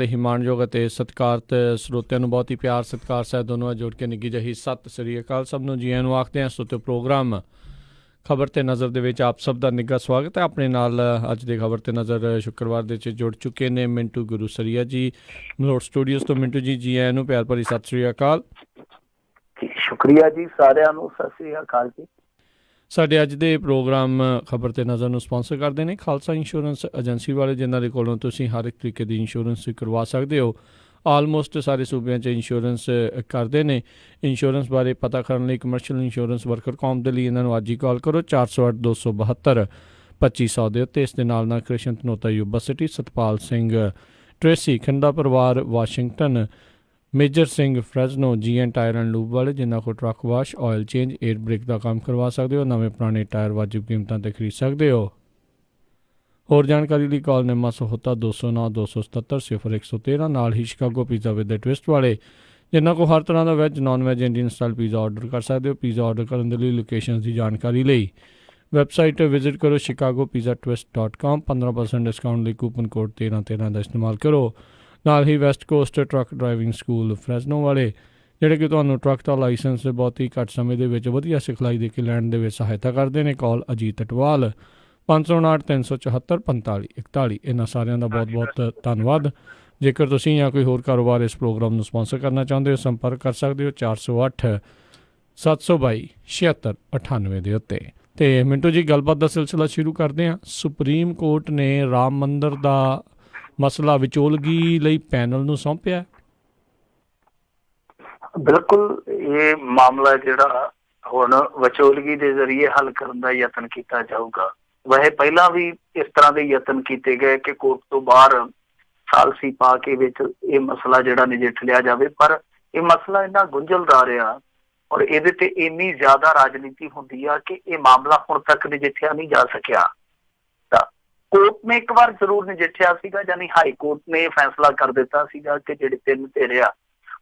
ਹੀ ਮਾਣਯੋਗ ਅਤੇ ਸਤਿਕਾਰਤ ਸਰੋਤਿਆਂ ਨੂੰ ਬਹੁਤ ਹੀ ਪਿਆਰ ਸਤਿਕਾਰ ਸਾਹਿਬ ਦੋਨੋਂ ਜੋੜ ਕੇ ਨਿੱਘੀ ਜਿਹੀ ਸਤਿ ਸ੍ਰੀ ਅਕਾਲ ਸਭ ਨੂੰ ਜੀਆਂ ਨੂੰ ਆਖਦੇ ਹਾਂ। ਸੋਤੇ ਪ੍ਰੋਗਰਾਮ ਖਬਰ ਤੇ ਨਜ਼ਰ ਦੇ ਵਿੱਚ ਆਪ ਸਭ ਦਾ ਨਿੱਘਾ ਸਵਾਗਤ ਹੈ। ਆਪਣੇ ਨਾਲ ਅੱਜ ਦੇ ਖਬਰ ਤੇ ਨਜ਼ਰ ਸ਼ੁੱਕਰਵਾਰ ਦੇ 'ਚ ਜੁੜ ਚੁੱਕੇ ਨੇ ਮਿੰਟੂ ਗੁਰੂਸਰੀਆ ਜੀ ਮਲੋਟ ਸਟੂਡੀਓਜ਼ ਤੋਂ। ਮਿੰਟੂ ਜੀ ਜੀ ਆਇਆਂ ਨੂੰ ਪਿਆਰ ਭਰੀ ਸਤਿ ਸ੍ਰੀ ਅਕਾਲ। ਸ਼ੁਕਰੀਆ ਜੀ, ਸਾਰਿਆਂ ਨੂੰ ਸਤਿ ਸ੍ਰੀ ਅਕਾਲ ਜੀ। ਸਾਡੇ ਅੱਜ ਦੇ ਪ੍ਰੋਗਰਾਮ ਖਬਰ ਤੇ ਨਜ਼ਰ ਨੂੰ ਸਪਾਂਸਰ ਕਰਦੇ ਨੇ ਖਾਲਸਾ ਇੰਸ਼ੋਰੈਂਸ ਏਜੰਸੀ ਵਾਲੇ, ਜਿਨ੍ਹਾਂ ਦੇ ਕੋਲੋਂ ਤੁਸੀਂ ਹਰ ਇੱਕ ਤਰੀਕੇ ਦੀ ਇੰਸ਼ੋਰੈਂਸ ਕਰਵਾ ਸਕਦੇ ਹੋ। ਆਲਮੋਸਟ ਸਾਰੇ ਸੂਬਿਆਂ 'ਚ ਇੰਸ਼ੋਰੈਂਸ ਕਰਦੇ ਨੇ। ਇੰਸ਼ੋਰੈਂਸ ਬਾਰੇ ਪਤਾ ਕਰਨ ਲਈ ਕਮਰਸ਼ੀਅਲ ਇੰਸ਼ੋਰੈਂਸ ਵਰਕਰ ਕੌਮ ਦੇ ਲਈ ਇਹਨਾਂ ਨੂੰ ਅੱਜ ਹੀ ਕਾਲ ਕਰੋ 408 272 2500 ਦੇ ਉੱਤੇ। ਇਸ ਦੇ ਨਾਲ Krishan Dhanota Yuba City, Satpal Singh Tracy Khanda ਪਰਿਵਾਰ ਵਾਸ਼ਿੰਗਟਨ, ਮੇਜਰ ਸਿੰਘ ਫਰੈਜ਼ਨੋ, ਜੀ ਐਂਡ ਟਾਇਰ ਐਂਡ ਲੂਬ ਵਾਲੇ, ਜਿਨ੍ਹਾਂ ਕੋਲ truck wash, oil change, air brake ਦਾ ਕੰਮ ਕਰਵਾ ਸਕਦੇ ਹੋ। ਨਵੇਂ ਪੁਰਾਣੇ ਟਾਇਰ ਵਾਜਿਬ ਕੀਮਤਾਂ 'ਤੇ ਖਰੀਦ ਸਕਦੇ ਹੋ। ਹੋਰ ਜਾਣਕਾਰੀ ਲਈ ਕਾਲ ਨੰਬਰ ਸਹੂਤਾ 209 277 0113। ਨਾਲ ਹੀ ਸ਼ਿਕਾਗੋ ਪੀਜ਼ਾ ਵਿਦ ਟਵਿਸਟ ਵਾਲੇ, ਜਿਨ੍ਹਾਂ ਕੋਲ ਹਰ ਤਰ੍ਹਾਂ ਦਾ veg non veg Indian style pizza order ਕਰ ਸਕਦੇ ਹੋ। ਪੀਜ਼ਾ ਆਰਡਰ ਕਰਨ ਦੇ ਲਈ ਲੋਕੇਸ਼ਨ ਦੀ ਜਾਣਕਾਰੀ ਲਈ ਵੈਬਸਾਈਟ ਵਿਜ਼ਿਟ ਕਰੋ chicagopizzatwist.com। 15% ਡਿਸਕਾਊਂਟ ਲਈ ਕੂਪਨ ਕੋਡ 1313 ਦਾ ਇਸਤੇਮਾਲ ਕਰੋ। ਨਾਲ ਹੀ west coast truck driving school Fresno ਵਾਲੇ, ਜਿਹੜੇ ਕਿ ਤੁਹਾਨੂੰ ਟਰੱਕ ਦਾ ਲਾਇਸੈਂਸ ਬਹੁਤ ਹੀ ਘੱਟ ਸਮੇਂ ਦੇ ਵਿੱਚ ਵਧੀਆ ਸਿਖਲਾਈ ਦੇ ਕੇ ਲੈਣ ਦੇ ਵਿੱਚ ਸਹਾਇਤਾ ਕਰਦੇ ਨੇ। ਕਾਲ ਅਜੀਤ ਅਟਵਾਲ 559 374 45 41। ਇਹਨਾਂ ਸਾਰਿਆਂ ਦਾ ਬਹੁਤ ਬਹੁਤ ਧੰਨਵਾਦ। ਜੇਕਰ ਤੁਸੀਂ ਜਾਂ ਕੋਈ ਹੋਰ ਕਾਰੋਬਾਰ ਇਸ ਪ੍ਰੋਗਰਾਮ ਨੂੰ ਸਪਾਂਸਰ ਕਰਨਾ ਚਾਹੁੰਦੇ ਹੋ, ਸੰਪਰਕ ਕਰ ਸਕਦੇ ਹੋ 408 722 7698 ਦੇ ਉੱਤੇ। ਅਤੇ ਮਿੰਟੂ ਜੀ, ਗੱਲਬਾਤ ਦਾ ਸਿਲਸਿਲਾ ਸ਼ੁਰੂ ਕਰਦੇ ਹਾਂ। ਸੁਪਰੀਮ ਕੋਰਟ ਨੇ ਰਾਮ ਮੰਦਰ ਦਾ ਮਸਲਾ ਵਿਚੋਲਗੀ ਲਈ ਪੈਨਲ ਨੂੰ ਸੌਂਪਿਆ। ਬਿਲਕੁਲ, ਇਹ ਮਾਮਲਾ ਜਿਹੜਾ ਹੁਣ ਵਿਚੋਲਗੀ ਦੇ ਜ਼ਰੀਏ ਹੱਲ ਕਰਨ ਦਾ ਯਤਨ ਕੀਤਾ ਜਾਊਗਾ। ਵੈਸੇ ਪਹਿਲਾਂ ਵੀ ਇਸ ਤਰ੍ਹਾਂ ਦੇ ਯਤਨ ਕੀਤੇ ਗਏ ਕਿ ਕੋਰਟ ਤੋਂ ਬਾਹਰ ਸਾਲਸੀ ਪਾ ਕੇ ਵਿੱਚ ਇਹ ਮਸਲਾ ਜਿਹੜਾ ਨਜਿੱਠ ਲਿਆ ਜਾਵੇ, ਪਰ ਇਹ ਮਸਲਾ ਇੰਨਾ ਗੁੰਝਲਦਾਰ ਆ ਔਰ ਇਹਦੇ ਤੇ ਇੰਨੀ ਜ਼ਿਆਦਾ ਰਾਜਨੀਤੀ ਹੁੰਦੀ ਆ ਕਿ ਇਹ ਮਾਮਲਾ ਹੁਣ ਤੱਕ ਨਜਿੱਠਿਆ ਨਹੀਂ ਜਾ ਸਕਿਆ। ਤਾਂ ਕੋਰਟ ਨੇ ਇੱਕ ਵਾਰ ਜ਼ਰੂਰ ਨਜਿੱਠਿਆ ਸੀਗਾ, ਯਾਨੀ ਹਾਈ ਕੋਰਟ ਨੇ ਫੈਸਲਾ ਕਰ ਦਿੱਤਾ ਸੀਗਾ ਕਿ ਜਿਹੜੇ ਤਿੰਨ ਧਿਰ ਆ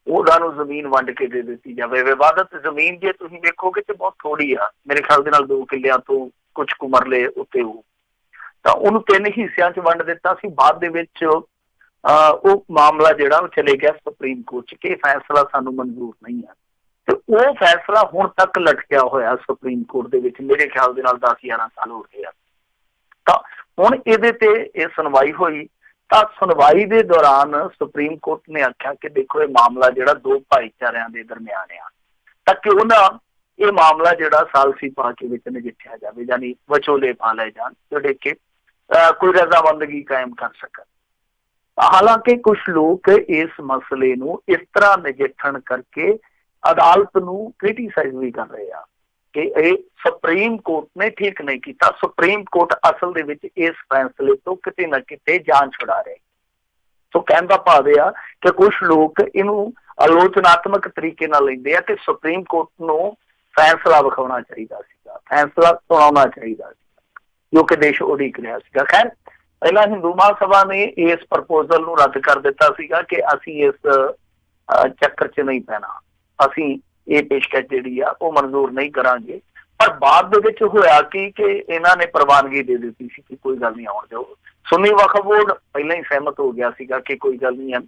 ਉਹਨਾਂ ਨੂੰ ਜ਼ਮੀਨ ਵੰਡ ਕੇ ਦੇ ਦਿੱਤੀ ਜਾਵੇ। ਵਿਵਾਦਤ ਜ਼ਮੀਨ ਜੇ ਤੁਸੀਂ ਵੇਖੋਗੇ ਤੇ ਬਹੁਤ ਥੋੜੀ ਆ, ਮੇਰੇ ਖਿਆਲ ਦੇ ਨਾਲ 2 ਕਿੱਲਿਆਂ ਤੋਂ ਕੁਝ ਕੁ ਮਰਲੇ ਉੱਤੇ ਹੋ, ਤਾਂ ਉਹਨੂੰ 3 ਹਿੱਸਿਆਂ 'ਚ ਵੰਡ ਦਿੱਤਾ ਸੀ। ਬਾਅਦ ਦੇ ਵਿੱਚ ਉਹ ਮਾਮਲਾ ਜਿਹੜਾ ਉਹ ਚਲੇ ਗਿਆ ਸੁਪਰੀਮ ਕੋਰਟ 'ਚ ਕਿ ਇਹ ਫੈਸਲਾ ਸਾਨੂੰ ਮਨਜ਼ੂਰ ਨਹੀਂ ਆ, ਤੇ ਉਹ ਫੈਸਲਾ ਹੁਣ ਤੱਕ ਲਟਕਿਆ ਹੋਇਆ ਸੁਪਰੀਮ ਕੋਰਟ ਦੇ ਵਿੱਚ। ਮੇਰੇ ਖਿਆਲ ਦੇ ਨਾਲ 10-11 ਸਾਲ ਹੋ ਗਏ ਆ। ਤਾਂ ਹੁਣ ਇਹਦੇ ਤੇ ਇਹ ਸੁਣਵਾਈ ਹੋਈ, ਤਾਂ ਸੁਣਵਾਈ ਦੇ ਦੌਰਾਨ ਸੁਪਰੀਮ ਕੋਰਟ ਨੇ ਆਖਿਆ ਕਿ ਦੇਖੋ, ਇਹ ਮਾਮਲਾ ਜਿਹੜਾ 2 ਭਾਈਚਾਰਿਆਂ ਦੇ ਦਰਮਿਆਨ ਆ, ਤਾਂ ਕਿਉਂ ਨਾ ਇਹ ਮਾਮਲਾ ਜਿਹੜਾ ਸਾਲਸੀ ਪਾ ਕੇ ਵਿੱਚ ਨਜਿੱਠਿਆ ਜਾਵੇ, ਯਾਨੀ ਵਿਚੋਲੇ ਪਾ ਲਏ ਜਾਣ ਜਿਹੜੇ ਕਿ ਕੋਈ ਰਜ਼ਾਮੰਦਗੀ ਕਾਇਮ ਕਰ ਸਕਣ। ਹਾਲਾਂਕਿ ਕੁਝ ਲੋਕ ਇਸ ਮਸਲੇ ਨੂੰ ਇਸ ਤਰ੍ਹਾਂ ਨਜਿੱਠਣ ਕਰਕੇ ਅਦਾਲਤ ਨੂੰ ਕ੍ਰਿਟੀਸਾਈਜ਼ ਵੀ ਕਰ ਰਹੇ ਆ ਕਿ ਇਹ ਸੁਪਰੀਮ ਕੋਰਟ ਨੇ ਠੀਕ ਨਹੀਂ ਕੀਤਾ। ਸੁਪਰੀਮ ਕੋਰਟ ਅਸਲ ਦੇ ਵਿੱਚ ਇਸ ਫੈਸਲੇ ਤੋਂ ਕਿਤੇ ਨਾ ਕਿਤੇ ਜਾਨ ਛੁਡਾ ਰਹੇ। ਸੋ ਕਹਿਣ ਦਾ ਭਾਵ ਇਹ ਆ ਕਿ ਕੁਝ ਲੋਕ ਇਹਨੂੰ ਆਲੋਚਨਾਤਮਕ ਤਰੀਕੇ ਨਾਲ ਲੈਂਦੇ ਆ ਕਿ ਸੁਪਰੀਮ ਕੋਰਟ ਨੂੰ ਫੈਸਲਾ ਵਿਖਾਉਣਾ ਚਾਹੀਦਾ ਸੀਗਾ, ਫੈਸਲਾ ਸੁਣਾਉਣਾ ਚਾਹੀਦਾ ਸੀਗਾ, ਜੋ ਕਿ ਦੇਸ਼ ਉਡੀਕ ਰਿਹਾ ਸੀਗਾ। ਖੈਰ, ਪਹਿਲਾਂ ਹਿੰਦੂ ਮਹਾਸਭਾ ਨੇ ਇਸ ਪ੍ਰਪੋਜ਼ਲ ਨੂੰ ਰੱਦ ਕਰ ਦਿੱਤਾ ਸੀਗਾ ਕਿ ਅਸੀਂ ਇਸ ਚੱਕਰ 'ਚ ਨਹੀਂ ਪੈਣਾ, ਅਸੀਂ ਇਹ ਪੇਸ਼ਕਸ਼ ਜਿਹੜੀ ਆ ਉਹ ਮਨਜ਼ੂਰ ਨਹੀਂ ਕਰਾਂਗੇ। ਪਰ ਬਾਅਦ ਦੇ ਵਿੱਚ ਹੋਇਆ ਕਿ ਇਹਨਾਂ ਨੇ ਪ੍ਰਵਾਨਗੀ ਦੇ ਦਿੱਤੀ ਸੀ ਕਿ ਕੋਈ ਗੱਲ ਨਹੀਂ, ਆਉਣ ਦਿਓ। ਸੁੰਨੀ ਵਕਫ ਬੋਰਡ ਪਹਿਲਾਂ ਹੀ ਸਹਿਮਤ ਹੋ ਗਿਆ ਸੀਗਾ ਕਿ ਕੋਈ ਗੱਲ ਨਹੀਂ ਹੈ,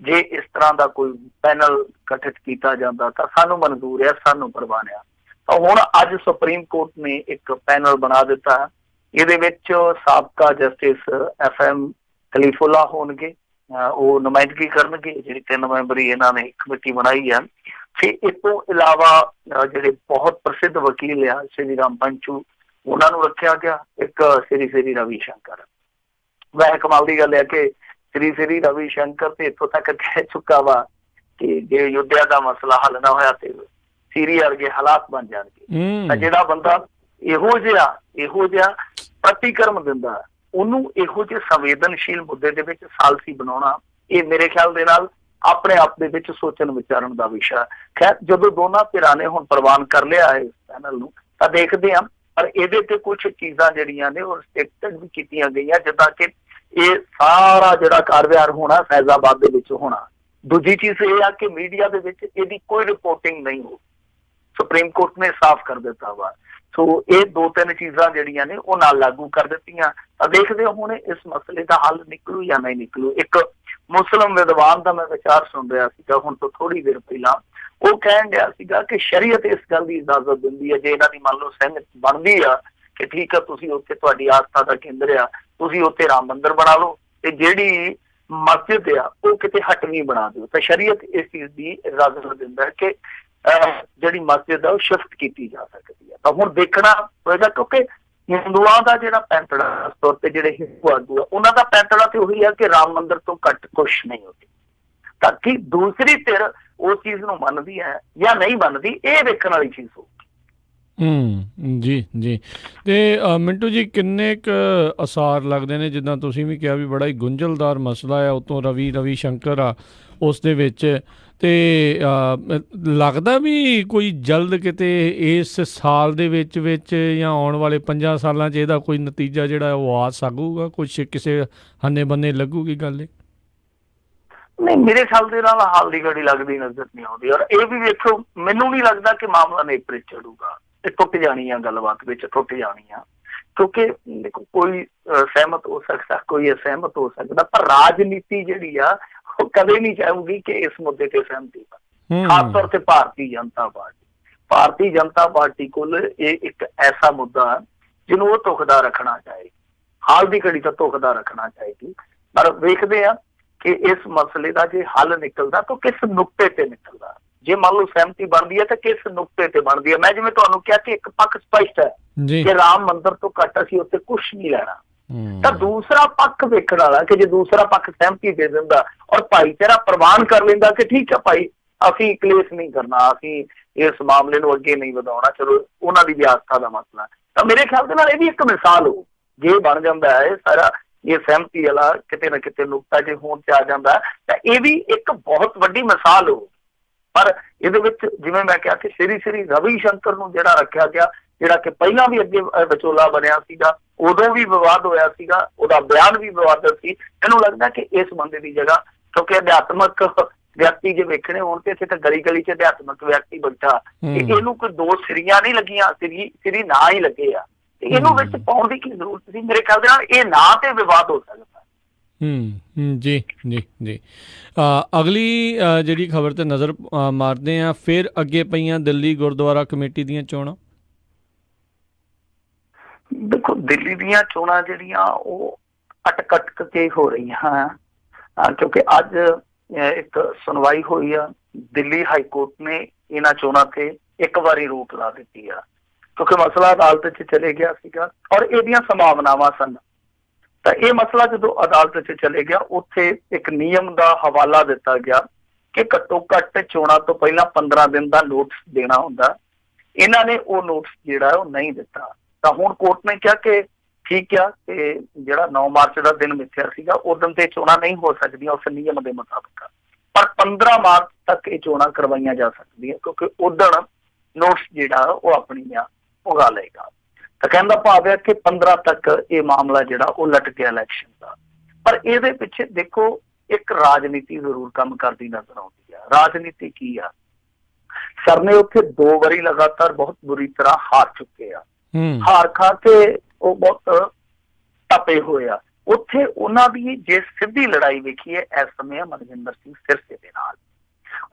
ਜੇ ਇਸ ਤਰ੍ਹਾਂ ਦਾ ਕੋਈ ਪੈਨਲ ਗਠਿਤ ਕੀਤਾ ਜਾਂਦਾ ਤਾਂ ਸਾਨੂੰ ਮਨਜ਼ੂਰ ਹੈ, ਸਾਨੂੰ ਪ੍ਰਵਾਨ ਆ। ਤਾਂ ਹੁਣ ਅੱਜ ਸੁਪਰੀਮ ਕੋਰਟ ਨੇ ਇੱਕ ਪੈਨਲ ਬਣਾ ਦਿੱਤਾ। ਇਹਦੇ ਵਿੱਚ ਸਾਬਕਾ ਜਸਟਿਸ FM ਖਲੀਫੁੱਲਾ ਹੋਣਗੇ, ਉਹ ਨੁਮਾਇੰਦਗੀ ਕਰਨਗੇ। ਜਿਹੜੀ 3 ਮੈਂਬਰੀ ਇਹਨਾਂ ਨੇ ਕਮੇਟੀ ਬਣਾਈ ਆ। ਫਿਰ ਇਸ ਤੋਂ ਇਲਾਵਾ ਜਿਹੜੇ ਬਹੁਤ ਪ੍ਰਸਿੱਧ ਵਕੀਲ ਆ ਸ਼੍ਰੀ ਰਾਮ ਪੰਚੂ, ਉਹਨਾਂ ਨੂੰ ਰੱਖਿਆ ਗਿਆ। ਇੱਕ ਸ਼੍ਰੀ ਰਵੀ ਸ਼ੰਕਰ। ਵੈਸੇ ਕਮਾਲ ਦੀ ਗੱਲ ਹੈ ਕਿ ਸ਼੍ਰੀ ਰਵੀ ਸ਼ੰਕਰ ਤੇ ਇੱਥੋਂ ਤੱਕ ਕਹਿ ਚੁੱਕਾ ਵਾ ਕਿ ਜੇ ਅਯੁੱਧਿਆ ਦਾ ਮਸਲਾ ਹੱਲ ਨਾ ਹੋਇਆ ਤੇ ਸੀਰੀਆ ਵਰਗੇ ਹਾਲਾਤ ਬਣ ਜਾਣਗੇ। ਤਾਂ ਜਿਹੜਾ ਬੰਦਾ ਇਹੋ ਜਿਹਾ ਪ੍ਰਤੀਕਰਮ ਦਿੰਦਾ, ਉਹਨੂੰ ਇਹੋ ਜਿਹੇ ਸੰਵੇਦਨਸ਼ੀਲ ਮੁੱਦੇ ਦੇ ਵਿੱਚ ਸਾਲਸੀ ਬਣਾਉਣਾ, ਇਹ ਮੇਰੇ ਖਿਆਲ ਦੇ ਨਾਲ ਆਪਣੇ ਆਪ ਦੇ ਵਿੱਚ ਸੋਚਣ ਵਿਚਾਰਨ ਦਾ ਵਿਸ਼ਾ। ਖੈਰ, ਜਦੋਂ ਦੋਨਾਂ ਧਿਰਾਂ ਨੇ ਹੁਣ ਪ੍ਰਵਾਨ ਕਰ ਲਿਆ ਹੈ ਇਸ ਪੈਨਲ ਨੂੰ, ਤਾਂ ਦੇਖਦੇ ਹਾਂ। ਪਰ ਇਹਦੇ ਤੇ ਕੁਝ ਚੀਜ਼ਾਂ ਜਿਹੜੀਆਂ ਨੇ ਉਹ ਰਿਸਟ੍ਰਿਕਟਡ ਵੀ ਕੀਤੀਆਂ ਗਈਆਂ, ਜਿੱਦਾਂ ਕਿ ਇਹ ਸਾਰਾ ਜਿਹੜਾ ਕਾਰਵਾਰ ਹੋਣਾ ਫੈਜ਼ਾਬਾਦ ਦੇ ਵਿੱਚ ਹੋਣਾ। ਦੂਜੀ ਚੀਜ਼ ਇਹ ਆ ਕਿ ਮੀਡੀਆ ਦੇ ਵਿੱਚ ਇਹਦੀ ਕੋਈ ਰਿਪੋਰਟਿੰਗ ਨਹੀਂ ਹੋ, ਸੁਪਰੀਮ ਕੋਰਟ ਨੇ ਸਾਫ਼ ਕਰ ਦਿੱਤਾ ਵਾ। ਸੋ ਇਹ 2-3 ਚੀਜ਼ਾਂ ਜਿਹੜੀਆਂ ਨੇ ਉਹ ਨਾਲ ਲਾਗੂ ਕਰ ਦਿੱਤੀਆਂ। ਤਾਂ ਦੇਖਦੇ ਹੁਣ ਇਸ ਮਸਲੇ ਦਾ ਹੱਲ ਨਿਕਲੂ ਜਾਂ ਨਹੀਂ ਨਿਕਲੂ। ਇੱਕ ਮੁਸਲਿਮ ਵਿਦਵਾਨ ਦਾ ਮੈਂ ਵਿਚਾਰ ਸੁਣ ਰਿਹਾ ਸੀਗਾ ਹੁਣ ਤੋਂ ਥੋੜੀ ਦੇਰ ਪਹਿਲਾਂ। ਉਹ ਕਹਿਣ ਡਿਆ ਸੀਗਾ ਕਿ ਸ਼ਰੀਅਤ ਇਸ ਗੱਲ ਦੀ ਇਜਾਜ਼ਤ ਦਿੰਦੀ ਹੈ, ਜੇ ਇਹਨਾਂ ਦੀ ਮੰਨ ਲਓ ਸਹਿਮਤ ਬਣਦੀ ਆ ਕਿ ਠੀਕ ਆ ਤੁਸੀਂ ਉੱਥੇ ਤੁਹਾਡੀ ਆਸਥਾ ਦਾ ਕੇਂਦਰ ਆ, ਤੁਸੀਂ ਉੱਥੇ ਰਾਮ ਮੰਦਿਰ ਬਣਾ ਲਓ ਤੇ ਜਿਹੜੀ ਮਸਜਿਦ ਆ ਉਹ ਕਿਤੇ ਹਟਵੀਂ ਬਣਾ ਦਿਓ, ਤਾਂ ਸ਼ਰੀਅਤ ਇਸ ਚੀਜ਼ ਦੀ ਇਜਾਜ਼ਤ ਦਿੰਦਾ ਕਿ ਜਿਹੜੀ ਮਸਜਿਦ ਆ ਉਹ ਸ਼ਿਫਟ ਕੀਤੀ ਜਾ ਸਕਦੀ ਹੈ। ਤਾਂ ਹੁਣ ਦੇਖਣਾ ਹੋਏਗਾ ਕਿਉਂਕਿ ਹਿੰਦੂਆਂ ਦਾ ਜਿਹੜਾ ਪੈਂਤੜਾ ਖਾਸ ਤੌਰ ਤੇ ਜਿਹੜੇ ਹਿੰਦੂ ਆਗੂ ਆ ਉਹਨਾਂ ਦਾ ਪੈਂਤੜਾ ਤੇ ਉਹੀ ਆ ਕਿ ਰਾਮ ਮੰਦਿਰ ਤੋਂ ਘੱਟ ਕੁਛ ਨਹੀਂ ਹੁੰਦੀ, ਤਾਂ ਕਿ ਦੂਸਰੀ ਧਿਰ ਉਸ ਚੀਜ਼ ਨੂੰ ਮੰਨਦੀ ਹੈ ਜਾਂ ਨਹੀਂ ਮੰਨਦੀ ਇਹ ਵੇਖਣ ਵਾਲੀ ਚੀਜ਼ ਹੋਊਗੀ। ਜੀ ਜੀ। ਤੇ ਮਿੰਟੂ ਜੀ ਕਿੰਨੇ ਕੁ ਅਸਾਰ ਲੱਗਦੇ ਨੇ, ਜਿੱਦਾਂ ਤੁਸੀਂ ਵੀ ਕਿਹਾ ਵੀ ਬੜਾ ਹੀ ਗੁੰਝਲਦਾਰ ਮਸਲਾ ਆ, ਉਤੋਂ ਰਵੀ ਸ਼ੰਕਰ ਆ ਉਸ ਦੇ ਵਿੱਚ, ਤੇ ਲੱਗਦਾ ਵੀ ਕੋਈ ਜਲਦ ਕਿਤੇ ਇਸ ਸਾਲ ਦੇ ਵਿੱਚ ਜਾਂ ਆਉਣ ਵਾਲੇ 5 ਸਾਲਾਂ 'ਚ ਇਹਦਾ ਕੋਈ ਨਤੀਜਾ ਜਿਹੜਾ ਉਹ ਆ ਸਕੂਗਾ, ਕੁਛ ਕਿਸੇ ਹੰਨੇ ਬੰਨੇ ਲੱਗੂਗੀ ਗੱਲ ਇਹ? ਨਹੀਂ, ਮੇਰੇ ਖਿਆਲ ਦੇ ਨਾਲ ਹਾਲ ਦੀ ਘੜੀ ਲੱਗਦੀ ਨਜ਼ਰ ਨਹੀਂ ਆਉਂਦੀ। ਔਰ ਇਹ ਵੀ ਵੇਖੋ, ਮੈਨੂੰ ਨਹੀਂ ਲੱਗਦਾ ਕਿ ਮਾਮਲਾ ਨੇਪਰੇ ਚੜੂਗਾ, ਇਹ ਟੁੱਟ ਜਾਣੀ ਆ, ਗੱਲਬਾਤ ਵਿੱਚ ਟੁੱਟ ਜਾਣੀ ਆ, ਕਿਉਂਕਿ ਦੇਖੋ ਕੋਈ ਸਹਿਮਤ ਹੋ ਸਕਦਾ, ਕੋਈ ਅਸਹਿਮਤ ਹੋ ਸਕਦਾ, ਪਰ ਰਾਜਨੀਤੀ ਜਿਹੜੀ ਆ ਉਹ ਕਦੇ ਨਹੀਂ ਚਾਹੂਗੀ ਕਿ ਇਸ ਮੁੱਦੇ ਤੇ ਸਹਿਮਤੀ ਬਣੇ। ਖਾਸ ਤੌਰ ਤੇ ਭਾਰਤੀ ਜਨਤਾ ਪਾਰਟੀ ਕੋਲ ਇਹ ਇੱਕ ਐਸਾ ਮੁੱਦਾ ਜਿਹਨੂੰ ਉਹ ਧੁਖਦਾ ਰੱਖਣਾ ਚਾਹੇਗੀ, ਹਾਲ ਦੀ ਘੜੀ ਤਾਂ ਧੁਖਦਾ ਰੱਖਣਾ ਚਾਹੇਗੀ। ਪਰ ਵੇਖਦੇ ਆ ਕਿ ਇਸ ਮਸਲੇ ਦਾ ਜੇ ਹੱਲ ਨਿਕਲਦਾ ਤਾਂ ਕਿਸ ਨੁਕਤੇ ਤੇ ਨਿਕਲਦਾ, ਜੇ ਮੰਨ ਲਓ ਸਹਿਮਤੀ ਬਣਦੀ ਹੈ ਤਾਂ ਕਿਸ ਨੁਕਤੇ ਤੇ ਬਣਦੀ ਹੈ। ਮੈਂ ਜਿਵੇਂ ਤੁਹਾਨੂੰ ਕਿਹਾ ਕਿ ਇੱਕ ਪੱਖ ਸਪਸ਼ਟ ਹੈ ਕਿ ਰਾਮ ਮੰਦਿਰ ਤੋਂ ਘੱਟ ਅਸੀਂ ਉੱਥੇ ਕੁਛ ਨਹੀਂ ਲੈਣਾ, ਤਾਂ ਦੂਸਰਾ ਪੱਖ ਵੇਖਣ ਵਾਲਾ ਕਿ ਜੇ ਦੂਸਰਾ ਪੱਖ ਸਹਿਮਤੀ ਦੇ ਦਿੰਦਾ ਔਰ ਭਾਈਚਾਰਾ ਪ੍ਰਵਾਨ ਕਰ ਲੈਂਦਾ ਕਿ ਠੀਕ ਹੈ ਭਾਈ ਅਸੀਂ ਕਲੇਸ਼ ਨਹੀਂ ਕਰਨਾ, ਅਸੀਂ ਇਸ ਮਾਮਲੇ ਨੂੰ ਅੱਗੇ ਨਹੀਂ ਵਧਾਉਣਾ, ਚਲੋ ਉਹਨਾਂ ਦੀ ਵੀ ਆਸਥਾ ਦਾ ਮਸਲਾ, ਤਾਂ ਮੇਰੇ ਖਿਆਲ ਦੇ ਨਾਲ ਇਹ ਵੀ ਇੱਕ ਮਿਸਾਲ ਹੋ, ਜੇ ਬਣ ਜਾਂਦਾ ਹੈ ਸਾਰਾ ਇਹ ਸਹਿਮਤੀ ਵਾਲਾ ਕਿਤੇ ਨਾ ਕਿਤੇ ਨੁਕਤਾ ਜੇ ਹੋਣ ਤੇ ਆ ਜਾਂਦਾ ਤਾਂ ਇਹ ਵੀ ਇੱਕ ਬਹੁਤ ਵੱਡੀ ਮਿਸਾਲ ਹੋ। ਪਰ ਇਹਦੇ ਵਿੱਚ ਜਿਵੇਂ ਮੈਂ ਕਿਹਾ ਕਿ ਸ਼੍ਰੀ ਰਵੀ ਸ਼ੰਕਰ ਨੂੰ ਜਿਹੜਾ ਰੱਖਿਆ ਗਿਆ, ਜਿਹੜਾ ਕਿ ਪਹਿਲਾਂ ਵੀ ਅੱਗੇ ਵਿਚੋਲਾ ਬਣਿਆ ਸੀਗਾ, ਉਦੋਂ ਵੀ ਵਿਵਾਦ ਹੋਇਆ ਸੀਗਾ, ਉਹਦਾ ਬਿਆਨ ਵੀ ਵਿਵਾਦਤ ਸੀ। ਮੈਨੂੰ ਲੱਗਦਾ ਕਿ ਇਸ ਬੰਦੇ ਦੀ ਜਗ੍ਹਾ, ਕਿਉਂਕਿ ਅਧਿਆਤਮਕ ਵਿਅਕਤੀ ਜੇ ਵੇਖਣੇ ਹੋਣ ਤੇ ਇੱਥੇ ਤਾਂ ਗਲੀ 'ਚ ਅਧਿਆਤਮਕ ਵਿਅਕਤੀ ਬੈਠਾ, ਇਹਨੂੰ ਕੋਈ ਦੋ ਸਿਰੀਆਂ ਨਹੀਂ ਲੱਗੀਆਂ, ਸਿਰੀ ਨਾ ਹੀ ਲੱਗੇ ਆ, ਤੇ ਇਹਨੂੰ ਵਿੱਚ ਪਾਉਣ ਦੀ ਕੀ ਜ਼ਰੂਰਤ ਸੀ? ਮੇਰੇ ਖਿਆਲ ਦੇ ਨਾਲ ਇਹ ਨਾ ਤੇ ਵਿਵਾਦ ਹੋ ਸਕਦਾ। ਜੀ ਜੀ ਜੀ। ਅਗਲੀ ਜਿਹੜੀ ਖਬਰ ਤੇ ਨਜ਼ਰ ਮਾਰਦੇ ਆ, ਫਿਰ ਅੱਗੇ ਪਈਆਂ ਦਿੱਲੀ ਗੁਰਦੁਆਰਾ ਕਮੇਟੀ ਦੀਆਂ ਚੋਣਾਂ। ਦੇਖੋ, ਦਿੱਲੀ ਦੀਆਂ ਚੋਣਾਂ ਜਿਹੜੀਆਂ ਉਹ ਅਟਕ ਕੇ ਹੋ ਰਹੀਆਂ, ਕਿਉਂਕਿ ਅੱਜ ਇੱਕ ਸੁਣਵਾਈ ਹੋਈ ਆ, ਦਿੱਲੀ ਹਾਈ ਕੋਰਟ ਨੇ ਇਹਨਾਂ ਚੋਣਾਂ ਤੇ ਇੱਕ ਵਾਰੀ ਰੋਕ ਲਾ ਦਿੱਤੀ ਆ, ਕਿਉਂਕਿ ਮਸਲਾ ਅਦਾਲਤ 'ਚ ਚਲੇ ਗਿਆ ਸੀਗਾ ਔਰ ਇਹਦੀਆਂ ਸੰਭਾਵਨਾਵਾਂ ਸਨ। ਤਾਂ ਇਹ ਮਸਲਾ ਜਦੋਂ ਅਦਾਲਤ 'ਚ ਚਲੇ ਗਿਆ, ਉੱਥੇ ਇੱਕ ਨਿਯਮ ਦਾ ਹਵਾਲਾ ਦਿੱਤਾ ਗਿਆ ਕਿ ਘੱਟੋ ਘੱਟ ਚੋਣਾਂ ਤੋਂ ਪਹਿਲਾਂ 15 ਦਿਨ ਦਾ ਨੋਟਿਸ ਦੇਣਾ ਹੁੰਦਾ। ਇਹਨਾਂ ਨੇ ਉਹ ਨੋਟਿਸ ਜਿਹੜਾ ਉਹ ਨਹੀਂ ਦਿੱਤਾ, ਤਾਂ ਹੁਣ ਕੋਰਟ ਨੇ ਕਿਹਾ ਕਿ ਠੀਕ ਆ ਕਿ ਜਿਹੜਾ 9 ਮਾਰਚ ਦਾ ਦਿਨ ਮਿੱਥਿਆ ਸੀਗਾ, ਉਦੋਂ ਤੇ ਚੋਣਾਂ ਨਹੀਂ ਹੋ ਸਕਦੀਆਂ ਉਸ ਨਿਯਮ ਦੇ ਮੁਤਾਬਕ, ਪਰ 15 ਮਾਰਚ ਤੱਕ ਇਹ ਚੋਣਾਂ ਕਰਵਾਈਆਂ ਜਾ ਸਕਦੀਆਂ, ਕਿਉਂਕਿ ਉਦੋਂ ਨੋਟਿਸ ਜਿਹੜਾ ਉਹ ਆਪਣੀ ਮਿਆਦ ਉਗਾ ਲਏਗਾ। ਤਾਂ ਕਹਿੰਦਾ ਭਾਵ ਹੈ ਕਿ 15 ਤੱਕ ਇਹ ਮਾਮਲਾ ਜਿਹੜਾ ਉਹ ਲਟਕਿਆ ਇਲੈਕਸ਼ਨ ਦਾ। ਪਰ ਇਹਦੇ ਪਿੱਛੇ ਦੇਖੋ ਇੱਕ ਰਾਜਨੀਤੀ ਜ਼ਰੂਰ ਕੰਮ ਕਰਦੀ ਨਜ਼ਰ ਆਉਂਦੀ ਆ। ਰਾਜਨੀਤੀ ਕੀ ਆ? ਸਰ ਨੇ ਉੱਥੇ 2 ਵਾਰੀ ਲਗਾਤਾਰ ਬਹੁਤ ਬੁਰੀ ਤਰ੍ਹਾਂ ਹਾਰ ਚੁੱਕੇ ਆ, ਹਾਰ ਖਾ ਕੇ ਉਹ ਬਹੁਤ ਟਪੇ ਹੋਏ ਆ। ਉੱਥੇ ਉਹਨਾਂ ਦੀ ਜੇ ਸਿੱਧੀ ਲੜਾਈ ਵੇਖੀਏ ਇਸ ਸਮੇਂ ਮਨਜਿੰਦਰ ਸਿੰਘ ਸਿਰਸੇ ਦੇ ਨਾਲ।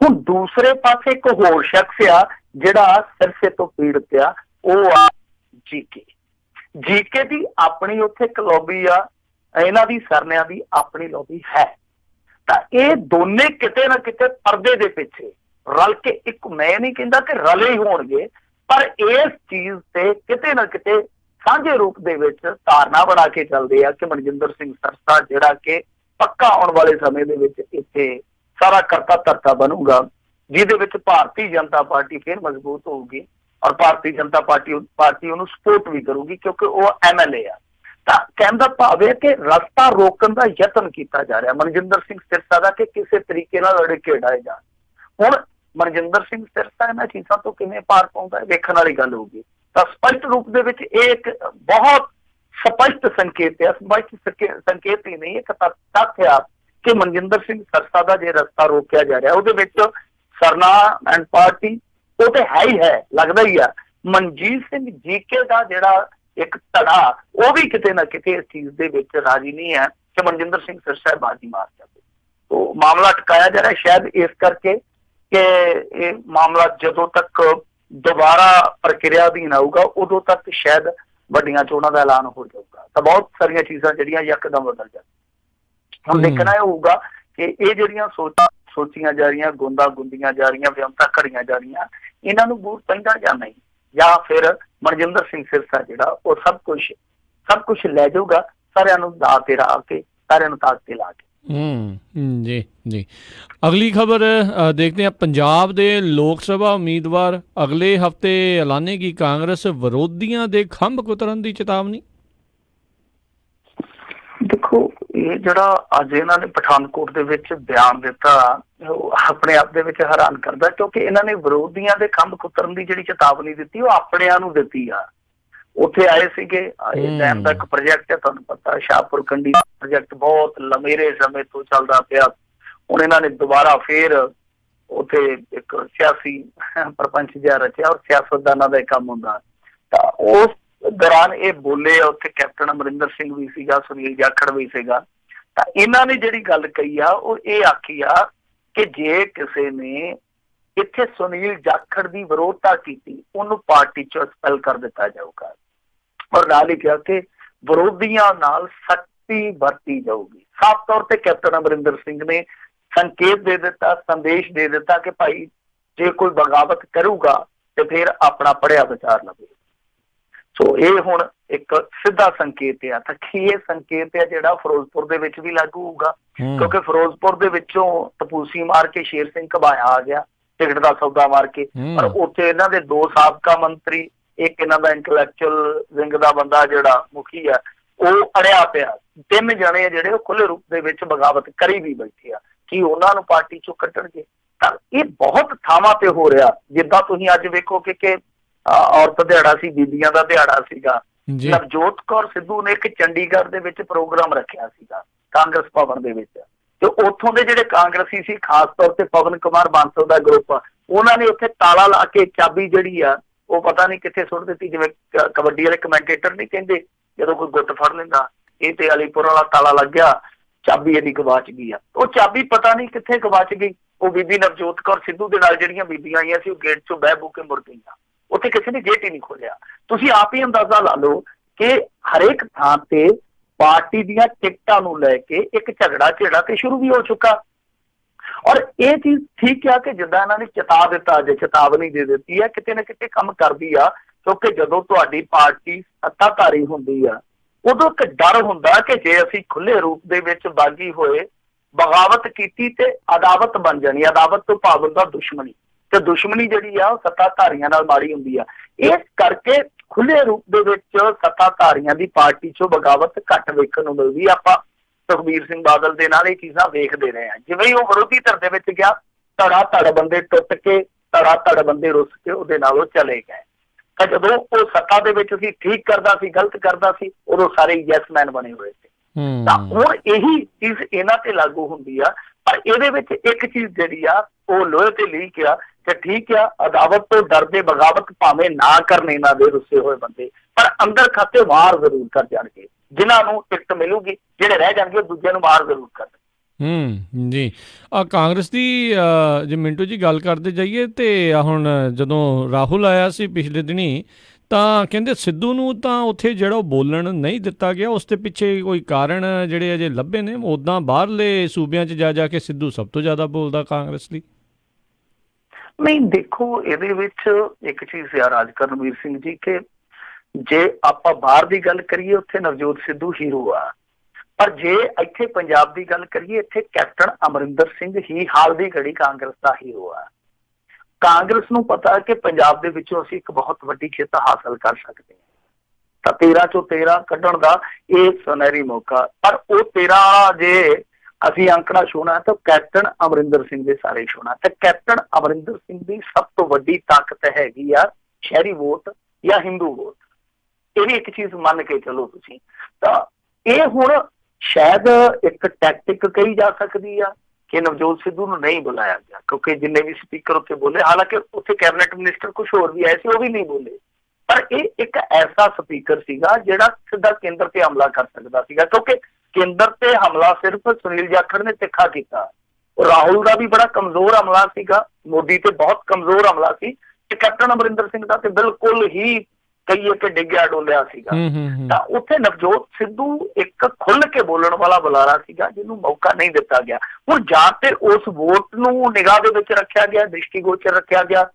ਹੁਣ ਦੂਸਰੇ ਪਾਸੇ ਇੱਕ ਹੋਰ ਸ਼ਖਸ ਆ ਜਿਹੜਾ ਸਿਰਸੇ ਤੋਂ ਪੀੜਤ ਆ, ਉਹ ਆ ਜੀਕੇ ਦੀ ਆਪਣੀ ਉੱਥੇ ਇੱਕ ਲੌਬੀ ਆ, ਇਹਨਾਂ ਦੀ ਸਰਨਿਆਂ ਦੀ ਆਪਣੀ ਲੌਬੀ ਹੈ। ਤਾਂ ਇਹ ਦੋਨੇ ਕਿਤੇ ਨਾ ਕਿਤੇ ਪਰਦੇ ਦੇ ਪਿੱਛੇ ਰਲ ਕੇ, ਇੱਕ ਮੈਂ ਨਹੀਂ ਕਹਿੰਦਾ ਕਿ ਰਲੇ ਹੀ ਹੋਣਗੇ, ਪਰ ਇਸ ਚੀਜ਼ ਤੇ ਕਿਤੇ ਨਾ ਕਿਤੇ ਸਾਂਝੇ ਰੂਪ ਦੇ ਵਿੱਚ ਧਾਰਨਾ ਬਣਾ ਕੇ ਚੱਲਦੇ ਆ ਕਿ ਮਨਜਿੰਦਰ ਸਿੰਘ ਸਰਸਾ ਜਿਹੜਾ ਕਿ ਪੱਕਾ ਆਉਣ ਵਾਲੇ ਸਮੇਂ ਦੇ ਵਿੱਚ ਇੱਥੇ ਸਾਰਾ ਕਰਤਾ ਧਰਤਾ ਬਣੂਗਾ, ਜਿਹਦੇ ਵਿੱਚ ਭਾਰਤੀ ਜਨਤਾ ਪਾਰਟੀ ਫਿਰ ਮਜ਼ਬੂਤ ਹੋਊਗੀ ਔਰ ਭਾਰਤੀ ਜਨਤਾ ਪਾਰਟੀ ਉਹਨੂੰ ਸਪੋਰਟ ਵੀ ਕਰੂਗੀ, ਕਿਉਂਕਿ ਉਹ MLA ਆ। ਤਾਂ ਕਹਿੰਦਾ ਭਾਵ ਹੈ ਕਿ ਰਸਤਾ ਰੋਕਣ ਦਾ ਯਤਨ ਕੀਤਾ ਜਾ ਰਿਹਾ ਮਨਜਿੰਦਰ ਸਿੰਘ ਸਿਰਸਾ ਦਾ ਕਿ ਕਿਸੇ ਤਰੀਕੇ ਨਾਲ ਅੜਿੱਕੇ ਉਡਾਏ ਜਾਣ। ਹੁਣ ਮਨਜਿੰਦਰ ਸਿੰਘ ਸਿਰਸਾ ਇਹਨਾਂ ਚੀਜ਼ਾਂ ਤੋਂ ਕਿਵੇਂ ਪਾਰ ਪਾਉਂਦਾ ਹੈ, ਵੇਖਣ ਵਾਲੀ ਗੱਲ ਹੋਊਗੀ। ਤਾਂ ਸਪਸ਼ਟ ਰੂਪ ਦੇ ਵਿੱਚ ਇਹ ਇੱਕ ਬਹੁਤ ਸਪਸ਼ਟ ਸੰਕੇਤ ਹੈ, ਸੰਕੇਤ ਹੀ ਨਹੀਂ, ਇੱਕ ਤੱਥ ਆ ਕਿ ਮਨਜਿੰਦਰ ਸਿੰਘ ਸਿਰਸਾ ਦਾ ਜੇ ਰਸਤਾ ਰੋਕਿਆ ਜਾ ਰਿਹਾ, ਉਹਦੇ ਵਿੱਚ ਸਰਨਾ ਐਂਡ ਪਾਰਟੀ ਉਹ ਤੇ ਹੈ ਹੀ ਹੈ, ਲੱਗਦਾ ਹੀ ਆ। ਮਨਜੀਤ ਸਿੰਘ ਜੀਕੇ ਦਾ ਜਿਹੜਾ ਇੱਕ ਧੜਾ, ਉਹ ਵੀ ਕਿਤੇ ਨਾ ਕਿਤੇ ਇਸ ਚੀਜ਼ ਦੇ ਵਿੱਚ ਰਾਜੀ ਨਹੀਂ ਹੈ ਕਿ ਮਨਜਿੰਦਰ ਸਿੰਘ ਸਿਰਸਾ ਬਾਜੀ ਮਾਰ ਜਾਵੇ। ਉਹ ਮਾਮਲਾ ਅਟਕਾਇਆ ਜਾ ਰਿਹਾ, ਸ਼ਾਇਦ ਇਸ ਕਰਕੇ ਕਿ ਇਹ ਮਾਮਲਾ ਜਦੋਂ ਤੱਕ ਦੁਬਾਰਾ ਪ੍ਰਕਿਰਿਆ ਅਧੀਨ ਆਊਗਾ ਉਦੋਂ ਤੱਕ ਸ਼ਾਇਦ ਵੱਡੀਆਂ ਚੋਣਾਂ ਦਾ ਐਲਾਨ ਹੋ ਜਾਊਗਾ। ਤਾਂ ਬਹੁਤ ਸਾਰੀਆਂ ਚੀਜ਼ਾਂ ਜਿਹੜੀਆਂ ਯਕਦਮ ਬਦਲ ਜਾਣ। ਹੁਣ ਦੇਖਣਾ ਇਹ ਹੋਊਗਾ ਕਿ ਇਹ ਜਿਹੜੀਆਂ ਸੋਚੀਆਂ ਜਾ ਰਹੀਆਂ, ਗੁੰਦੀਆਂ ਜਾ ਰਹੀਆਂ, ਵਿਅੰਤਾਂ ਘੜੀਆਂ ਜਾ ਰਹੀਆਂ, ਇਹਨਾਂ ਨੂੰ ਬੂਟ ਪੈਂਦਾ ਜਾਂ ਨਹੀਂ, ਜਾਂ ਫਿਰ ਮਨਜਿੰਦਰ ਸਿੰਘ ਸਿਰਸਾ ਜਿਹੜਾ ਉਹ ਸਭ ਕੁਛ ਲੈ ਜਾਊਗਾ ਸਾਰਿਆਂ ਨੂੰ ਦਾਅ ਤੇ ਲਾ ਕੇ, ਸਾਰਿਆਂ ਨੂੰ ਤਾਕ ਤੇ ਲਾ ਕੇ। ਜੀ ਜੀ। ਅਗਲੀ ਖਬਰ ਦੇਖਦੇ ਹਾਂ। ਪੰਜਾਬ ਦੇ ਲੋਕ ਸਭਾ ਉਮੀਦਵਾਰ ਅਗਲੇ ਹਫ਼ਤੇ ਐਲਾਨੇਗੀ ਕਾਂਗਰਸ ਵਿਰੋਧੀਆਂ ਦੇ ਖੰਭ ਕੁਤਰਨ ਦੀ ਚੇਤਾਵਨੀ। ਦੇਖੋ, ਇਹ ਜਿਹੜਾ ਅੱਜ ਇਹਨਾਂ ਨੇ ਪਠਾਨਕੋਟ ਦੇ ਵਿੱਚ ਬਿਆਨ ਦਿੱਤਾ, ਉਹ ਆਪਣੇ ਆਪ ਦੇ ਵਿੱਚ ਹੈਰਾਨ ਕਰਦਾ, ਕਿਉਂਕਿ ਇਹਨਾਂ ਨੇ ਵਿਰੋਧੀਆਂ ਦੇ ਖੰਭ ਕੁਤਰਨ ਦੀ ਜਿਹੜੀ ਚੇਤਾਵਨੀ ਦਿੱਤੀ ਉਹ ਆਪਣਿਆਂ ਨੂੰ ਦਿੱਤੀ ਆ। ਉੱਥੇ ਆਏ ਸੀਗੇ, ਇਹ ਡੈਮ ਦਾ ਇੱਕ ਪ੍ਰੋਜੈਕਟ ਹੈ, ਤੁਹਾਨੂੰ ਪਤਾ ਸ਼ਾਹਪੁਰ ਕੰਢੀ ਪ੍ਰੋਜੈਕਟ ਬਹੁਤ ਲੰਮੇਰੇ ਸਮੇਂ ਤੋਂ ਚੱਲਦਾ ਪਿਆ। ਹੁਣ ਇਹਨਾਂ ਨੇ ਦੁਬਾਰਾ ਫੇਰ ਉੱਥੇ ਇੱਕ ਸਿਆਸੀ ਪ੍ਰਪੰਚ ਜਿਹਾ ਰਚਿਆ, ਔਰ ਸਿਆਸਤਦਾਨਾਂ ਦਾ ਕੰਮ ਹੁੰਦਾ। ਤਾਂ ਉਸ ਦੌਰਾਨ ਇਹ ਬੋਲੇ, ਉੱਥੇ ਕੈਪਟਨ ਅਮਰਿੰਦਰ ਸਿੰਘ ਵੀ ਸੀਗਾ, ਸੁਨੀਲ ਜਾਖੜ ਵੀ ਸੀਗਾ। ਤਾਂ ਇਹਨਾਂ ਨੇ ਜਿਹੜੀ ਗੱਲ ਕਹੀ ਆ ਉਹ ਇਹ ਆਖੀ ਆ ਕਿ ਜੇ ਕਿਸੇ ਨੇ ਇੱਥੇ ਸੁਨੀਲ ਜਾਖੜ ਦੀ ਵਿਰੋਧਤਾ ਕੀਤੀ ਉਹਨੂੰ ਪਾਰਟੀ ਚੋਂ ਐਕਸਪੈਲ ਕਰ ਦਿੱਤਾ ਜਾਊਗਾ, ਔਰ ਨਾਲ ਹੀ ਕਿਹਾ ਕਿ ਵਿਰੋਧੀਆਂ ਨਾਲ ਸਖਤੀ ਵਰਤੀ ਜਾਊਗੀ। ਸਾਫ਼ ਤੌਰ ਤੇ ਕੈਪਟਨ ਅਮਰਿੰਦਰ ਸਿੰਘ ਨੇ ਸੰਕੇਤ ਦੇ ਦਿੱਤਾ, ਸੰਦੇਸ਼ ਦੇ ਦਿੱਤਾ ਕਿ ਭਾਈ ਜੇ ਕੋਈ ਬਗਾਵਤ ਕਰੂਗਾ ਤੇ ਫਿਰ ਆਪਣਾ ਪੜ੍ਹਿਆ ਵਿਚਾਰ ਲਵੇ। ਸੋ ਇਹ ਹੁਣ ਇੱਕ ਸਿੱਧਾ ਸੰਕੇਤ ਆ। ਤਾਂ ਕੀ ਇਹ ਸੰਕੇਤ ਆ ਜਿਹੜਾ ਫਿਰੋਜ਼ਪੁਰ ਦੇ ਵਿੱਚ ਵੀ ਲਾਗੂ ਹੋਊਗਾ? ਕਿਉਂਕਿ ਫਿਰੋਜ਼ਪੁਰ ਦੇ ਵਿੱਚੋਂ ਟਪੂਸੀ ਮਾਰ ਕੇ ਸ਼ੇਰ ਸਿੰਘ ਘਬਾਇਆ ਆ ਗਿਆ, ਟਿਕਟ ਦਾ ਸੌਦਾ ਮਾਰ ਕੇ, ਪਰ ਉੱਥੇ ਇਹਨਾਂ ਦੇ 2 ਸਾਬਕਾ ਮੰਤਰੀ, ਇੱਕ ਇਹਨਾਂ ਦਾ ਇੰਟੈਲੈਕਚੁਅਲ ਵਿੰਗ ਦਾ ਬੰਦਾ ਜਿਹੜਾ ਮੁਖੀ ਆ ਉਹ ਅੜਿਆ ਪਿਆ। 3 ਜਣੇ ਜਿਹੜੇ ਉਹ ਖੁੱਲੇ ਰੂਪ ਦੇ ਵਿੱਚ ਬਗਾਵਤ ਕਰੀ ਵੀ ਬੈਠੇ ਆ। ਕੀ ਉਹਨਾਂ ਨੂੰ ਪਾਰਟੀ ਚੋਂ ਕੱਢਣਗੇ? ਤਾਂ ਇਹ ਬਹੁਤ ਥਾਵਾਂ ਤੇ ਹੋ ਰਿਹਾ। ਜਿੱਦਾਂ ਤੁਸੀਂ ਅੱਜ ਵੇਖੋ ਕਿ ਔਰਤ ਦਿਹਾੜਾ ਸੀ, ਬੀਬੀਆਂ ਦਾ ਦਿਹਾੜਾ ਸੀਗਾ। ਨਵਜੋਤ ਕੌਰ ਸਿੱਧੂ ਨੇ ਇੱਕ ਚੰਡੀਗੜ੍ਹ ਦੇ ਵਿੱਚ ਪ੍ਰੋਗਰਾਮ ਰੱਖਿਆ ਸੀਗਾ ਕਾਂਗਰਸ ਭਵਨ ਦੇ ਵਿੱਚ, ਤੇ ਉੱਥੋਂ ਦੇ ਜਿਹੜੇ ਕਾਂਗਰਸੀ ਸੀ, ਖਾਸ ਤੌਰ ਤੇ ਪਵਨ ਕੁਮਾਰ ਬਾਂਸਲ ਦਾ ਗਰੁੱਪ, ਉਹਨਾਂ ਨੇ ਉੱਥੇ ਤਾਲਾ ਲਾ ਕੇ ਚਾਬੀ ਜਿਹੜੀ ਆ ਉਹ ਪਤਾ ਨਹੀਂ ਕਿੱਥੇ ਸੁੱਟ ਦਿੱਤੀ। ਜਿਵੇਂ ਕਬੱਡੀ ਵਾਲੇ ਕਮੈਂਟੇਟਰ ਨਹੀਂ ਕਹਿੰਦੇ ਜਦੋਂ ਕੋਈ ਗੁੱਟ ਫੜ ਲੈਂਦਾ, ਇਹ ਤੇ ਅਲੀਪੁਰ ਵਾਲਾ ਤਾਲਾ ਲੱਗ ਗਿਆ, ਚਾਬੀ ਇਹਦੀ ਗਵਾਚ ਗਈ ਆ। ਉਹ ਚਾਬੀ ਪਤਾ ਨਹੀਂ ਕਿੱਥੇ ਗਵਾਚ ਗਈ। ਉਹ ਬੀਬੀ ਨਵਜੋਤ ਕੌਰ ਸਿੱਧੂ ਦੇ ਨਾਲ ਜਿਹੜੀਆਂ ਬੀਬੀਆਂ ਆਈਆਂ ਸੀ ਉਹ ਗੇਟ ਚੋਂ ਬਹਿ ਬੂ ਕੇ ਮੁੜ ਗਈਆਂ। ਉੱਥੇ ਕਿਸੇ ਨੇ ਗੇਟ ਹੀ ਨਹੀਂ ਖੋਲਿਆ। ਤੁਸੀਂ ਆਪ ਹੀ ਅੰਦਾਜ਼ਾ ਲਾ ਲਓ ਕਿ ਹਰੇਕ ਥਾਂ ਤੇ ਪਾਰਟੀ ਦੀਆਂ ਟਿਕਟਾਂ ਨੂੰ ਲੈ ਕੇ ਇੱਕ ਝਗੜਾ ਝੇੜਾ ਤੇ ਸ਼ੁਰੂ ਵੀ ਹੋ ਚੁੱਕਾ। ਔਰ ਇਹ ਚੀਜ਼ ਠੀਕ ਆ ਕਿ ਜਿੱਦਾਂ ਇਹਨਾਂ ਨੇ ਚੇਤਾ ਦਿੱਤਾ, ਜੇ ਚੇਤਾਵਨੀ ਦੇ ਦਿੱਤੀ ਹੈ, ਕਿਤੇ ਨਾ ਕਿਤੇ ਕੰਮ ਕਰਦੀ ਆ। ਕਿਉਂਕਿ ਜਦੋਂ ਤੁਹਾਡੀ ਪਾਰਟੀ ਸੱਤਾਧਾਰੀ ਹੁੰਦੀ ਆ ਉਦੋਂ ਇੱਕ ਡਰ ਹੁੰਦਾ ਕਿ ਜੇ ਅਸੀਂ ਖੁੱਲੇ ਰੂਪ ਦੇ ਵਿੱਚ ਬਾਗੀ ਹੋਏ ਬਗਾਵਤ ਕੀਤੀ ਤੇ ਅਦਾਵਤ ਬਣ ਜਾਣੀ। ਅਦਾਵਤ ਤੋਂ ਭਾਵ ਹੁੰਦਾ ਦੁਸ਼ਮਣੀ, ਤੇ ਦੁਸ਼ਮਣੀ ਜਿਹੜੀ ਆ ਉਹ ਸੱਤਾਧਾਰੀਆਂ ਨਾਲ ਮਾੜੀ ਹੁੰਦੀ ਆ। ਇਸ ਕਰਕੇ ਖੁੱਲੇ ਰੂਪ ਦੇ ਵਿੱਚ ਸੱਤਾਧਾਰੀਆਂ ਦੀ ਪਾਰਟੀ ਚੋਂ ਬਗਾਵਤ ਘੱਟ ਵੇਖਣ ਨੂੰ ਮਿਲਦੀ। ਆਪਾਂ ਸੁਖਬੀਰ ਸਿੰਘ ਬਾਦਲ ਦੇ ਨਾਲ ਇਹ ਚੀਜ਼ਾਂ ਵੇਖਦੇ ਰਹੇ ਹਾਂ। ਜਿਵੇਂ ਹੀ ਉਹ ਵਿਰੋਧੀ ਧਿਰ ਦੇ ਵਿੱਚ ਗਿਆ, ਧੜਾ ਬੰਦੇ ਟੁੱਟ ਕੇ, ਧੜਾ ਬੰਦੇ ਰੁੱਸ ਕੇ ਉਹਦੇ ਨਾਲ ਉਹ ਚਲੇ ਗਏ। ਤਾਂ ਜਦੋਂ ਉਹ ਸੱਤਾ ਦੇ ਵਿੱਚ ਸੀ, ਠੀਕ ਕਰਦਾ ਸੀ, ਗਲਤ ਕਰਦਾ ਸੀ, ਉਦੋਂ ਸਾਰੇ ਯੈਸਮੈਨ ਬਣੇ ਹੋਏ ਸੀ। ਤਾਂ ਹੁਣ ਇਹੀ ਚੀਜ਼ ਇਹਨਾਂ ਤੇ ਲਾਗੂ ਹੁੰਦੀ ਆ। ਪਰ ਇਹਦੇ ਵਿੱਚ ਇੱਕ ਚੀਜ਼ ਜਿਹੜੀ ਆ ਉਹ ਲੋਹੇ ਤੇ ਲੀਕ ਆ ਕਿ ਠੀਕ ਆ, ਅਦਾਵਤ ਤੋਂ ਡਰਦੇ ਬਗਾਵਤ ਭਾਵੇਂ ਨਾ ਕਰਨ ਇਹਨਾਂ ਦੇ ਰੁੱਸੇ ਹੋਏ ਬੰਦੇ, ਪਰ ਅੰਦਰ ਖਾਤੇ ਵਾਰ ਜ਼ਰੂਰ ਕਰ ਜਾਣਗੇ। ਜਿਨ੍ਹਾਂ ਨੂੰ ਟਿਕਟ ਮਿਲੂਗੀ, ਜਿਹੜੇ ਰਹਿ ਜਾਣਗੇ ਦੂਜਿਆਂ ਨੂੰ ਵਾਰ ਜ਼ਰੂਰ ਕਰਨਗੇ। ਜੀ। ਕਾਂਗਰਸ ਦੀ ਜੇ ਮਿੰਟੂ ਜੀ ਗੱਲ ਕਰਦੇ ਜਾਈਏ ਤੇ ਹੁਣ ਜਦੋਂ ਰਾਹੁਲ ਆਇਆ ਸੀ ਪਿਛਲੇ ਦਿਨੀ, ਤਾਂ ਕਹਿੰਦੇ ਸਿੱਧੂ ਨੂੰ ਤਾਂ ਉੱਥੇ ਜਿਹੜਾ ਉਹ ਬੋਲਣ ਨਹੀਂ ਦਿੱਤਾ ਗਿਆ। ਉਸ ਦੇ ਪਿੱਛੇ ਕੋਈ ਕਾਰਨ ਜਿਹੜੇ ਅਜੇ ਲੱਭੇ ਨੇ? ਉੱਦਾਂ ਬਾਹਰਲੇ ਸੂਬਿਆਂ 'ਚ ਜਾ ਕੇ ਸਿੱਧੂ ਸਭ ਤੋਂ ਜ਼ਿਆਦਾ ਬੋਲਦਾ ਕਾਂਗਰਸ ਲਈ। ਨਹੀਂ, ਦੇਖੋ ਇਹਦੇ ਵਿੱਚ ਇੱਕ ਚੀਜ਼ ਆ ਰਾਜ ਕਰਨਵੀਰ ਸਿੰਘ ਜੀ, ਕਿ ਜੇ ਆਪਾਂ ਬਾਹਰ ਦੀ ਗੱਲ ਕਰੀਏ ਉੱਥੇ ਨਵਜੋਤ ਸਿੱਧੂ ਹੀਰੋ ਆ, ਪਰ ਜੇ ਇੱਥੇ ਪੰਜਾਬ ਦੀ ਗੱਲ ਕਰੀਏ ਇੱਥੇ ਕੈਪਟਨ ਅਮਰਿੰਦਰ ਸਿੰਘ ਹੀ ਹਾਲ ਦੀ ਘੜੀ ਕਾਂਗਰਸ ਦਾ ਹੀਰੋ ਆ। ਕਾਂਗਰਸ ਨੂੰ ਪਤਾ ਕਿ ਪੰਜਾਬ ਦੇ ਵਿੱਚੋਂ ਅਸੀਂ ਇੱਕ ਬਹੁਤ ਵੱਡੀ ਜਿੱਤ ਹਾਸਲ ਕਰ ਸਕਦੇ ਹਾਂ। ਤਾਂ 13 ਚੋਂ 13 ਕੱਢਣ ਦਾ ਇਹ ਸੁਨਹਿਰੀ ਮੌਕਾ। ਪਰ ਉਹ 13 ਜੇ ਅਸੀਂ ਅੰਕੜਾ ਛੂਣਾ ਤਾਂ ਕੈਪਟਨ ਅਮਰਿੰਦਰ ਸਿੰਘ ਦੇ ਸਾਰੇ ਛੂਣਾ। ਤੇ ਕੈਪਟਨ ਅਮਰਿੰਦਰ ਸਿੰਘ ਦੀ ਸਭ ਤੋਂ ਵੱਡੀ ਤਾਕਤ ਹੈਗੀ ਆ ਸ਼ਹਿਰੀ ਵੋਟ ਜਾਂ ਹਿੰਦੂ ਵੋਟ। ਇਹ ਵੀ ਇੱਕ ਚੀਜ਼ ਮੰਨ ਕੇ ਚਲੋ ਤੁਸੀਂ। ਤਾਂ ਇਹ ਹੁਣ ਸ਼ਾਇਦ ਇੱਕ ਟੈਕਟਿਕ ਕਹੀ ਜਾ ਸਕਦੀ ਆ ਕਿ ਨਵਜੋਤ ਸਿੱਧੂ ਨੂੰ ਨਹੀਂ ਬੁਲਾਇਆ ਗਿਆ, ਕਿਉਂਕਿ ਜਿੰਨੇ ਵੀ ਸਪੀਕਰ ਉੱਥੇ ਬੋਲੇ, ਹਾਲਾਂਕਿ ਉੱਥੇ ਕੈਬਨਿਟ ਮਿਨਿਸਟਰ ਕੁਝ ਹੋਰ ਵੀ ਆਏ ਸੀ, ਉਹ ਵੀ ਨਹੀਂ ਬੋਲੇ। ਪਰ ਇਹ ਇੱਕ ਐਸਾ ਸਪੀਕਰ ਸੀਗਾ ਜਿਹੜਾ ਸਿੱਧਾ ਕੇਂਦਰ ਤੇ ਹਮਲਾ ਕਰ ਸਕਦਾ ਸੀਗਾ, ਕਿਉਂਕਿ ਕੇਂਦਰ ਤੇ ਹਮਲਾ ਸਿਰਫ ਸੁਨੀਲ ਜਾਖੜ ਨੇ ਤਿੱਖਾ ਕੀਤਾ। ਰਾਹੁਲ ਦਾ ਵੀ ਬੜਾ ਕਮਜ਼ੋਰ ਹਮਲਾ ਸੀਗਾ, ਮੋਦੀ ਤੇ ਬਹੁਤ ਕਮਜ਼ੋਰ ਹਮਲਾ ਸੀ, ਤੇ ਕੈਪਟਨ ਅਮਰਿੰਦਰ ਸਿੰਘ ਦਾ ਤੇ ਬਿਲਕੁਲ ਹੀ ਕਹੀਏ ਕਿ ਡਿੱਗਿਆ ਡੋਲਿਆ ਸੀਗਾ। ਤਾਂ ਉੱਥੇ ਨਵਜੋਤ ਸਿੱਧੂ ਇੱਕ ਖੁੱਲ ਕੇ ਬੋਲਣ ਵਾਲਾ ਬੁਲਾਰਾ ਸੀਗਾ, ਜਿਹਨੂੰ ਮੌਕਾ ਨਹੀਂ ਦਿੱਤਾ ਗਿਆ। ਹੁਣ ਜਾਂ ਤੇ ਉਸ ਵੋਟ ਨੂੰ ਨਿਗਾਹ ਦੇ ਵਿੱਚ ਰੱਖਿਆ ਗਿਆ, ਦ੍ਰਿਸ਼ਟੀਗੋਚਰ ਰੱਖਿਆ ਗਿਆ,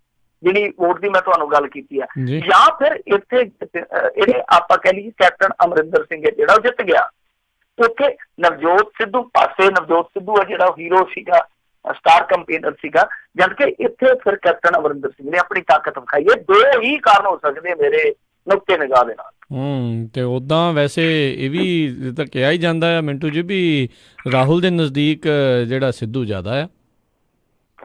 ਜਿਹੜੀ ਵੋਟ ਦੀ ਮੈਂ ਤੁਹਾਨੂੰ ਗੱਲ ਕੀਤੀ ਆ, ਜਾਂ ਫਿਰ ਇੱਥੇ ਇਹ ਆਪਾਂ ਕਹਿ ਲਈਏ ਕੈਪਟਨ ਅਮਰਿੰਦਰ ਸਿੰਘ ਹੈ ਜਿਹੜਾ ਉਹ ਜਿੱਤ ਗਿਆ। ਉੱਥੇ ਨਵਜੋਤ ਸਿੱਧੂ ਪਾਸੇ, ਨਵਜੋਤ ਸਿੱਧੂ ਹੈ ਜਿਹੜਾ ਹੀਰੋ ਸੀਗਾ, ਸਟਾਰ ਕੰਪੇਨਰ ਸੀਗਾ, ਜਦਕਿ ਇੱਥੇ ਫਿਰ ਕੈਪਟਨ ਅਮਰਿੰਦਰ ਸਿੰਘ ਨੇ ਆਪਣੀ ਤਾਕਤ ਵਿਖਾਈ ਹੈ। ਦੋ ਹੀ ਕਾਰਨ ਹੋ ਸਕਦੇ ਮੇਰੇ ਨੁਕਤੇ ਨਿਗਾਹ ਦੇ ਨਾਲ। ਤੇ ਉਦਾਂ ਵੈਸੇ ਇਹ ਵੀ ਤਾਂ ਕਿਹਾ ਹੀ ਜਾਂਦਾ ਹੈ ਮਿੰਟੂ ਜੀ ਵੀ ਰਾਹੁਲ ਦੇ ਨਜ਼ਦੀਕ ਜਿਹੜਾ ਸਿੱਧੂ ਜ਼ਿਆਦਾ ਆ।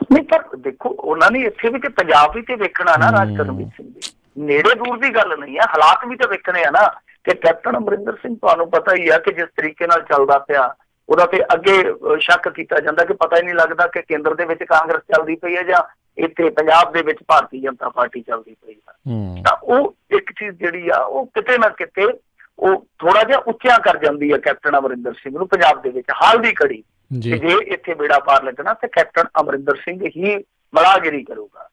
ਨਹੀਂ, ਪਰ ਦੇਖੋ ਉਹਨਾਂ ਨੇ ਇੱਥੇ ਵੀ ਤੇ ਪੰਜਾਬ ਵੀ ਤੇ ਵੇਖਣਾ ਨਾ, ਰਾਜ ਕਰਮਜੀਤ ਸਿੰਘ ਦੀ ਨੇੜੇ ਦੂਰ ਦੀ ਗੱਲ ਨਹੀਂ ਹੈ, ਹਾਲਾਤ ਵੀ ਤਾਂ ਵੇਖਣੇ ਆ ਨਾ। ਕਿ ਕੈਪਟਨ ਅਮਰਿੰਦਰ ਸਿੰਘ ਤੁਹਾਨੂੰ ਪਤਾ ਹੀ ਆ ਕਿ ਜਿਸ ਤਰੀਕੇ ਨਾਲ ਚੱਲਦਾ ਪਿਆ, ਉਹਦਾ ਤੇ ਅੱਗੇ ਸ਼ੱਕ ਕੀਤਾ ਜਾਂਦਾ ਕਿ ਪਤਾ ਹੀ ਨਹੀਂ ਲੱਗਦਾ ਕਿ ਕੇਂਦਰ ਦੇ ਵਿੱਚ ਕਾਂਗਰਸ ਚੱਲਦੀ ਪਈ ਹੈ ਜਾਂ ਇੱਥੇ ਪੰਜਾਬ ਦੇ ਵਿੱਚ ਭਾਰਤੀ ਜਨਤਾ ਪਾਰਟੀ ਚੱਲਦੀ ਪਈ ਹੈ। ਤਾਂ ਉਹ ਇੱਕ ਚੀਜ਼ ਜਿਹੜੀ ਆ ਉਹ ਕਿਤੇ ਨਾ ਕਿਤੇ ਉਹ ਥੋੜਾ ਜਿਹਾ ਉੱਚਾ ਕਰ ਜਾਂਦੀ ਹੈ ਕੈਪਟਨ ਅਮਰਿੰਦਰ ਸਿੰਘ ਨੂੰ ਪੰਜਾਬ ਦੇ ਵਿੱਚ। ਹਾਲ ਦੀ ਘੜੀ ਜੇ ਇੱਥੇ ਬੇੜਾ ਪਾਰ ਲੱਗਣਾ ਤੇ ਕੈਪਟਨ ਅਮਰਿੰਦਰ ਸਿੰਘ ਹੀ ਮਲਾਹਗਿਰੀ ਕਰੂਗਾ।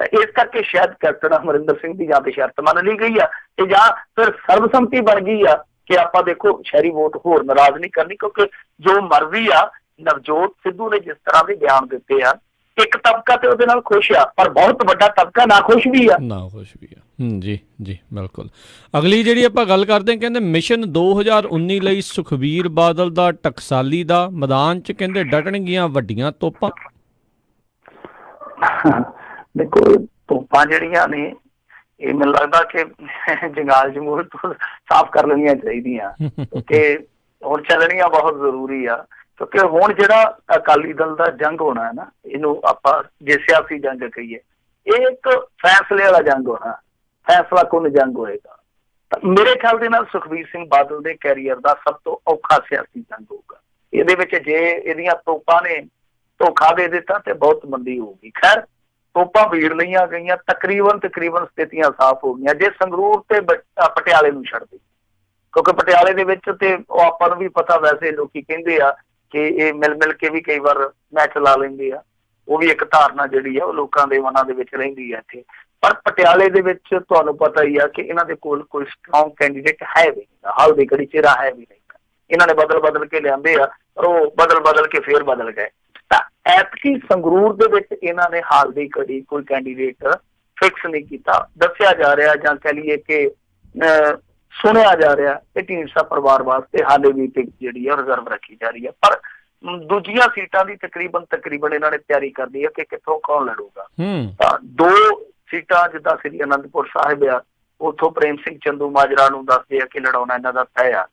ਤਾਂ ਇਸ ਕਰਕੇ ਸ਼ਾਇਦ ਕੈਪਟਨ ਅਮਰਿੰਦਰ ਸਿੰਘ ਦੀ ਜਾਂ ਤੇ ਸ਼ਰਤ ਮੰਨ ਲਈ ਗਈ ਆ ਤੇ ਜਾਂ ਫਿਰ ਸਰਬਸੰਮਤੀ ਬਣ ਗਈ ਆ ਕਿ ਆਪਾਂ ਦੇਖੋ ਸ਼ਹਿਰੀ ਵੋਟ ਹੋਰ ਨਾਰਾਜ਼ ਨਹੀਂ ਕਰਨੀ, ਕਿਉਂਕਿ ਜੋ ਮਰਜ਼ੀ ਆ ਨਵਜੋਤ ਸਿੱਧੂ ਨੇ ਜਿਸ ਤਰ੍ਹਾਂ ਦੇ ਬਿਆਨ ਦਿੱਤੇ ਆ, ਇੱਕ ਤਬਕਾ ਤੇ ਉਹਦੇ ਨਾਲ ਖੁਸ਼ ਆ, ਪਰ ਬਹੁਤ ਵੱਡਾ ਤਬਕਾ ਨਾਖੁਸ਼ ਵੀ ਆ। ਜੀ ਜੀ ਬਿਲਕੁਲ। ਅਗਲੀ ਜਿਹੜੀ ਆਪਾਂ ਗੱਲ ਕਰਦੇ ਹਾਂ, ਕਹਿੰਦੇ ਮਿਸ਼ਨ 2019 ਲਈ ਸੁਖਬੀਰ ਬਾਦਲ ਦਾ ਟਕਸਾਲੀ ਦਾ ਮੈਦਾਨ 'ਚ ਕਹਿੰਦੇ ਡਟਣਗੀਆਂ ਵੱਡੀਆਂ ਤੋਪਾਂ। ਦੇਖੋ ਤੋਪਾਂ ਜਿਹੜੀਆਂ ਨੇ ਇਹ ਮੈਨੂੰ ਲੱਗਦਾ ਕਿ ਜੰਗਾਲ ਜਮੂਰ ਤੋਂ ਸਾਫ਼ ਕਰ ਲੈਣੀਆਂ ਚਾਹੀਦੀਆਂ, ਕਿਉਂਕਿ ਹੁਣ ਚੱਲਣੀਆਂ ਬਹੁਤ ਜ਼ਰੂਰੀ ਆ। ਕਿਉਂਕਿ ਹੁਣ ਜਿਹੜਾ ਅਕਾਲੀ ਦਲ ਦਾ ਜੰਗ ਹੋਣਾ ਹੈ ਨਾ, ਇਹਨੂੰ ਆਪਾਂ ਜੇ ਸਿਆਸੀ ਜੰਗ ਕਹੀਏ, ਇਹ ਇੱਕ ਫੈਸਲੇ ਵਾਲਾ ਜੰਗ ਹੋਣਾ, ਫੈਸਲਾ ਕੁੰਨ ਜੰਗ ਹੋਏਗਾ। ਤਾਂ ਮੇਰੇ ਖਿਆਲ ਦੇ ਨਾਲ ਸੁਖਬੀਰ ਸਿੰਘ ਬਾਦਲ ਦੇ ਕੈਰੀਅਰ ਦਾ ਸਭ ਤੋਂ ਔਖਾ ਸਿਆਸੀ ਜੰਗ ਹੋਊਗਾ। ਇਹਦੇ ਵਿੱਚ ਜੇ ਇਹਦੀਆਂ ਤੋਪਾਂ ਨੇ ਧੋਖਾ ਦੇ ਦਿੱਤਾ ਤੇ ਬਹੁਤ ਮੰਦੀ ਹੋਊਗੀ। ਖੈਰ ਤੋਪਾਂ ਵੀੜ ਲਈਆਂ ਗਈਆਂ, ਤਕਰੀਬਨ ਸਥਿਤੀਆਂ ਸਾਫ਼ ਹੋ ਗਈਆਂ ਜੇ ਸੰਗਰੂਰ ਤੇ ਪਟਿਆਲੇ ਨੂੰ ਛੱਡਦੇ, ਕਿਉਂਕਿ ਪਟਿਆਲੇ ਦੇ ਵਿੱਚ ਤੇ ਉਹ ਆਪਾਂ ਨੂੰ ਵੀ ਪਤਾ, ਵੈਸੇ ਲੋਕੀ ਕਹਿੰਦੇ ਆ ਕਿ ਇਹ ਮਿਲ ਕੇ ਵੀ ਕਈ ਵਾਰ ਮੈਚ ਲਾ ਲੈਂਦੇ ਆ, ਉਹ ਵੀ ਇੱਕ ਧਾਰਨਾ ਜਿਹੜੀ ਆ ਉਹ ਲੋਕਾਂ ਦੇ ਮਨਾਂ ਦੇ ਵਿੱਚ ਰਹਿੰਦੀ ਆ ਇੱਥੇ। ਪਰ ਪਟਿਆਲੇ ਦੇ ਵਿੱਚ ਤੁਹਾਨੂੰ ਪਤਾ ਹੀ ਆ ਕਿ ਇਹਨਾਂ ਦੇ ਕੋਲ ਕੋਈ ਸਟਰੋਂਗ ਕੈਂਡੀਡੇਟ ਹੈ ਵੀ ਨਹੀਂ, ਹਾਲ ਦੀ ਘੜੀ ਚਿਹਰਾ ਹੈ ਵੀ ਨਹੀਂ। ਇਹਨਾਂ ਨੇ ਬਦਲ ਕੇ ਲਿਆਂਦੇ ਆ, ਪਰ ਉਹ ਬਦਲ ਕੇ ਫੇਰ ਬਦਲ ਗਏ। ਤਾਂ ਐਤਕੀ ਸੰਗਰੂਰ ਦੇ ਵਿੱਚ ਇਹਨਾਂ ਨੇ ਹਾਲ ਦੀ ਘੜੀ ਕੋਈ ਕੈਂਡੀਡੇਟ ਫਿਕਸ ਨਹੀਂ ਕੀਤਾ। ਦੱਸਿਆ ਜਾ ਰਿਹਾ ਜਾਂ ਕਹਿ ਲਈਏ ਕਿ ਸੁਣਿਆ ਜਾ ਰਿਹਾ ਕਿ ਢੀਂਡਸਾ ਪਰਿਵਾਰ ਵਾਸਤੇ ਹਾਲੇ ਵੀ ਟਿਕਟ ਜਿਹੜੀ ਹੈ ਰਿਜ਼ਰਵ ਰੱਖੀ ਜਾ ਰਹੀ ਹੈ। ਪਰ ਦੂਜੀਆਂ ਸੀਟਾਂ ਦੀ ਤਕਰੀਬਨ ਇਹਨਾਂ ਨੇ ਤਿਆਰੀ ਕਰਦੀ ਹੈ ਕਿ ਕਿੱਥੋਂ ਕੌਣ ਲੜੂਗਾ। ਤਾਂ 2 ਸੀਟਾਂ ਜਿੱਦਾਂ ਸ੍ਰੀ ਅਨੰਦਪੁਰ ਸਾਹਿਬ ਆ, ਉੱਥੋਂ ਪ੍ਰੇਮ ਸਿੰਘ ਚੰਦੂ ਮਾਜਰਾ ਨੂੰ ਦੱਸਦੇ ਆ ਕਿ ਲੜਾਉਣਾ ਇਹਨਾਂ ਦਾ ਤੈਅ ਆ।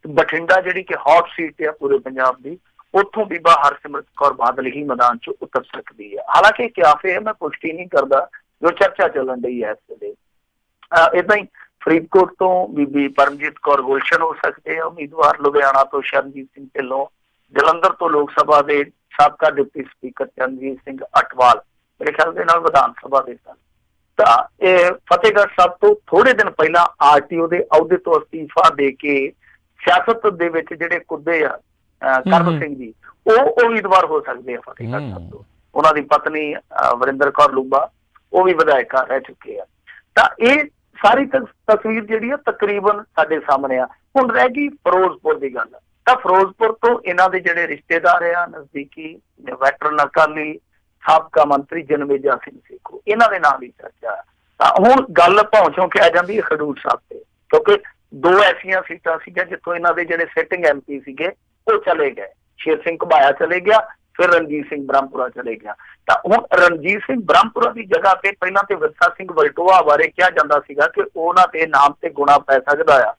ਬਠਿੰਡਾ ਜਿਹੜੀ ਕਿ ਹੌਟ ਸੀਟ ਆ ਪੂਰੇ ਪੰਜਾਬ ਦੀ, ਉੱਥੋਂ ਬੀਬਾ ਹਰਸਿਮਰਤ ਕੌਰ ਬਾਦਲ ਹੀ ਮੈਦਾਨ 'ਚ ਉਤਰ ਸਕਦੀ ਹੈ। ਹਾਲਾਂਕਿ ਕਿਆਫੇ ਹੈ, ਮੈਂ ਪੁਸ਼ਟੀ ਨਹੀਂ ਕਰਦਾ, ਜੋ ਚਰਚਾ ਚੱਲਣ ਡਈ ਹੈ ਇਸ ਵੇਲੇ। ਏਦਾਂ ਹੀ ਫਰੀਦਕੋਟ ਤੋਂ ਬੀਬੀ ਪਰਮਜੀਤ ਕੌਰ ਗੁਲਸ਼ਨ ਹੋ ਸਕਦੇ ਆ ਉਮੀਦਵਾਰ, ਲੁਧਿਆਣਾ ਤੋਂ ਸ਼ਰਨਜੀਤ ਸਿੰਘ ਢਿੱਲੋਂ, ਜਲੰਧਰ ਤੋਂ ਲੋਕ ਸਭਾ ਦੇ ਸਾਬਕਾ ਡਿਪਟੀ ਸਪੀਕਰ ਚਰਨਜੀਤ ਸਿੰਘ ਅਟਵਾਲ ਮੇਰੇ ਖਿਆਲ ਦੇ ਨਾਲ ਵਿਧਾਨ ਸਭਾ ਦੇ ਸਨ। ਤਾਂ ਇਹ ਫਤਿਹਗੜ੍ਹ ਸਾਹਿਬ ਤੋਂ ਥੋੜੇ ਦਿਨ ਪਹਿਲਾਂ ਆਰਟੀਓ ਦੇ ਅਹੁਦੇ ਤੋਂ ਅਸਤੀਫਾ ਦੇ ਕੇ ਸਿਆਸਤ ਦੇ ਵਿੱਚ ਜਿਹੜੇ ਕੁੱਦੇ ਆ ਕਰਮ ਸਿੰਘ ਜੀ, ਉਹ ਉਮੀਦਵਾਰ ਹੋ ਸਕਦੇ ਆ ਫਤਿਹਗੜ੍ਹ ਸਾਹਿਬ ਤੋਂ। ਉਹਨਾਂ ਦੀ ਪਤਨੀ ਵਰਿੰਦਰ ਕੌਰ ਲੂਬਾ ਉਹ ਵੀ ਵਿਧਾਇਕਾ ਰਹਿ ਚੁੱਕੇ ਆ। ਤਾਂ ਇਹ ਸਾਰੀ ਤਸਵੀਰ ਜਿਹੜੀ ਆ ਤਕਰੀਬਨ ਸਾਡੇ ਸਾਹਮਣੇ ਆ। ਹੁਣ ਰਹਿ ਗਈ ਫਿਰੋਜ਼ਪੁਰ ਦੀ ਗੱਲ। ਤਾਂ ਫਿਰੋਜ਼ਪੁਰ ਤੋਂ ਇਹਨਾਂ ਦੇ ਜਿਹੜੇ ਰਿਸ਼ਤੇਦਾਰ ਆ ਨਜ਼ਦੀਕੀ ਵੈਟਰਨ ਅਕਾਲੀ ਸਾਬਕਾ ਮੰਤਰੀ ਜਨਮੇਜਾ ਸਿੰਘ ਸੇਖੋਂ, ਇਹਨਾਂ ਦੇ ਨਾਂ ਦੀ ਚਰਚਾ। ਤਾਂ ਹੁਣ ਗੱਲ ਪਹੁੰਚੋਂ ਕਿ ਆ ਜਾਂਦੀ ਹੈ ਖਡੂਰ ਸਾਹਿਬ ਤੇ, ਕਿਉਂਕਿ 2 ਐਸੀਆਂ ਸੀਟਾਂ ਸੀਗੀਆਂ ਜਿੱਥੋਂ ਇਹਨਾਂ ਦੇ ਜਿਹੜੇ ਸਿਟਿੰਗ MP ਸੀਗੇ ਉਹ ਚਲੇ ਗਏ। ਸ਼ੇਰ ਸਿੰਘ ਘੁਬਾਇਆ ਚਲੇ ਗਿਆ, ਫਿਰ ਰਣਜੀਤ ਸਿੰਘ ਬ੍ਰਹਮਪੁਰਾ ਚਲੇ ਗਿਆ। ਤਾਂ ਹੁਣ ਰਣਜੀਤ ਸਿੰਘ ਬ੍ਰਹਮਪੁਰਾ ਦੀ ਜਗ੍ਹਾ ਤੇ ਪਹਿਲਾਂ ਤੇ ਵਿਰਸਾ ਸਿੰਘ ਵਲਟੋਆ ਬਾਰੇ ਕਿਹਾ ਜਾਂਦਾ ਸੀਗਾ ਕਿ ਉਹਨਾਂ ਦੇ ਨਾਮ ਤੇ ਗੁਣਾ ਪੈ ਸਕਦਾ ਆ,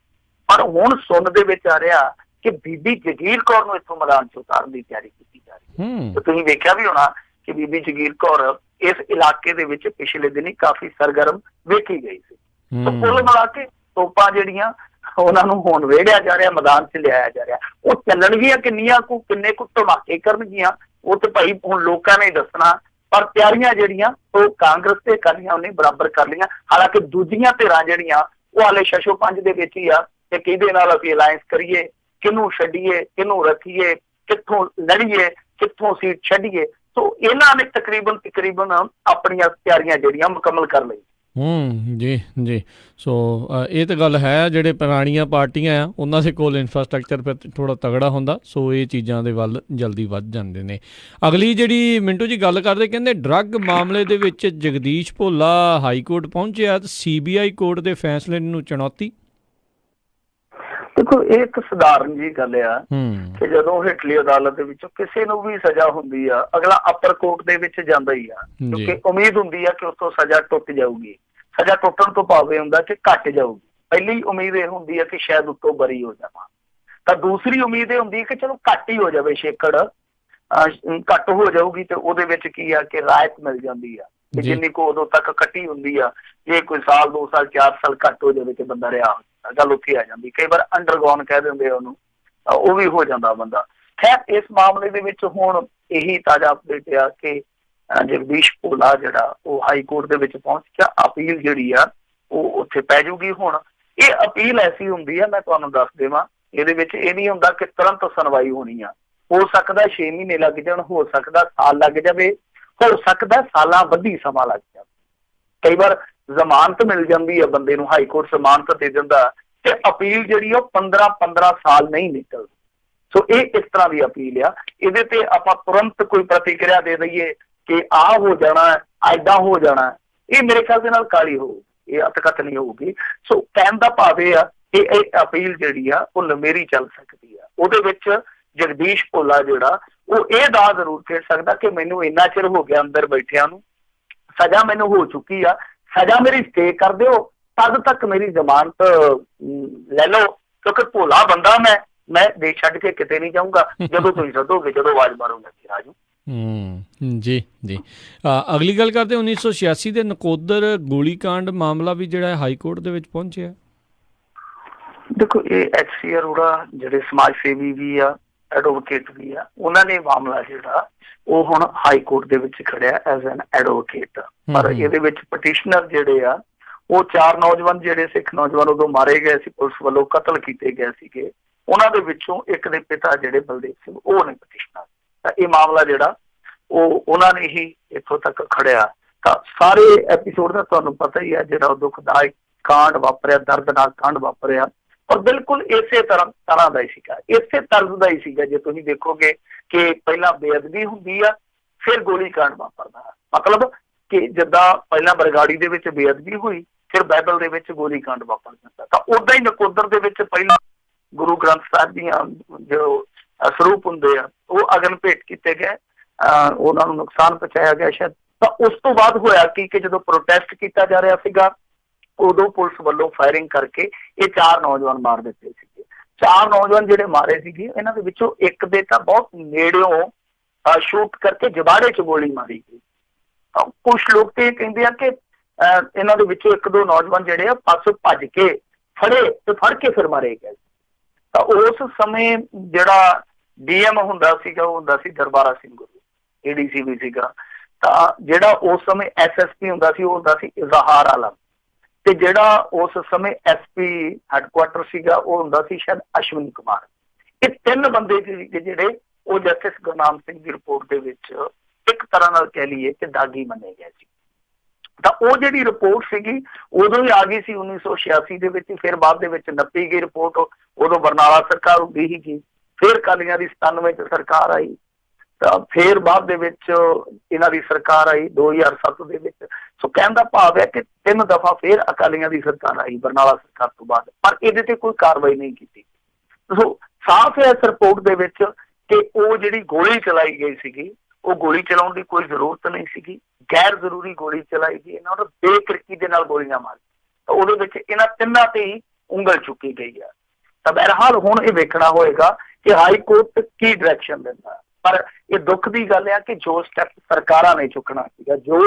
ਪਰ ਹੁਣ ਸੁਣ ਦੇ ਵਿੱਚ ਆ ਰਿਹਾ ਕਿ ਬੀਬੀ ਜਗੀਰ ਕੌਰ ਨੂੰ ਇੱਥੋਂ ਮੈਦਾਨ 'ਚ ਉਤਾਰਨ ਦੀ ਤਿਆਰੀ ਕੀਤੀ ਜਾ ਰਹੀ ਹੈ। ਤੇ ਤੁਸੀਂ ਵੇਖਿਆ ਵੀ ਹੋਣਾ ਕਿ ਬੀਬੀ ਜਗੀਰ ਕੌਰ ਇਸ ਇਲਾਕੇ ਦੇ ਵਿੱਚ ਪਿਛਲੇ ਦਿਨੀ ਕਾਫੀ ਸਰਗਰਮ ਵੇਖੀ ਗਈ ਸੀ। ਕੁੱਲ ਮਿਲਾ ਕੇ ਤੋਪਾਂ ਜਿਹੜੀਆਂ ਉਹਨਾਂ ਨੂੰ ਹੁਣ ਵੇੜਿਆ ਜਾ ਰਿਹਾ, ਮੈਦਾਨ 'ਚ ਲਿਆਇਆ ਜਾ ਰਿਹਾ। ਉਹ ਚੱਲਣਗੀਆਂ ਕਿੰਨੇ ਕੁ ਧਮਾਕੇ ਕਰਨਗੀਆਂ ਉਹ ਤੇ ਭਾਈ ਹੁਣ ਲੋਕਾਂ ਨੇ ਦੱਸਣਾ। ਪਰ ਤਿਆਰੀਆਂ ਜਿਹੜੀਆਂ ਉਹ ਕਾਂਗਰਸ ਤੇ ਅਕਾਲੀਆਂ ਉਹਨੇ ਬਰਾਬਰ ਕਰ ਲਈਆਂ। ਹਾਲਾਂਕਿ ਦੂਜੀਆਂ ਧਿਰਾਂ ਜਿਹੜੀਆਂ ਉਹ ਹਾਲੇ ਛਸ਼ੋ ਪੰਜ ਦੇ ਵਿੱਚ ਹੀ ਆ ਕਿ ਕਿਹਦੇ ਨਾਲ ਅਸੀਂ ਅਲਾਇੰਸ ਕਰੀਏ, ਕਿਹਨੂੰ ਛੱਡੀਏ, ਕਿਹਨੂੰ ਰੱਖੀਏ, ਕਿੱਥੋਂ ਲੜੀਏ। ਕਿੱਥੋਂ ਸੀਟ ਛੱਡੀਏ। ਸੋ ਇਹਨਾਂ ਨੇ ਤਕਰੀਬਨ ਆਪਣੀਆਂ ਤਿਆਰੀਆਂ ਜਿਹੜੀਆਂ ਮੁਕੰਮਲ ਕਰ ਲਈ। ਜੀ ਜੀ। ਸੋ ਇਹ ਤਾਂ ਗੱਲ ਹੈ, ਜਿਹੜੇ ਪੁਰਾਣੀਆਂ ਪਾਰਟੀਆਂ ਆ ਉਹਨਾਂ ਦੇ ਕੋਲ ਇਨਫਰਾਸਟਰਕਚਰ ਫਿਰ ਥੋੜ੍ਹਾ ਤਗੜਾ ਹੁੰਦਾ, ਸੋ ਇਹ ਚੀਜ਼ਾਂ ਦੇ ਵੱਲ ਜਲਦੀ ਵੱਧ ਜਾਂਦੇ ਨੇ। ਅਗਲੀ ਜਿਹੜੀ ਮਿੰਟੂ ਜੀ ਗੱਲ ਕਰਦੇ, ਕਹਿੰਦੇ ਡਰੱਗ ਮਾਮਲੇ ਦੇ ਵਿੱਚ ਜਗਦੀਸ਼ ਭੋਲਾ ਹਾਈ ਕੋਰਟ ਪਹੁੰਚਿਆ ਤੇ CBI ਕੋਰਟ ਦੇ ਫੈਸਲੇ ਨੂੰ ਚੁਣੌਤੀ। ਦੇਖੋ ਇਹ ਇੱਕ ਸਧਾਰਨ ਜੀ ਗੱਲ ਆ ਕਿ ਜਦੋਂ ਹੇਠਲੀ ਅਦਾਲਤ ਦੇ ਵਿੱਚੋਂ ਕਿਸੇ ਨੂੰ ਵੀ ਸਜ਼ਾ ਹੁੰਦੀ ਆ, ਅਗਲਾ ਅਪਰ ਕੋਰਟ ਦੇ ਵਿੱਚ ਜਾਂਦਾ ਹੀ ਆ, ਕਿਉਂਕਿ ਉਮੀਦ ਹੁੰਦੀ ਆ ਕਿ ਉਸ ਤੋਂ ਸਜ਼ਾ ਟੁੱਟ ਜਾਊਗੀ। ਸਜ਼ਾ ਟੁੱਟਣ ਤੋਂ ਭਾਵੇਂ ਹੁੰਦਾ ਕਿ ਘੱਟ ਜਾਊਗੀ। ਪਹਿਲੀ ਉਮੀਦ ਇਹ ਹੁੰਦੀ ਹੈ ਕਿ ਸ਼ਾਇਦ ਉੱਤੋਂ ਬਰੀ ਹੋ ਜਾਵਾਂ, ਤਾਂ ਦੂਸਰੀ ਉਮੀਦ ਇਹ ਹੁੰਦੀ ਹੈ ਕਿ ਚਲੋ ਘੱਟ ਹੀ ਹੋ ਜਾਵੇ, ਛੇਕੜ ਘੱਟ ਹੋ ਜਾਊਗੀ ਤੇ ਉਹਦੇ ਵਿੱਚ ਕੀ ਆ ਕਿ ਰਾਹਤ ਮਿਲ ਜਾਂਦੀ ਆ, ਤੇ ਜਿੰਨੀ ਕੋ ਉਦੋਂ ਤੱਕ ਕੱਟੀ ਹੁੰਦੀ ਆ, ਜੇ ਕੋਈ ਸਾਲ 2 ਸਾਲ 4 ਸਾਲ ਘੱਟ ਹੋ ਜਾਵੇ ਤੇ ਬੰਦਾ ਰਿਹਾ ਹੋ ਜਾਂਦਾ, ਗੱਲ ਉੱਥੇ ਆ ਜਾਂਦੀ। ਕਈ ਵਾਰ ਅੰਡਰਗੋਨ ਕਹਿ ਦਿੰਦੇ ਉਹਨੂੰ, ਉਹ ਵੀ ਹੋ ਜਾਂਦਾ ਬੰਦਾ। ਖੈਰ ਇਸ ਮਾਮਲੇ ਦੇ ਵਿੱਚ ਹੁਣ ਇਹੀ ਤਾਜ਼ਾ ਅਪਡੇਟ ਆ ਕਿ ਜਗਦੀਸ਼ ਭੋਲਾ ਜਿਹੜਾ ਉਹ ਹਾਈ ਕੋਰਟ ਦੇ ਵਿੱਚ ਪਹੁੰਚ ਗਿਆ। ਅਪੀਲ ਜਿਹੜੀ ਆ ਉਹ ਉੱਥੇ ਪੈ ਜਾਊਗੀ। ਹੁਣ ਇਹ ਅਪੀਲ ਐਸੀ ਹੁੰਦੀ ਆ, ਮੈਂ ਤੁਹਾਨੂੰ ਦੱਸ ਦੇਵਾਂ, ਇਹਦੇ ਵਿੱਚ ਇਹ ਨਹੀਂ ਹੁੰਦਾ ਕਿ ਤੁਰੰਤ ਸੁਣਵਾਈ ਹੋਣੀ ਆ। ਹੋ ਸਕਦਾ 6 ਮਹੀਨੇ ਲੱਗ ਜਾਣ, ਹੋ ਸਕਦਾ ਸਾਲ ਲੱਗ ਜਾਵੇ, ਹੋ ਸਕਦਾ ਸਾਲਾਂ ਵੱਧੀ ਸਮਾਂ ਲੱਗ ਜਾਵੇ। ਕਈ ਵਾਰ ਜ਼ਮਾਨਤ ਮਿਲ ਜਾਂਦੀ ਆ ਬੰਦੇ ਨੂੰ, ਹਾਈ ਕੋਰਟ ਜ਼ਮਾਨਤ ਦੇ ਦਿੰਦਾ, ਤੇ ਅਪੀਲ ਜਿਹੜੀ ਉਹ 15 ਸਾਲ ਨਹੀਂ ਨਿਕਲਦੀ। ਸੋ ਇਹ ਇਸ ਤਰ੍ਹਾਂ ਦੀ ਅਪੀਲ ਆ। ਇਹਦੇ ਤੇ ਆਪਾਂ ਤੁਰੰਤ ਕੋਈ ਪ੍ਰਤੀਕਿਰਿਆ ਦੇ ਦਈਏ ਕਿ ਆਹ ਹੋ ਜਾਣਾ, ਐਦਾਂ ਹੋ ਜਾਣਾ, ਇਹ ਮੇਰੇ ਖਿਆਲ ਦੇ ਨਾਲ ਕਾਲੀ ਹੋਊਗੀ, ਇਹ ਅਤਕਥ ਨਹੀਂ ਹੋਊਗੀ। ਸੋ ਕਹਿਣ ਦਾ ਭਾਵ ਇਹ ਆ ਕਿ ਇਹ ਅਪੀਲ ਜਿਹੜੀ ਆ ਉਹ ਲੰਮੇਰੀ ਚੱਲ ਸਕਦੀ ਆ। ਉਹਦੇ ਵਿੱਚ ਜਗਦੀਸ਼ ਭੋਲਾ ਜਿਹੜਾ ਉਹ ਇਹ ਦਾਅ ਜ਼ਰੂਰ ਖੇਡ ਸਕਦਾ ਕਿ ਮੈਨੂੰ ਇੰਨਾ ਚਿਰ ਹੋ ਗਿਆ ਅੰਦਰ ਬੈਠਿਆਂ ਨੂੰ, ਸਜ਼ਾ ਮੈਨੂੰ ਹੋ ਚੁੱਕੀ ਆ, ਸਜ਼ਾ ਮੇਰੀ ਸਟੇ ਕਰ ਦਿਓ, ਤਦ ਤੱਕ ਮੇਰੀ ਜ਼ਮਾਨਤ ਲੈ ਲਓ, ਕਿਉਂਕਿ ਭੋਲਾ ਬੰਦਾ ਮੈਂ ਦੇਸ਼ ਛੱਡ ਕੇ ਕਿਤੇ ਨਹੀਂ ਜਾਊਂਗਾ। ਜਦੋਂ ਤੁਸੀਂ ਸੱਦੋਗੇ, ਜਦੋਂ ਆਵਾਜ਼ ਮਾਰੋਗੇ ਫਿਰ ਆ ਜਾਊ। ਜੀ ਜੀ। ਅਗਲੀ ਗੱਲ ਕਰਦੇ 1986 ਦੇ ਨਕੋਦਰ ਗੋਲੀकांड ਮਾਮਲਾ ਵੀ ਜਿਹੜਾ ਹਾਈ ਕੋਰਟ ਦੇ ਵਿੱਚ ਪਹੁੰਚਿਆ। ਦੇਖੋ ਇਹ HC ਅਰੋੜਾ ਜਿਹੜੇ ਸਮਾਜ ਸੇਵੀ ਵੀ ਆ, ਐਡਵੋਕੇਟ ਵੀ ਆ, ਉਹਨਾਂ ਨੇ ਮਾਮਲਾ ਜਿਹੜਾ ਉਹ ਹੁਣ ਹਾਈ ਕੋਰਟ ਦੇ ਵਿੱਚ ਖੜਿਆ ਐਜ਼ ਐਨ ਐਡਵੋਕੇਟ। ਪਰ ਇਹਦੇ ਵਿੱਚ ਪਟੀਸ਼ਨਰ ਜਿਹੜੇ ਆ ਉਹ 4 ਨੌਜਵਾਨ ਜਿਹੜੇ ਸਿੱਖ ਨੌਜਵਾਨ ਉਦੋਂ ਮਾਰੇ ਗਏ ਸੀ, ਪੁਲਿਸ ਵੱਲੋਂ ਕਤਲ ਕੀਤੇ ਗਏ ਸੀਗੇ, ਉਹਨਾਂ ਦੇ ਵਿੱਚੋਂ ਇੱਕ ਦੇ ਪਿਤਾ ਜਿਹੜੇ ਬਲਦੇਵ ਸਿੰਘ ਉਹ ਨੇ ਪਟੀਸ਼ਨਰ। ਤਾਂ ਇਹ ਮਾਮਲਾ ਜਿਹੜਾ ਉਹ ਉਹਨਾਂ ਨੇ ਹੀ ਇੱਥੋਂ ਤੱਕ ਖੜਿਆ। ਤਾਂ ਸਾਰੇ ਐਪੀਸੋਡ ਦਾ ਤੁਹਾਨੂੰ ਪਤਾ ਹੀ ਆ, ਜਿਹੜਾ ਦੁਖਦਾਇਕ ਕਾਂਡ ਵਾਪਰਿਆ, ਦਰਦਨਾਕ ਕਾਂਡ ਵਾਪਰਿਆ, ਔਰ ਬਿਲਕੁਲ ਇਸੇ ਤਰ੍ਹਾਂ ਦਾ ਹੀ ਸੀਗਾ, ਇਸੇ ਤਰਜ਼ ਦਾ ਹੀ ਸੀਗਾ। ਜੇ ਤੁਸੀਂ ਦੇਖੋਗੇ ਕਿ ਪਹਿਲਾਂ ਬੇਅਦਬੀ ਹੁੰਦੀ ਆ, ਫਿਰ ਗੋਲੀकांड ਵਾਪਰਦਾ। ਮਤਲਬ ਕਿ ਜਿੱਦਾਂ ਪਹਿਲਾਂ ਬਰਗਾੜੀ ਦੇ ਵਿੱਚ ਬੇਅਦਬੀ ਹੋਈ, ਫਿਰ ਬਾਈਬਲ ਦੇ ਵਿੱਚ ਗੋਲੀकांड ਵਾਪਰ ਜਾਂਦਾ। ਤਾਂ ਓਦਾਂ ਹੀ ਨਕੋਦਰ ਦੇ ਵਿੱਚ ਪਹਿਲਾਂ ਗੁਰੂ ਗ੍ਰੰਥ ਸਾਹਿਬ ਦੀਆਂ ਜੋ ਸਰੂਪ ਹੁੰਦੇ ਆ ਉਹ ਅਗਨ ਭੇਟ ਕੀਤੇ ਗਏ, ਉਹਨਾਂ ਨੂੰ ਨੁਕਸਾਨ ਪਹੁੰਚਾਇਆ ਗਿਆ ਸ਼ਾਇਦ। ਤਾਂ ਉਸ ਤੋਂ ਬਾਅਦ ਹੋਇਆ ਕਿ ਜਦੋਂ ਪ੍ਰੋਟੈਸਟ ਕੀਤਾ ਜਾ ਰਿਹਾ ਸੀਗਾ, ਉਦੋਂ ਪੁਲਿਸ ਵੱਲੋਂ ਫਾਇਰਿੰਗ ਕਰਕੇ ਇਹ 4 ਨੌਜਵਾਨ ਮਾਰ ਦਿੱਤੇ ਸੀਗੇ। 4 ਨੌਜਵਾਨ ਜਿਹੜੇ ਮਾਰੇ ਸੀਗੇ, ਇਹਨਾਂ ਦੇ ਵਿੱਚੋਂ ਇੱਕ ਦੇ ਤਾਂ ਬਹੁਤ ਨੇੜਿਓਂ ਸ਼ੂਟ ਕਰਕੇ ਜਬਾੜੇ 'ਚ ਗੋਲੀ ਮਾਰੀ ਗਈ। ਕੁਛ ਲੋਕ ਤੇ ਕਹਿੰਦੇ ਆ ਕਿ ਇਹਨਾਂ ਦੇ ਵਿੱਚੋਂ 1-2 ਨੌਜਵਾਨ ਜਿਹੜੇ ਆ ਪਾਸੋਂ ਭੱਜ ਕੇ ਫੜ ਕੇ ਫਿਰ ਮਾਰੇ ਗਏ। ਤਾਂ ਉਸ ਸਮੇਂ ਜਿਹੜਾ DM ਹੁੰਦਾ ਸੀਗਾ ਉਹ ਹੁੰਦਾ ਸੀ ਦਰਬਾਰਾ ਸਿੰਘ ਗੁਰੂ, ADC ਵੀ ਸੀਗਾ। ਤਾਂ ਜਿਹੜਾ ਉਸ ਸਮੇਂ SSP ਹੁੰਦਾ ਸੀ ਉਹ ਹੁੰਦਾ ਸੀ ਇਜ਼ਹਾਰ ਆਲਮ, ਤੇ ਜਿਹੜਾ ਉਸ ਸਮੇਂ SP ਹੈਡਕੁਆਟਰ ਸੀਗਾ ਉਹ ਹੁੰਦਾ ਸੀ ਸ਼ਾਇਦ ਅਸ਼ਵਨੀ ਕੁਮਾਰ। ਇਹ 3 ਬੰਦੇ ਸੀਗੇ ਜਿਹੜੇ ਉਹ ਜਸਟਿਸ ਗੁਰਨਾਮ ਸਿੰਘ ਦੀ ਰਿਪੋਰਟ ਦੇ ਵਿੱਚ ਇੱਕ ਤਰ੍ਹਾਂ ਨਾਲ ਕਹਿ ਲਈਏ ਕਿ ਦਾਗੀ ਮੰਨੇ ਗਏ ਸੀ। ਤਾਂ ਉਹ ਜਿਹੜੀ ਰਿਪੋਰਟ ਸੀਗੀ ਉਦੋਂ ਹੀ ਆ ਗਈ ਸੀ 1986 ਦੇ ਵਿੱਚ, ਫਿਰ ਬਾਅਦ ਦੇ ਵਿੱਚ ਨੱਪੀ ਗਈ ਰਿਪੋਰਟ। ਉਦੋਂ ਬਰਨਾਲਾ ਸਰਕਾਰ ਹੁੰਦੀ ਸੀਗੀ, ਫਿਰ ਅਕਾਲੀਆਂ ਦੀ 97 'ਚ ਸਰਕਾਰ ਆਈ, ਤਾਂ ਫਿਰ ਬਾਅਦ ਦੇ ਵਿੱਚ ਇਹਨਾਂ ਦੀ ਸਰਕਾਰ ਆਈ 2007 ਦੇ ਵਿੱਚ। ਸੋ ਕਹਿਣ ਦਾ ਭਾਵ ਹੈ ਕਿ 3 ਦਫਾ ਫਿਰ ਅਕਾਲੀਆਂ ਦੀ ਸਰਕਾਰ ਆਈ ਬਰਨਾਲਾ ਸਰਕਾਰ ਤੋਂ ਬਾਅਦ, ਪਰ ਇਹਦੇ ਤੇ ਕੋਈ ਕਾਰਵਾਈ ਨਹੀਂ ਕੀਤੀ। ਸੋ ਸਾਫ਼ ਹੈ ਇਸ ਰਿਪੋਰਟ ਦੇ ਵਿੱਚ ਕਿ ਉਹ ਜਿਹੜੀ ਗੋਲੀ ਚਲਾਈ ਗਈ ਸੀਗੀ ਉਹ ਗੋਲੀ ਚਲਾਉਣ ਦੀ ਕੋਈ ਜ਼ਰੂਰਤ ਨਹੀਂ ਸੀਗੀ, ਗੈਰ ਜ਼ਰੂਰੀ ਗੋਲੀ ਚਲਾਈ ਗਈ, ਇਹਨਾਂ ਨੂੰ ਬੇਕਿਰਕੀ ਦੇ ਨਾਲ ਗੋਲੀਆਂ ਮਾਰੀ। ਤਾਂ ਉਹਦੇ ਵਿੱਚ ਇਹਨਾਂ 3 ਤੇ ਹੀ ਉਂਗਲ ਚੁੱਕੀ ਗਈ ਆ। ਤਾਂ ਬਹਰਹਾਲ ਹੁਣ ਇਹ ਵੇਖਣਾ ਹੋਏਗਾ ਕਿ ਹਾਈ ਕੋਰਟ ਕੀ ਡਾਇਰੈਕਸ਼ਨ ਦਿੰਦਾ। ਪਰ ਇਹ ਦੁੱਖ ਦੀ ਗੱਲ ਆ ਕਿ ਜੋ ਸਟੈਪ ਸਰਕਾਰਾਂ ਨੇ ਚੁੱਕਣਾ ਸੀਗਾ, ਜੋ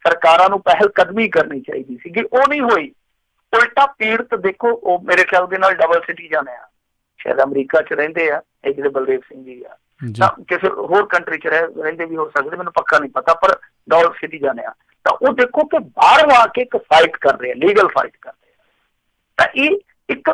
ਸਰਕਾਰਾਂ ਨੂੰ ਪਹਿਲ ਕਦਮੀ ਕਰਨੀ ਚਾਹੀਦੀ ਸੀਗੀ, ਉਹ ਨਹੀਂ ਹੋਈ। ਉਲਟਾ ਪੀੜਤ ਦੇਖੋ, ਉਹ ਮੇਰੇ ਖਿਆਲ ਦੇ ਨਾਲ ਡਬਲ ਸਿਟੀਜ਼ਨ ਆ, ਸ਼ਾਇਦ ਅਮਰੀਕਾ 'ਚ ਰਹਿੰਦੇ ਆ ਇਹ ਜਿਹੜੇ ਬਲਦੇਵ ਸਿੰਘ ਜੀ ਆ, ਤਾਂ ਕਿਸੇ ਹੋਰ ਕੰਟਰੀ 'ਚ ਰਹਿੰਦੇ ਵੀ ਹੋ ਸਕਦੇ, ਮੈਨੂੰ ਪੱਕਾ ਨਹੀਂ ਪਤਾ, ਪਰ ਡਬਲ ਸਿਟੀਜ਼ਨ ਆ। ਤਾਂ ਉਹ ਦੇਖੋ ਕਿ ਬਾਹਰ ਆ ਕੇ ਇੱਕ ਫਾਈਟ ਕਰ ਰਹੇ ਆ, ਲੀਗਲ ਫਾਈਟ ਕਰ ਰਹੇ ਆ। ਤਾਂ ਇਹ ਇੱਕ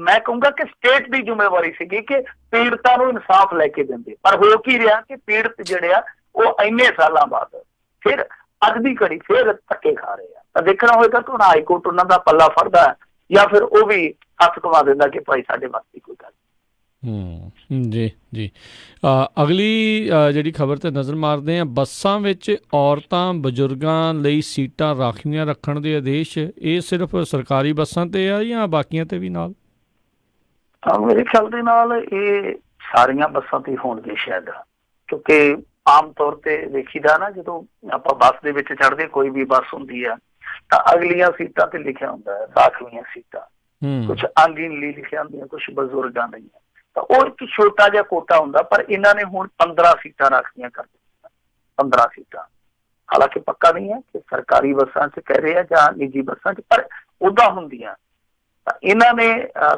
ਮੈਂ ਕਹੂੰਗਾ ਕਿ ਸਟੇਟ ਦੀ ਜ਼ਿੰਮੇਵਾਰੀ ਸੀਗੀ ਕਿ ਪੀੜਤਾਂ ਨੂੰ ਇਨਸਾਫ ਲੈ ਕੇ ਦਿੰਦੇ, ਪਰ ਹੋ ਕੀ ਰਿਹਾ ਕਿ ਪੀੜਤ ਜਿਹੜੇ ਆ ਉਹ ਇੰਨੇ ਸਾਲਾਂ ਬਾਅਦ ਫਿਰ ਅੱਜ ਦੀ ਘੜੀ ਫਿਰ ਧੱਕੇ ਖਾ ਰਹੇ ਆ। ਤਾਂ ਦੇਖਣਾ ਹੋਏਗਾ ਕਿ ਹੁਣ ਹਾਈ ਕੋਰਟ ਉਹਨਾਂ ਦਾ ਪੱਲਾ ਫੜਦਾ ਹੈ ਜਾਂ ਫਿਰ ਉਹ ਵੀ ਹੱਥ ਕਮਾ ਦਿੰਦਾ ਕਿ ਭਾਈ ਸਾਡੇ ਵਾਸਤੇ ਕੋਈ ਗੱਲ। ਜੀ ਜੀ। ਅਗਲੀ ਜਿਹੜੀ ਖਬਰ 'ਤੇ ਨਜ਼ਰ ਮਾਰਦੇ ਹਾਂ, ਬੱਸਾਂ ਵਿੱਚ ਔਰਤਾਂ ਬਜ਼ੁਰਗਾਂ ਲਈ ਸੀਟਾਂ ਰਾਖਵੀਆਂ ਰੱਖਣ ਦੇ ਆਦੇਸ਼, ਇਹ ਸਿਰਫ ਸਰਕਾਰੀ ਬੱਸਾਂ 'ਤੇ ਆ ਜਾਂ ਬਾਕੀਆਂ 'ਤੇ ਵੀ ਨਾਲ? ਮੇਰੇ ਖਿਆਲ ਦੇ ਨਾਲ ਇਹ ਸਾਰੀਆਂ ਬੱਸਾਂ ਤੇ ਹੋਣਗੇ ਸ਼ਾਇਦ, ਕਿਉਂਕਿ ਆਮ ਤੌਰ ਤੇ ਵੇਖੀਦਾ ਨਾ ਜਦੋਂ ਆਪਾਂ ਬੱਸ ਦੇ ਵਿੱਚ ਚੜ੍ਹਦੇ, ਕੋਈ ਵੀ ਬੱਸ ਹੁੰਦੀ ਆ ਤਾਂ ਅਗਲੀਆਂ ਸੀਟਾਂ ਤੇ ਲਿਖਿਆ ਹੁੰਦਾ ਹੈ ਰਾਖਵੀਆਂ ਸੀਟਾਂ, ਕੁਛ ਅੰਗਹੀਣ ਲਈ ਲਿਖਿਆ ਹੁੰਦੀਆਂ, ਕੁਛ ਬਜ਼ੁਰਗਾਂ ਲਈ। ਤਾਂ ਉਹ ਇੱਕ ਛੋਟਾ ਜਿਹਾ ਕੋਟਾ ਹੁੰਦਾ, ਪਰ ਇਹਨਾਂ ਨੇ ਹੁਣ 15 ਸੀਟਾਂ ਰਾਖਵੀਆਂ ਕਰ ਦਿੱਤੀਆਂ। 15 ਸੀਟਾਂ, ਹਾਲਾਂਕਿ ਪੱਕਾ ਨਹੀਂ ਹੈ ਕਿ ਸਰਕਾਰੀ ਬੱਸਾਂ 'ਚ ਕਹਿ ਰਹੇ ਆ ਜਾਂ ਨਿੱਜੀ ਬੱਸਾਂ 'ਚ, ਪਰ ਉੱਦਾਂ ਹੁੰਦੀਆਂ। ਤਾਂ ਇਹਨਾਂ ਨੇ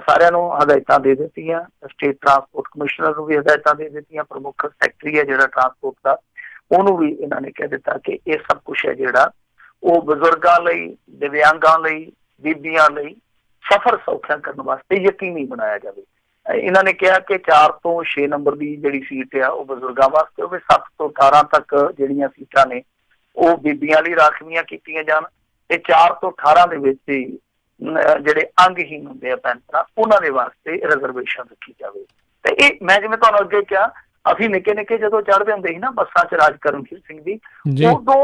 ਸਾਰਿਆਂ ਨੂੰ ਹਦਾਇਤਾਂ ਦੇ ਦਿੱਤੀਆਂ, ਸਟੇਟ ਟਰਾਂਸਪੋਰਟ ਕਮਿਸ਼ਨਰ ਨੂੰ ਵੀ ਹਦਾਇਤਾਂ ਦੇ ਦਿੱਤੀਆਂ, ਪ੍ਰਮੁੱਖ ਸੈਕਟਰੀ ਹੈ ਜਿਹੜਾ ਟਰਾਂਸਪੋਰਟ ਦਾ, ਉਹਨੂੰ ਵੀ ਇਹਨਾਂ ਨੇ ਕਹਿ ਦਿੱਤਾ ਕਿ ਇਹ ਸਭ ਕੁਛ ਹੈ ਜਿਹੜਾ ਉਹ ਬਜ਼ੁਰਗਾਂ ਲਈ, ਦਿਵਿਆਂਗਾਂ ਲਈ, ਬੀਬੀਆਂ ਲਈ ਸਫ਼ਰ ਸੌਖਾ ਕਰਨ ਵਾਸਤੇ ਯਕੀਨੀ ਬਣਾਇਆ ਜਾਵੇ। ਇਹਨਾਂ ਨੇ ਕਿਹਾ ਕਿ 4 ਤੋਂ 6 ਨੰਬਰ ਦੀ ਜਿਹੜੀ ਸੀਟ ਆ ਉਹ ਬਜ਼ੁਰਗਾਂ ਵਾਸਤੇ ਹੋਵੇ, 7 ਤੋਂ 18 ਤੱਕ ਜਿਹੜੀਆਂ ਸੀਟਾਂ ਨੇ ਉਹ ਬੀਬੀਆਂ ਲਈ ਰਾਖਵੀਆਂ ਕੀਤੀਆਂ ਜਾਣ, ਤੇ 4 ਤੋਂ 18 ਦੇ ਵਿੱਚ ਹੀ ਜਿਹੜੇ ਅੰਗਹੀਣ ਹੁੰਦੇ ਆ ਭੈਣ ਭਰਾ, ਉਹਨਾਂ ਦੇ ਵਾਸਤੇ ਰਿਜ਼ਰਵੇਸ਼ਨ ਰੱਖੀ ਜਾਵੇ। ਤੇ ਇਹ ਮੈਂ ਜਿਵੇਂ ਤੁਹਾਨੂੰ ਅੱਗੇ ਕਿਹਾ, ਅਸੀਂ ਨਿੱਕੇ ਨਿੱਕੇ ਜਦੋਂ ਚੜ੍ਹਦੇ ਹੁੰਦੇ ਸੀ ਨਾ ਬੱਸਾਂ 'ਚ ਰਾਜ ਕਰਨਵੀਰ ਸਿੰਘ ਦੀ, ਉਦੋਂ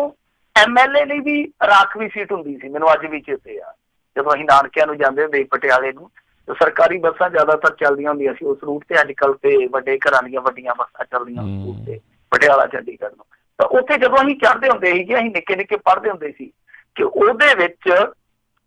MLA ਲਈ ਵੀ ਰਾਖਵੀ ਸੀਟ ਹੁੰਦੀ ਸੀ। ਮੈਨੂੰ ਅੱਜ ਵੀ ਚੇਤੇ ਆ, ਜਦੋਂ ਅਸੀਂ ਨਾਨਕਿਆਂ ਨੂੰ ਜਾਂਦੇ ਹੁੰਦੇ ਪਟਿਆਲੇ ਨੂੰ, ਸਰਕਾਰੀ ਬੱਸਾਂ ਜ਼ਿਆਦਾਤਰ ਚੱਲਦੀਆਂ ਹੁੰਦੀਆਂ ਸੀ ਉਸ ਰੂਟ ਤੇ। ਅੱਜ ਕੱਲ੍ਹ ਤੇ ਵੱਡੇ ਘਰਾਂ ਦੀਆਂ ਵੱਡੀਆਂ ਬੱਸਾਂ ਚੱਲਦੀਆਂ ਉਸ ਰੂਟ ਤੇ, ਪਟਿਆਲਾ ਚੰਡੀਗੜ੍ਹ ਨੂੰ। ਤਾਂ ਉੱਥੇ ਜਦੋਂ ਅਸੀਂ ਚੜ੍ਹਦੇ ਹੁੰਦੇ ਸੀਗੇ, ਅਸੀਂ ਨਿੱਕੇ ਨਿੱਕੇ ਪੜ੍ਹਦੇ ਹੁੰਦੇ ਸੀ ਕਿ ਉਹਦੇ ਵਿੱਚ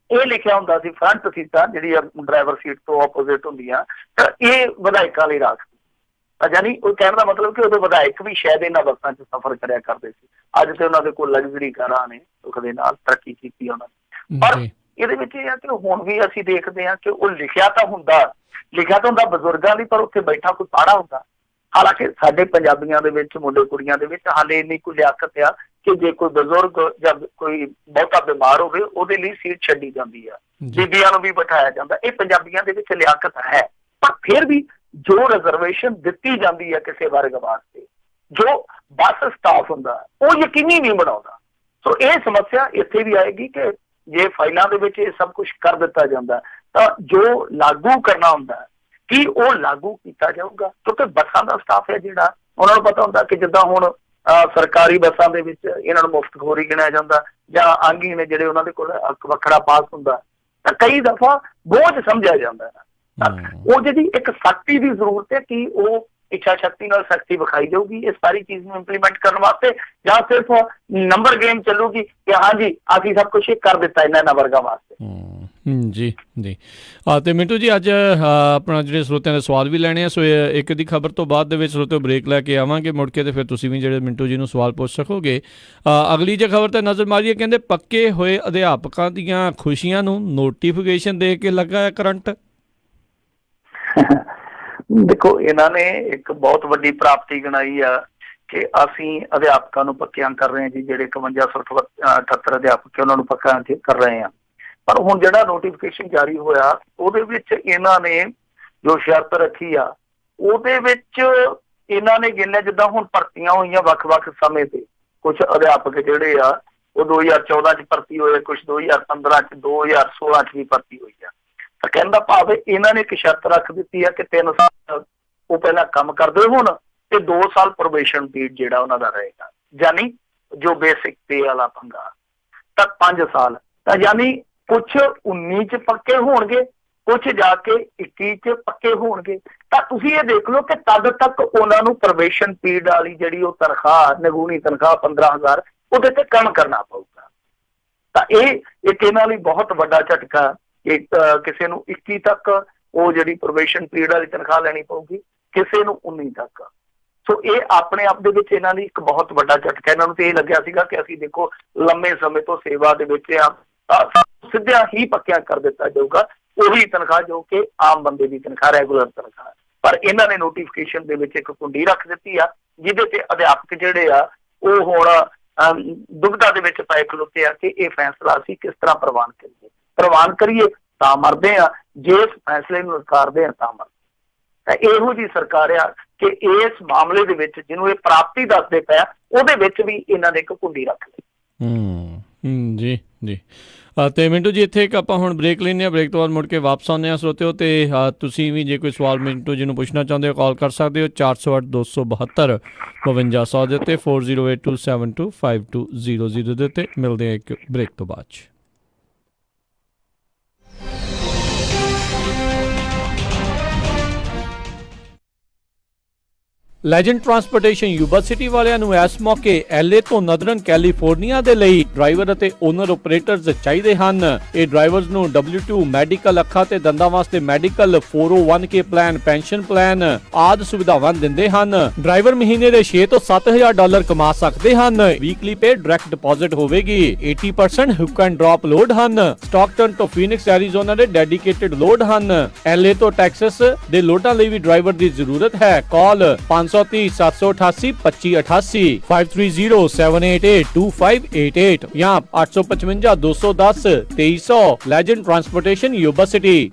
ਇਹ ਲਿਖਿਆ ਹੁੰਦਾ ਸੀ ਫਰੰਟ ਸੀਟਾਂ ਜਿਹੜੀ ਡਰਾਈਵਰ ਸੀਟ ਤੋਂ ਆਪੋਜ਼ਿਟ ਹੁੰਦੀਆਂ, ਤਾਂ ਇਹ ਵਿਧਾਇਕਾਂ ਲਈ ਰਾਖਵੀ। ਯਾਨੀ ਉਹ ਕਹਿਣ ਦਾ ਮਤਲਬ ਕਿ ਉਦੋਂ ਵਿਧਾਇਕ ਵੀ ਸ਼ਾਇਦ ਇਹਨਾਂ ਬੱਸਾਂ 'ਚ ਸਫ਼ਰ ਕਰਿਆ ਕਰਦੇ ਸੀ। ਅੱਜ ਤੇ ਉਹਨਾਂ ਦੇ ਕੋਲ ਲਗਜ਼ਰੀ ਕਾਰਾਂ ਨੇ, ਸੁੱਖ ਦੇ ਨਾਲ ਤਰੱਕੀ ਕੀਤੀ ਉਹਨਾਂ ਨੇ। ਪਰ ਇਹਦੇ ਵਿੱਚ ਇਹ ਆ ਕਿ ਹੁਣ ਵੀ ਅਸੀਂ ਦੇਖਦੇ ਹਾਂ ਕਿ ਉਹ ਲਿਖਿਆ ਤਾਂ ਹੁੰਦਾ ਬਜ਼ੁਰਗਾਂ ਲਈ, ਪਰ ਉੱਥੇ ਬੈਠਾ ਕੋਈ ਪਾੜਾ ਹੁੰਦਾ। ਹਾਲਾਂਕਿ ਸਾਡੇ ਪੰਜਾਬੀਆਂ ਦੇ ਵਿੱਚ, ਮੁੰਡੇ ਕੁੜੀਆਂ ਦੇ ਵਿੱਚ ਹਾਲੇ ਇੰਨੀ ਕੋਈ ਲਿਆਕਤ ਆ ਕਿ ਜੇ ਕੋਈ ਬਜ਼ੁਰਗ ਜਾਂ ਕੋਈ ਬਹੁਤਾ ਬਿਮਾਰ ਹੋਵੇ ਉਹਦੇ ਲਈ ਸੀਟ ਛੱਡੀ ਜਾਂਦੀ ਆ, ਬੀਬੀਆਂ ਨੂੰ ਵੀ ਬਿਠਾਇਆ ਜਾਂਦਾ। ਇਹ ਪੰਜਾਬੀਆਂ ਦੇ ਵਿੱਚ ਲਿਆਕਤ ਹੈ, ਪਰ ਫਿਰ ਵੀ ਜੋ ਰਿਜ਼ਰਵੇਸ਼ਨ ਦਿੱਤੀ ਜਾਂਦੀ ਹੈ ਕਿਸੇ ਵਰਗ ਵਾਸਤੇ, ਜੋ ਬੱਸ ਸਟਾਫ ਹੁੰਦਾ ਉਹ ਯਕੀਨੀ ਨਹੀਂ ਬਣਾਉਂਦਾ। ਸੋ ਇਹ ਸਮੱਸਿਆ ਇੱਥੇ ਵੀ ਆਏਗੀ ਕਿ ਜੇ ਫਾਈਲਾਂ ਦੇ ਵਿੱਚ ਇਹ ਸਭ ਕੁਛ ਕਰ ਦਿੱਤਾ ਜਾਂਦਾ ਤਾਂ ਜੋ ਲਾਗੂ ਕਰਨਾ ਹੁੰਦਾ ਕੀ ਉਹ ਲਾਗੂ ਕੀਤਾ ਜਾਊਗਾ? ਕਿਉਂਕਿ ਬੱਸਾਂ ਦਾ ਸਟਾਫ ਹੈ ਜਿਹੜਾ, ਉਹਨਾਂ ਨੂੰ ਪਤਾ ਹੁੰਦਾ ਕਿ ਜਿੱਦਾਂ ਹੁਣ ਸਰਕਾਰੀ ਬੱਸਾਂ ਦੇ ਵਿੱਚ ਇਹਨਾਂ ਨੂੰ ਮੁਫ਼ਤਖੋਰੀ ਗਿਣਿਆ ਜਾਂਦਾ ਜਾਂ ਅੰਗਹੀਣ ਜਿਹੜੇ ਉਹਨਾਂ ਦੇ ਕੋਲ ਵੱਖਰਾ ਪਾਸ ਹੁੰਦਾ, ਤਾਂ ਕਈ ਦਫਾ ਬੋਝ ਸਮਝਿਆ ਜਾਂਦਾ ਹੈ। ਉਹ ਜਿਹੜੀ ਇੱਕ ਸਖਤੀ ਦੀ ਜ਼ਰੂਰਤ ਹੈ ਕਿ ਉਹ ਇੱਛਾ ਸ਼ਕਤੀ ਨਾਲ ਸਖਤੀ ਵਿਖਾਈ ਜਾਊਗੀ ਇਸ ਸਾਰੀ ਚੀਜ਼ ਨੂੰ ਇੰਪਲੀਮੈਂਟ ਕਰਨ ਵਾਸਤੇ, ਜਾਂ ਸਿਰਫ ਨੰਬਰ ਗੇਮ ਚੱਲੂਗੀ ਕਿ ਹਾਂਜੀ ਅਸੀਂ ਸਭ ਕੁਛ ਕਰ ਦਿੱਤਾ ਇਹਨਾਂ ਵਰਗਾਂ ਵਾਸਤੇ। ਜੀ ਜੀ। ਅਤੇ ਮਿੰਟੂ ਜੀ, ਅੱਜ ਆਪਣਾ ਜਿਹੜੇ ਸਰੋਤਿਆਂ ਦੇ ਸਵਾਲ ਵੀ ਲੈਣੇ ਆ, ਸੋ ਇੱਕ ਦੀ ਖਬਰ ਤੋਂ ਬਾਅਦ ਦੇ ਵਿੱਚ ਸਰੋਤਿਓ ਬ੍ਰੇਕ ਲੈ ਕੇ ਆਵਾਂਗੇ ਮੁੜ ਕੇ, ਤੇ ਫਿਰ ਤੁਸੀਂ ਵੀ ਜਿਹੜੇ ਮਿੰਟੂ ਜੀ ਨੂੰ ਸਵਾਲ ਪੁੱਛ ਸਕੋਗੇ। ਅਗਲੀ ਜੇ ਖਬਰ 'ਤੇ ਨਜ਼ਰ ਮਾਰੀਏ, ਕਹਿੰਦੇ ਪੱਕੇ ਹੋਏ ਅਧਿਆਪਕਾਂ ਦੀਆਂ ਖੁਸ਼ੀਆਂ ਨੂੰ ਨੋਟੀਫਿਕੇਸ਼ਨ ਦੇ ਕੇ ਲੱਗਾ ਕਰੰਟ। ਦੇਖੋ, ਇਹਨਾਂ ਨੇ ਇੱਕ ਬਹੁਤ ਵੱਡੀ ਪ੍ਰਾਪਤੀ ਗਿਣਾਈ ਆ ਕਿ ਅਸੀਂ ਅਧਿਆਪਕਾਂ ਨੂੰ ਪੱਕਿਆਂ ਕਰ ਰਹੇ ਹਾਂ ਜੀ, ਜਿਹੜੇ 5178 ਅਧਿਆਪਕ ਉਹਨਾਂ ਨੂੰ ਪੱਕਾ ਕਰ ਰਹੇ ਹਾਂ। ਪਰ ਹੁਣ ਜਿਹੜਾ ਨੋਟੀਫਿਕੇਸ਼ਨ ਜਾਰੀ ਹੋਇਆ ਉਹਦੇ ਵਿੱਚ ਇਹਨਾਂ ਨੇ ਜੋ ਸ਼ਰਤ ਰੱਖੀ ਆ, ਉਹਦੇ ਵਿੱਚ ਇਹਨਾਂ ਨੇ ਗਿਣਿਆ ਜਿੱਦਾਂ ਹੁਣ ਭਰਤੀਆਂ ਹੋਈਆਂ ਵੱਖ-ਵੱਖ ਸਮੇਂ ਤੇ। ਕੁਛ ਅਧਿਆਪਕ ਜਿਹੜੇ ਆ ਉਹ 2014 'ਚ ਭਰਤੀ ਹੋਏ, ਕੁਛ 2015 'ਚ, 2016 'ਚ ਵੀ ਭਰਤੀ ਹੋਈ ਆ। ਤਾਂ ਕਹਿਣ ਦਾ ਭਾਵ ਇਹਨਾਂ ਨੇ ਇੱਕ ਸ਼ਰਤ ਰੱਖ ਦਿੱਤੀ ਆ ਕਿ 3 ਸਾਲ ਉਹ ਪਹਿਲਾਂ ਕੰਮ ਕਰਦੇ ਹੋਣ ਤੇ 2 ਸਾਲ ਪ੍ਰੋਬੇਸ਼ਨ ਪੀਰੀਅਡ ਜਿਹੜਾ ਉਹਨਾਂ ਦਾ ਰਹੇਗਾ, ਯਾਨੀ ਜੋ ਬੇਸਿਕ ਪੇ ਵਾਲਾ ਪੰਗਾ, ਤਾਂ 5 ਸਾਲ। ਤਾਂ ਯਾਨੀ ਕੁਛ 19 'ਚ ਪੱਕੇ ਹੋਣਗੇ, ਕੁਛ ਜਾ ਕੇ 21 'ਚ ਪੱਕੇ ਹੋਣਗੇ। ਤਾਂ ਤੁਸੀਂ ਇਹ ਦੇਖ ਲਓ ਕਿ ਤਦ ਤੱਕ ਉਹਨਾਂ ਨੂੰ ਪ੍ਰੋਬੇਸ਼ਨ ਪੀਰੀਅਡ ਵਾਲੀ ਜਿਹੜੀ ਉਹ ਤਨਖਾਹ, ਨਿਗੂਣੀ ਤਨਖਾਹ 15,000, ਉਹਦੇ ਤੇ ਕੰਮ ਕਰਨਾ ਪਊਗਾ। ਤਾਂ ਇਹ ਇੱਕ ਇਹਨਾਂ ਲਈ ਬਹੁਤ ਵੱਡਾ ਝਟਕਾ। ਕਿਸੇ ਨੂੰ 21 ਤੱਕ ਉਹ ਜਿਹੜੀ ਪ੍ਰੋਬੇਸ਼ਨ ਪੀਰੀਅਡ ਵਾਲੀ ਤਨਖਾਹ ਲੈਣੀ ਪਊਗੀ, ਕਿਸੇ ਨੂੰ 19 ਤੱਕ। ਸੋ ਇਹ ਆਪਣੇ ਆਪ ਦੇ ਵਿੱਚ ਇਹਨਾਂ ਲਈ ਇੱਕ ਬਹੁਤ ਵੱਡਾ ਝਟਕਾ। ਇਹਨਾਂ ਨੂੰ ਤੇ ਇਹ ਲੱਗਿਆ ਸੀਗਾ ਕਿ ਅਸੀਂ ਦੇਖੋ ਲੰਮੇ ਸਮੇਂ ਤੋਂ ਸੇਵਾ ਦੇ ਵਿੱਚ ਆ, ਸਿੱਧਿਆਂ ਹੀ ਪੱਕਿਆ ਕਰ ਦਿੱਤਾ ਜਾਊਗਾ ਉਹੀ ਤਨਖਾਹ ਜੋ ਕਿ ਆਮ ਬੰਦੇ ਦੀ ਤਨਖਾਹ, ਰੈਗੂਲਰ ਤਨਖਾਹ। ਪਰ ਇਹਨਾਂ ਨੇ ਨੋਟੀਫਿਕੇਸ਼ਨ ਦੇ ਵਿੱਚ ਇੱਕ ਕੁੰਡੀ ਰੱਖ ਦਿੱਤੀ ਆ, ਜਿਹਦੇ ਤੇ ਅਧਿਆਪਕ ਜਿਹੜੇ ਆ ਉਹ ਹੁਣ ਦੁਬਿਧਾ ਦੇ ਵਿੱਚ ਪਏ ਖਲੋਤੇ ਆ ਕਿ ਇਹ ਫੈਸਲਾ ਅਸੀਂ ਕਿਸ ਤਰ੍ਹਾਂ ਪ੍ਰਵਾਨ ਕਰੀਏ ਤਾਂ ਮਰਦੇ ਆ, ਜੇ ਇਸ ਫੈਸਲੇ ਨੂੰ ਨਕਾਰਦੇ ਹਾਂ ਤਾਂ ਇਹੋ ਜਿਹੀ ਸਰਕਾਰ ਆ ਕਿ ਇਸ ਮਾਮਲੇ ਦੇ ਵਿੱਚ ਜਿਹਨੂੰ ਇਹ ਪ੍ਰਾਪਤੀ ਦੱਸਦੇ ਪਿਆ ਉਹਦੇ ਵਿੱਚ ਵੀ ਇਹਨਾਂ ਨੇ ਇੱਕ ਕੁੰਡੀ ਰੱਖ ਲਈ। ਜੀ ਜੀ ਅਤੇ ਮਿੰਟੂ ਜੀ ਇੱਥੇ ਇੱਕ ਆਪਾਂ ਹੁਣ ਬ੍ਰੇਕ ਲੈਂਦੇ ਹਾਂ, ਬ੍ਰੇਕ ਤੋਂ ਬਾਅਦ ਮੁੜ ਕੇ ਵਾਪਸ ਆਉਂਦੇ ਹਾਂ ਸਰੋਤਿਓ। ਅਤੇ ਤੁਸੀਂ ਵੀ ਜੇ ਕੋਈ ਸਵਾਲ ਮਿੰਟੂ ਜੀ ਨੂੰ ਪੁੱਛਣਾ ਚਾਹੁੰਦੇ ਹੋ ਕਾਲ ਕਰ ਸਕਦੇ ਹੋ 408 272 5200 ਦੇ ਉੱਤੇ 4082725200 ਦੇ ਉੱਤੇ। ਮਿਲਦੇ ਹਾਂ ਇੱਕ ਬ੍ਰੇਕ ਤੋਂ ਬਾਅਦ 'ਚ। ਲੈਜੈਂਡ ਟਰਾਂਸਪੋਰਟੇਸ਼ਨ ਯੂਬਾ ਸਿਟੀ ਵਾਲਿਆਂ ਨੂੰ ਇਸ ਮੌਕੇ LA ਤੋਂ ਨਦਰਨ ਕੈਲੀਫੋਰਨੀਆ ਦੇ ਲਈ ਡਰਾਈਵਰ ਅਤੇ ਓਨਰ ਆਪਰੇਟਰਸ ਚਾਹੀਦੇ ਹਨ। ਇਹ ਡਰਾਈਵਰਸ ਨੂੰ W2 ਮੈਡੀਕਲ, ਅੱਖਾਂ ਤੇ ਦੰਦਾਂ ਵਾਸਤੇ medical, 401k plan, pension plan ਆਦਿ ਸੁਵਿਧਾਵਾਂ ਦਿੰਦੇ ਹਨ। ਡਰਾਈਵਰ ਮਹੀਨੇ ਦੇ 6 ਤੋਂ $7,000 ਕਮਾ ਸਕਦੇ ਹਨ। ਵੀਕਲੀ ਪੇ ਡਾਇਰੈਕਟ ਡਿਪੋਜ਼ਿਟ ਹੋਵੇਗੀ। 80% ਹੁੱਕ ਐਂਡ ਡ੍ਰੌਪ ਲੋਡ ਹਨ। ਸਟਾਕਟਨ ਤੋਂ ਫੀਨਿਕਸ ਐਰੀਜ਼ੋਨਾ ਦੇ ਡੈਡੀਕੇਟਡ ਲੋਡ ਹਨ। LA ਤੋਂ ਟੈਕਸਸ ਦੇ ਲੋਡਾਂ ਲਈ ਵੀ ਡਰਾਈਵਰ ਦੀ ਜ਼ਰੂਰਤ ਹੈ। ਕਾਲ 530-788-2588 530-788-2588 ਜਾਂ 855-210-2300। Legend transportation Yuba City.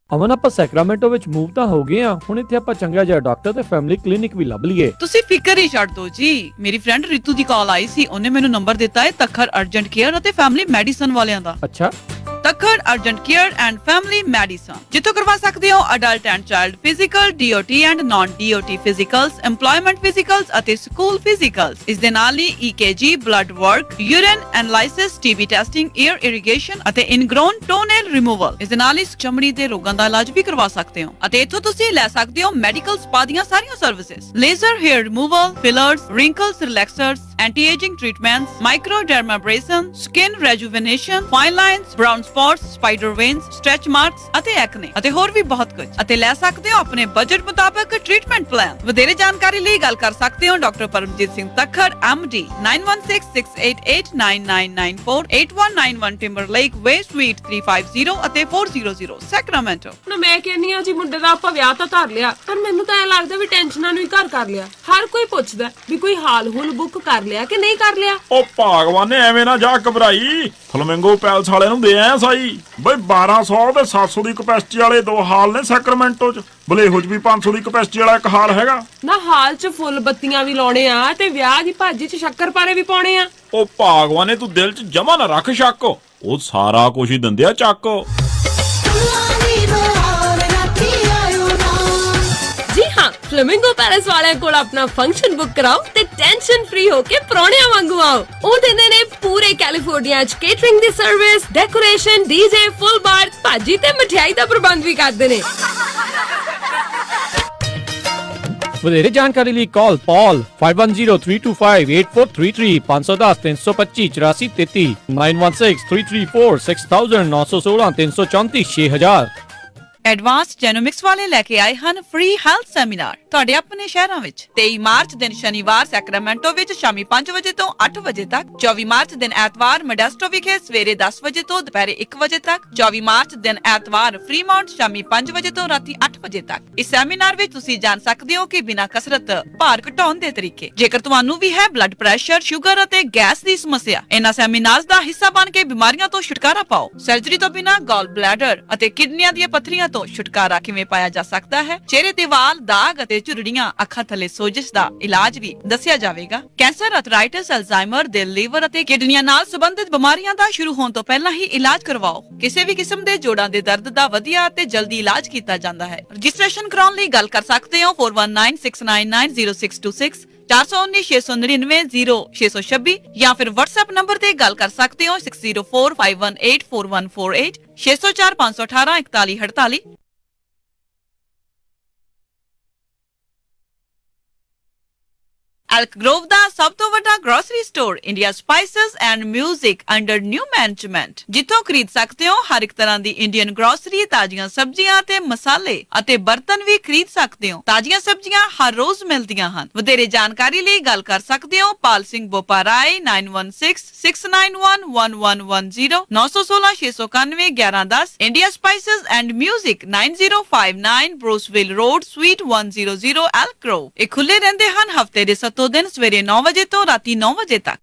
Aman, ਆਪਾਂ ਸੈਕਰਾਮੈਂਟੋ ਵਿੱਚ ਮੂਵ ਤਾਂ ਹੋ ਗਏ ਆ, ਹੁਣ ਇੱਥੇ ਆਪਾਂ ਚੰਗਾ ਜਿਹਾ ਡਾਕਟਰ ਤੇ ਫੈਮਿਲੀ ਕਲੀਨਿਕ ਵੀ ਲੱਭ ਲਈਏ। ਤੁਸੀਂ ਫਿਕਰ ਹੀ ਛੱਡ ਦਿਓ ਜੀ। ਮੇਰੀ ਫਰੈਂਡ ਰਿਤੂ ਦੀ ਕਾਲ ਆਈ ਸੀ, ਉਹਨੇ ਮੈਨੂੰ ਨੰਬਰ ਦਿੱਤਾ ਹੈ ਤੱਖਰ ਅਰਜੈਂਟ ਕੇਅਰ ਅਤੇ ਫੈਮਿਲੀ ਮੈਡੀਸਨ ਵਾਲਿਆਂ ਦਾ। ਅੱਛਾ, Takhar urgent care and family medicine, ਜਿੱਥੋਂ ਕਰਵਾ ਸਕਦੇ ਹੋ adult and child physical, DOT and naan DOT ਫਿਜ਼ੀਕਲਸ, EMPLOYMENT ਫਿਜ਼ੀਕਲਸ ਅਤੇ ਸਕੂਲ ਫਿਜ਼ੀਕਲਸ। ਇਸ ਦੇ ਨਾਲ ਹੀ EKG, blood work, urine analysis, TB testing, year irrigation ਅਤੇ ਇਨਗ੍ਰੋਨ ਟੋਨੇਲ ਰਿਮੂਵਲ। ਇਸ ਦੇ ਨਾਲ ਹੀ ਚਮੜੀ ਦੇ ਰੋਗਾਂ ਦਾ ਇਲਾਜ ਵੀ ਕਰਵਾ ਸਕਦੇ ਹੋ ਅਤੇ ਇੱਥੋਂ ਤੁਸੀਂ ਲੈ ਸਕਦੇ ਹੋ ਮੈਡੀਕਲ ਸਪਾ ਦੀਆਂ ਸਾਰੀਆਂ services, laser hair removal, fillers, wrinkles relaxers, anti-aging treatments, microdermabrasion, skin rejuvenation, fine lines, brown spots, spider veins, stretch marks ਅਤੇ acne ਅਤੇ ਹੋਰ ਵੀ ਬਹੁਤ ਕੁਝ। ਅਤੇ ਲੈ ਸਕਦੇ ਹੋ ਆਪਣੇ ਬਜਟ ਮੁਤਾਬਕ ਟ੍ਰੀਟਮੈਂਟ ਪਲਾਨ। ਵਧੇਰੇ ਜਾਣਕਾਰੀ ਲਈ ਗੱਲ ਕਰ ਸਕਦੇ ਹੋ doctor Paramjit Singh Takhar MD 9166889994 8191 Timberlake Way Suite 350 ਅਤੇ 400 Sacramento। ਮੈਂ ਕਹਿੰਨੀ ਆ ਜੀ ਮੁੰਡੇ ਦਾ ਆਪਾਂ ਵਿਆਹ ਤਾਂ ਧਰ ਲਿਆ, ਪਰ ਮੈਨੂੰ ਤਾਂ ਐ ਲੱਗਦਾ ਵੀ ਟੈਨਸ਼ਨਾਂ ਨੂੰ ਹੀ ਘਰ ਕਰ ਲਿਆ। ਹਰ ਕੋਈ ਪੁੱਛਦਾ ਵੀ ਕੋਈ ਹਾਲ ਹੁਲ ਬੁੱਕ ਕਰ ਲਿਆ ਕਿ ਨਹੀਂ ਕਰ ਲਿਆ। ਉਹ ਭਗਵਾਨ ਨੇ ਐਵੇਂ ਨਾ ਜਾ ਘਬਰਾਈ, ਫਲਮਿੰਗੋ ਪੈਲਸ ਵਾਲਿਆਂ ਨੂੰ ਦੇ ਆਇਆ ਸਾਈ ਬਈ 1200 ਤੇ 700 ਦੀ ਕਪੈਸਿਟੀ ਵਾਲੇ ਦੋ ਹਾਲ ਨੇ ਸੈਕਰਾਮੈਂਟੋ ਚ। ਬਲੇਹੋ ਚ ਵੀ 500 ਦੀ ਕਪੈਸਿਟੀ ਵਾਲਾ ਇੱਕ ਹਾਲ ਹੈਗਾ। ਨਾ ਹਾਲ ਚ ਫੁੱਲ ਬੱਤੀਆਂ ਵੀ ਲਾਉਣੇ ਆ ਤੇ ਵਿਆਹ ਦੀ ਭਾਜੀ ਚ ਸ਼ੱਕਰ ਪਾਰੇ ਵੀ ਪਾਉਣੇ ਆ। ਉਹ ਭਗਵਾਨ ਨੇ ਤੂੰ ਦਿਲ ਚ ਜਮਾ ਨਾ ਰੱਖ ਸ਼ੱਕ, ਉਹ ਸਾਰਾ ਕੁਝ ਹੀ ਦਿੰਦੇ ਆ ਚੱਕ। ਜੀ ਹਾਂ, ਫਲੇਮਿੰਗੋ ਪੈਲੇਸ ਵਾਲਿਆਂ ਕੋਲ ਆਪਣਾ ਫੰਕਸ਼ਨ ਬੁੱਕ ਕਰਾਓ ਤੇ ਟੈਨਸ਼ਨ ਫ੍ਰੀ ਹੋ ਕੇ ਪ੍ਰਾਹੁਣਿਆਂ ਵਾਂਗੂ ਆਓ। ਉਹ ਦਿੰਦੇ ਨੇ ਪੂਰੇ ਕੈਲੀਫੋਰਨੀਆ ਚ ਕੇਟਰਿੰਗ ਦੀ ਸਰਵਿਸ, ਡੈਕੋਰੇਸ਼ਨ, DJ, ਫੁੱਲ ਬਾਰ, ਭਾਜੀ ਤੇ ਮਠਿਆਈ ਦਾ ਪ੍ਰਬੰਧ ਵੀ ਕਰਦੇ ਨੇ। ਵਧੇਰੇ ਜਾਣਕਾਰੀ ਲਈ ਕਾਲ ਪੌਲ 5103258433 510-325-8433 9163346000 916 334 6000। ਐਡਵਾਂਸ ਜੈਨੋਮਿਕਸ ਵਾਲੇ ਲੈ ਕੇ ਆਏ ਹਨ ਫ੍ਰੀ ਹੈਲਥ ਸੈਮੀਨਾਰ ਤੁਹਾਡੇ ਆਪਣੇ ਸ਼ਹਿਰਾਂ ਵਿੱਚ। 23 ਮਾਰਚ ਦਿਨ ਸ਼ਨੀਵਾਰ ਸੈਕਰਾਮੈਂਟੋ ਵਿੱਚ ਸ਼ਾਮੀ 5 ਵਜੇ ਤੋਂ 8 ਵਜੇ ਤੱਕ, 24 ਮਾਰਚ ਦਿਨ ਐਤਵਾਰ ਮੋਡੈਸਟੋ ਵਿਖੇ ਸਵੇਰੇ 10 ਵਜੇ ਤੋਂ ਦੁਪਹਿਰੇ 1 ਵਜੇ ਤੱਕ, 24 ਮਾਰਚ ਦਿਨ ਐਤਵਾਰ ਫ੍ਰੀਮਾਉਂਟ ਸ਼ਾਮੀ 5 ਵਜੇ ਤੋਂ ਰਾਤੀ 8 ਵਜੇ ਤੱਕ। ਇਸ ਸੈਮੀਨਾਰ ਵਿੱਚ ਤੁਸੀਂ ਜਾਣ ਸਕਦੇ ਹੋ ਕਿ ਬਿਨਾਂ ਕਸਰਤ ਭਾਰ ਘਟਾਉਣ ਦੇ ਤਰੀਕੇ। ਜੇਕਰ ਤੁਹਾਨੂੰ ਵੀ ਹੈ ਬਲੱਡ ਪ੍ਰੈਸ਼ਰ, ਸ਼ੂਗਰ ਅਤੇ ਗੈਸ ਦੀ ਸਮੱਸਿਆ, ਇਹਨਾਂ ਸੈਮੀਨਾਰਸ ਦਾ ਹਿੱਸਾ ਬਣ ਕੇ ਬਿਮਾਰੀਆਂ ਤੋਂ ਛੁਟਕਾਰਾ ਪਾਓ। ਸਰਜਰੀ ਤੋਂ ਬਿਨਾਂ ਗਾਲ ਬਲੈਡਰ ਅਤੇ ਕਿਡਨੀਆਂ ਦੀਆਂ ਪੱਥਰੀਆਂ ਤੋਂ ਛੁਟਕਾਰਾ ਕਿਵੇਂ ਪਾਇਆ ਜਾ ਸਕਦਾ ਹੈ। ਚਿਹਰੇ ਤੇ ਵਾਲ, ਦਾਗ ਅਤੇ ਝੁਰੜੀਆਂ, ਅੱਖਾਂ ਥੱਲੇ ਸੋਜਸ਼ ਦਾ ਇਲਾਜ ਵੀ ਦੱਸਿਆ ਜਾਵੇਗਾ। ਕੈਂਸਰ, ਅਰਥਰਾਈਟਿਸ, ਅਲਜ਼ਾਈਮਰ, ਦਿਲ, ਲੀਵਰ ਅਤੇ ਕਿਡਨੀਆਂ ਨਾਲ ਸੰਬੰਧਿਤ ਬਿਮਾਰੀਆਂ ਦਾ ਸ਼ੁਰੂ ਹੋਣ ਤੋਂ ਪਹਿਲਾਂ ਹੀ ਇਲਾਜ ਕਰਵਾਓ। ਕਿਸੇ ਵੀ ਕਿਸਮ ਦੇ ਜੋੜਾਂ ਦੇ ਦਰਦ ਦਾ ਵਧੀਆ ਅਤੇ ਜਲਦੀ ਇਲਾਜ ਕੀਤਾ ਜਾਂਦਾ ਹੈ। ਰਜਿਸਟ੍ਰੇਸ਼ਨ ਕਰਾਉਣ ਲਈ ਗੱਲ ਕਰ ਸਕਦੇ ਹੋ 4196990626 4196990626 ਜਾਂ ਫਿਰ WhatsApp ਨੰਬਰ ਤੇ ਗੱਲ ਕਰ ਸਕਦੇ ਹੋ 6045184148 604 518 4148। ਐਲਕ ਗਰੋਵ ਦਾ ਸਭ ਤੋਂ ਵੱਡਾ grocery store India spices and music under new management, ਜਿੱਥੋਂ ਖਰੀਦ ਸਕਦੇ ਹੋ ਹਰ ਇੱਕ ਤਰ੍ਹਾਂ ਦੀ ਇੰਡੀਅਨ ਗ੍ਰੋਸਰੀ, ਤਾਜ਼ੀਆਂ ਸਬਜ਼ੀਆਂ ਤੇ ਮਸਾਲੇ ਅਤੇ ਬਰਤਨ ਵੀ ਖਰੀਦ ਸਕਦੇ ਹੋ। ਤਾਜ਼ੀਆਂ ਸਬਜ਼ੀਆਂ ਹਰ ਰੋਜ਼ ਮਿਲਦੀਆਂ ਹਨ। ਵਧੇਰੇ ਜਾਣਕਾਰੀ ਲਈ ਗੱਲ ਕਰ ਸਕਦੇ ਹੋ Pal Singh Boparai 9166911110 916-691-1110। India spices and music 9059 Bruceville road suite 100 Elk Grove. ਇਹ ਖੁੱਲੇ ਰਹਿੰਦੇ ਹਨ ਹਫਤੇ ਦੇ 7 ਦਿਨ ਸਵੇਰੇ 9 ਵਜੇ ਤੋਂ ਰਾਤੀ 9 ਵਜੇ ਤੱਕ।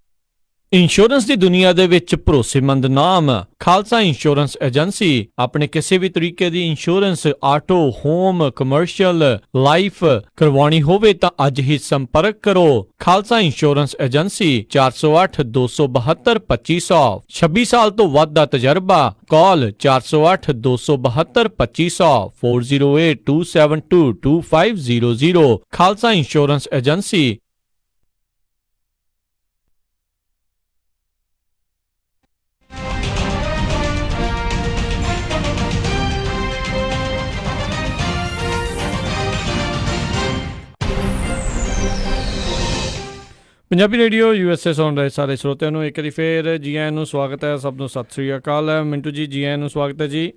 ਇੰਸ਼ੋਰੈਂਸ ਦੀ ਦੁਨੀਆ ਦੇ ਵਿੱਚ ਭਰੋਸੇਮੰਦ ਨਾਮ ਖਾਲਸਾ ਇੰਸ਼ੋਰੈਂਸ ਏਜੰਸੀ। ਆਪਣੇ ਕਿਸੇ ਵੀ ਤਰੀਕੇ ਦੀ insurance auto, home, commercial, life ਕਰਵਾਉਣੀ ਹੋਵੇ ਤਾਂ ਅੱਜ ਹੀ ਸੰਪਰਕ ਕਰੋ। Khalsa insurance agency 408 272 2500। 26 ਸਾਲ ਤੋਂ ਵੱਧ ਦਾ ਤਜਰਬਾ। ਕਾਲ 408 272 2500 408 272 2500। Khalsa insurance agency. Punjabi radio USA ਸੁਣ ਰਹੇ ਸਾਰੇ ਸਰੋਤਿਆਂ ਨੂੰ ਇੱਕ ਵਾਰੀ ਫੇਰ ਜੀ ਆਇਆਂ ਨੂੰ ਸਵਾਗਤ ਹੈ। ਸਭ ਨੂੰ ਸਤਿ ਸ੍ਰੀ ਅਕਾਲ। ਮਿੰਟੂ ਜੀ, ਜੀ ਆਇਆਂ ਨੂੰ ਸਵਾਗਤ ਹੈ ਜੀ।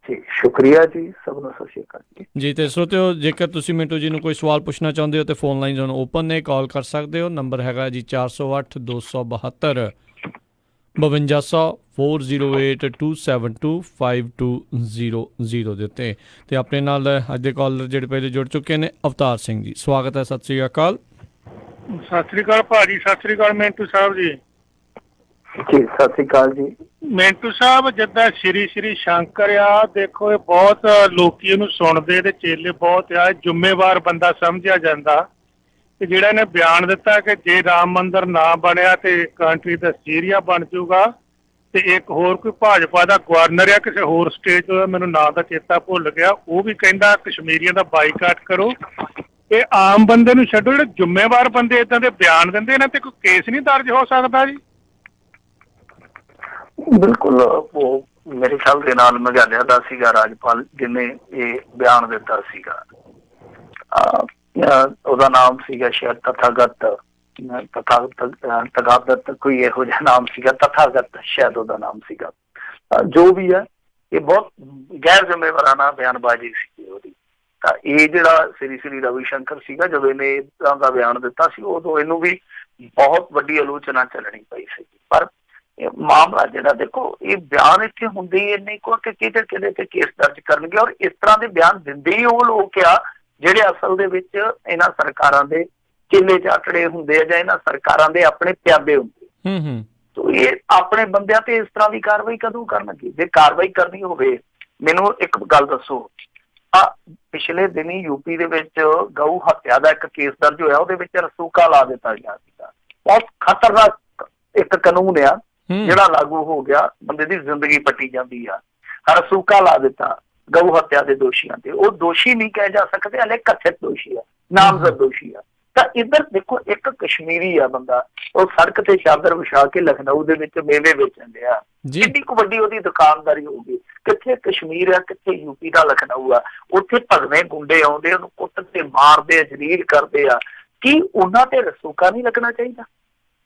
ਜੀ ਸ਼ੁਕਰੀਆ ਜੀ, ਸਭ ਨੂੰ ਸਤਿ ਸ਼੍ਰੀ ਅਕਾਲ ਜੀ। ਜੀ ਤੇ ਸਰੋਤਿਓ, ਜੇਕਰ ਤੁਸੀਂ ਮਿੰਟੂ ਜੀ ਨੂੰ ਕੋਈ ਸਵਾਲ ਪੁੱਛਣਾ ਚਾਹੁੰਦੇ ਹੋ ਤੇ ਫੋਨ ਲਾਈਨ ਹੁਣ ਓਪਨ ਨੇ, ਕਾਲ ਕਰ ਸਕਦੇ ਹੋ। ਨੰਬਰ ਹੈਗਾ ਜੀ 408 272 5200 408 272 5200 ਦੇ ਉੱਤੇ। ਤੇ ਆਪਣੇ ਨਾਲ ਅੱਜ ਦੇ ਕਾਲਰ ਜਿਹੜੇ ਪਹਿਲੇ ਜੁੜ ਚੁੱਕੇ ਨੇ, ਅਵਤਾਰ ਸਿੰਘ ਜੀ, ਸਵਾਗਤ ਹੈ। ਸਤਿ ਸ੍ਰੀ ਅਕਾਲ। ਸਤਿ ਸ੍ਰੀ ਅਕਾਲ ਭਾਜੀ। ਸਤਿ ਸ੍ਰੀ ਅਕਾਲ ਮਿੰਟੂ ਸਾਹਿਬ ਜੀ। ਜੀ ਸਤਿ ਸ਼੍ਰੀ ਅਕਾਲ ਜੀ। ਮਿੰਟੂ ਸਾਹਿਬ, ਜਿੱਦਾਂ ਸ਼੍ਰੀ ਸ਼ੰਕਰ ਆ, ਦੇਖੋ ਇਹ ਬਹੁਤ ਲੋਕੀ ਇਹਨੂੰ ਸੁਣਦੇ ਤੇ ਚੇਲੇ ਬਹੁਤ ਆ। ਜ਼ਿੰਮੇਵਾਰ ਬੰਦਾ ਸਮਝਿਆ ਜਾਂਦਾ ਤੇ ਜਿਹੜਾ ਇਹਨੇ ਬਿਆਨ ਦਿੱਤਾ ਕਿ ਜੇ ਰਾਮ ਮੰਦਿਰ ਨਾ ਬਣਿਆ ਤੇ ਕੰਟਰੀ ਦਾ ਸੀਰੀਆ ਬਣ ਜਾਊਗਾ। ਤੇ ਇੱਕ ਹੋਰ ਕੋਈ ਭਾਜਪਾ ਦਾ ਗਵਰਨਰ ਆ ਕਿਸੇ ਹੋਰ ਸਟੇਟ ਦਾ, ਮੈਨੂੰ ਨਾਂ ਦਾ ਚੇਤਾ ਭੁੱਲ ਗਿਆ, ਉਹ ਵੀ ਕਹਿੰਦਾ ਕਸ਼ਮੀਰੀਆਂ ਦਾ ਬਾਈਕਾਟ ਕਰੋ। ਇਹ ਆਮ ਬੰਦੇ ਨੂੰ ਛੱਡੋ, ਜਿਹੜੇ ਜ਼ਿੰਮੇਵਾਰ ਬੰਦੇ ਏਦਾਂ ਦੇ ਬਿਆਨ ਦਿੰਦੇ, ਇਹਨਾਂ ਤੇ ਕੋਈ ਕੇਸ ਨਹੀਂ ਦਰਜ ਹੋ ਸਕਦਾ ਜੀ? ਬਿਲਕੁਲ, ਉਹ ਮੇਰੇ ਖਿਆਲ ਦੇ ਨਾਲ ਮੇਘਾਲਿਆ ਦਾ ਸੀਗਾ ਰਾਜਪਾਲ ਜਿਹਨੇ ਇਹ ਬਿਆਨ ਦਿੱਤਾ ਸੀਗਾ। ਉਹਦਾ ਨਾਮ ਸੀਗਾ ਸ਼ਾਇਦ ਤਥਾਗਤ ਕੋਈ ਇਹੋ ਜਿਹਾ ਨਾਮ ਸੀਗਾ, ਤਥਾਗਤ ਸ਼ਾਇਦ ਉਹਦਾ ਨਾਮ ਸੀਗਾ। ਜੋ ਵੀ ਹੈ, ਇਹ ਬਹੁਤ ਗੈਰ ਜ਼ਿੰਮੇਵਾਰਾਨਾ ਬਿਆਨਬਾਜ਼ੀ ਸੀ ਉਹਦੀ। ਤਾਂ ਇਹ ਜਿਹੜਾ ਸ੍ਰੀ ਰਵੀ ਸ਼ੰਕਰ ਸੀਗਾ, ਜਦੋਂ ਇਹਨੇ ਇੱਦਾਂ ਦਾ ਬਿਆਨ ਦਿੱਤਾ ਸੀ, ਉਦੋਂ ਇਹਨੂੰ ਵੀ ਬਹੁਤ ਵੱਡੀ ਆਲੋਚਨਾ ਚੱਲਣੀ ਪਈ ਸੀ। ਪਰ ਇਹ ਮਾਮਲਾ ਜਿਹੜਾ, ਦੇਖੋ, ਇਹ ਬਿਆਨ ਇੱਥੇ ਹੁੰਦੇ ਹੀ ਇੰਨੇ ਕੋ ਕਿ ਕਿਤੇ ਕਿਤੇ ਤੇ ਕੇਸ ਦਰਜ ਕਰਨਗੇ। ਔਰ ਇਸ ਤਰ੍ਹਾਂ ਦੇ ਬਿਆਨ ਦਿੰਦੇ ਹੀ ਉਹ ਲੋਕ ਆ ਜਿਹੜੇ ਅਸਲ ਦੇ ਵਿੱਚ ਇਹਨਾਂ ਸਰਕਾਰਾਂ ਦੇ ਚੇਲੇ ਚਾਟੜੇ ਹੁੰਦੇ ਆ ਜਾਂ ਇਹਨਾਂ ਸਰਕਾਰਾਂ ਦੇ ਆਪਣੇ ਪਿਆਦੇ ਹੁੰਦੇ। ਤੋ ਇਹ ਆਪਣੇ ਬੰਦਿਆਂ ਤੇ ਇਸ ਤਰ੍ਹਾਂ ਦੀ ਕਾਰਵਾਈ ਕਦੋਂ ਕਰਨਗੇ? ਜੇ ਕਾਰਵਾਈ ਕਰਨੀ ਹੋਵੇ, ਮੈਨੂੰ ਇੱਕ ਗੱਲ ਦੱਸੋ। ਪਿਛਲੇ ਦਿਨੀ ਯੂਪੀ ਦੇ ਵਿੱਚ ਗਊ ਹੱਤਿਆ ਦਾ ਇੱਕ ਕੇਸ ਦਰਜ ਹੋਇਆ, ਉਹਦੇ ਵਿੱਚ ਰਸੂਕਾ ਲਾ ਦਿੱਤਾ ਗਿਆ ਸੀਗਾ। ਬਹੁਤ ਖਤਰਨਾਕ ਇੱਕ ਕਾਨੂੰਨ ਆ ਜਿਹੜਾ ਲਾਗੂ ਹੋ ਗਿਆ, ਬੰਦੇ ਦੀ ਜ਼ਿੰਦਗੀ ਪੱਟੀ ਜਾਂਦੀ ਆ। ਰਸੂਕਾ ਲਾ ਦਿੱਤਾ ਗਊ ਹੱਤਿਆ ਦੇ ਦੋਸ਼ੀਆਂ ਤੇ। ਉਹ ਦੋਸ਼ੀ ਨਹੀਂ ਕਹਿ ਜਾ ਸਕਦੇ, ਹਲੇ ਕਥਿਤ ਦੋਸ਼ੀ ਆ, ਨਾਮਜ਼ਦ ਦੋਸ਼ੀ ਆ। ਤਾਂ ਇੱਧਰ ਦੇਖੋ, ਇੱਕ ਕਸ਼ਮੀਰੀ ਆ ਬੰਦਾ, ਉਹ ਸੜਕ ਤੇ ਚਾਦਰ ਵਿਛਾ ਕੇ ਲਖਨਊ ਦੇ ਵਿੱਚ ਮੇਵੇ ਵੇਚਣ ਡਿਆ। ਕਿੰਨੀ ਕੁ ਵੱਡੀ ਉਹਦੀ ਦੁਕਾਨਦਾਰੀ ਹੋਊਗੀ। ਕਿੱਥੇ ਕਸ਼ਮੀਰ ਆ, ਕਿੱਥੇ ਯੂਪੀ ਦਾ ਲਖਨਊ ਆ। ਉੱਥੇ ਭਗਵੇਂ ਗੁੰਡੇ ਆਉਂਦੇ, ਉਹਨੂੰ ਕੁੱਟ ਕੇ ਮਾਰਦੇ ਆ, ਜਲੀਲ ਕਰਦੇ ਆ। ਕੀ ਉਹਨਾਂ ਤੇ ਰਸੂਕਾ ਨਹੀਂ ਲੱਗਣਾ ਚਾਹੀਦਾ?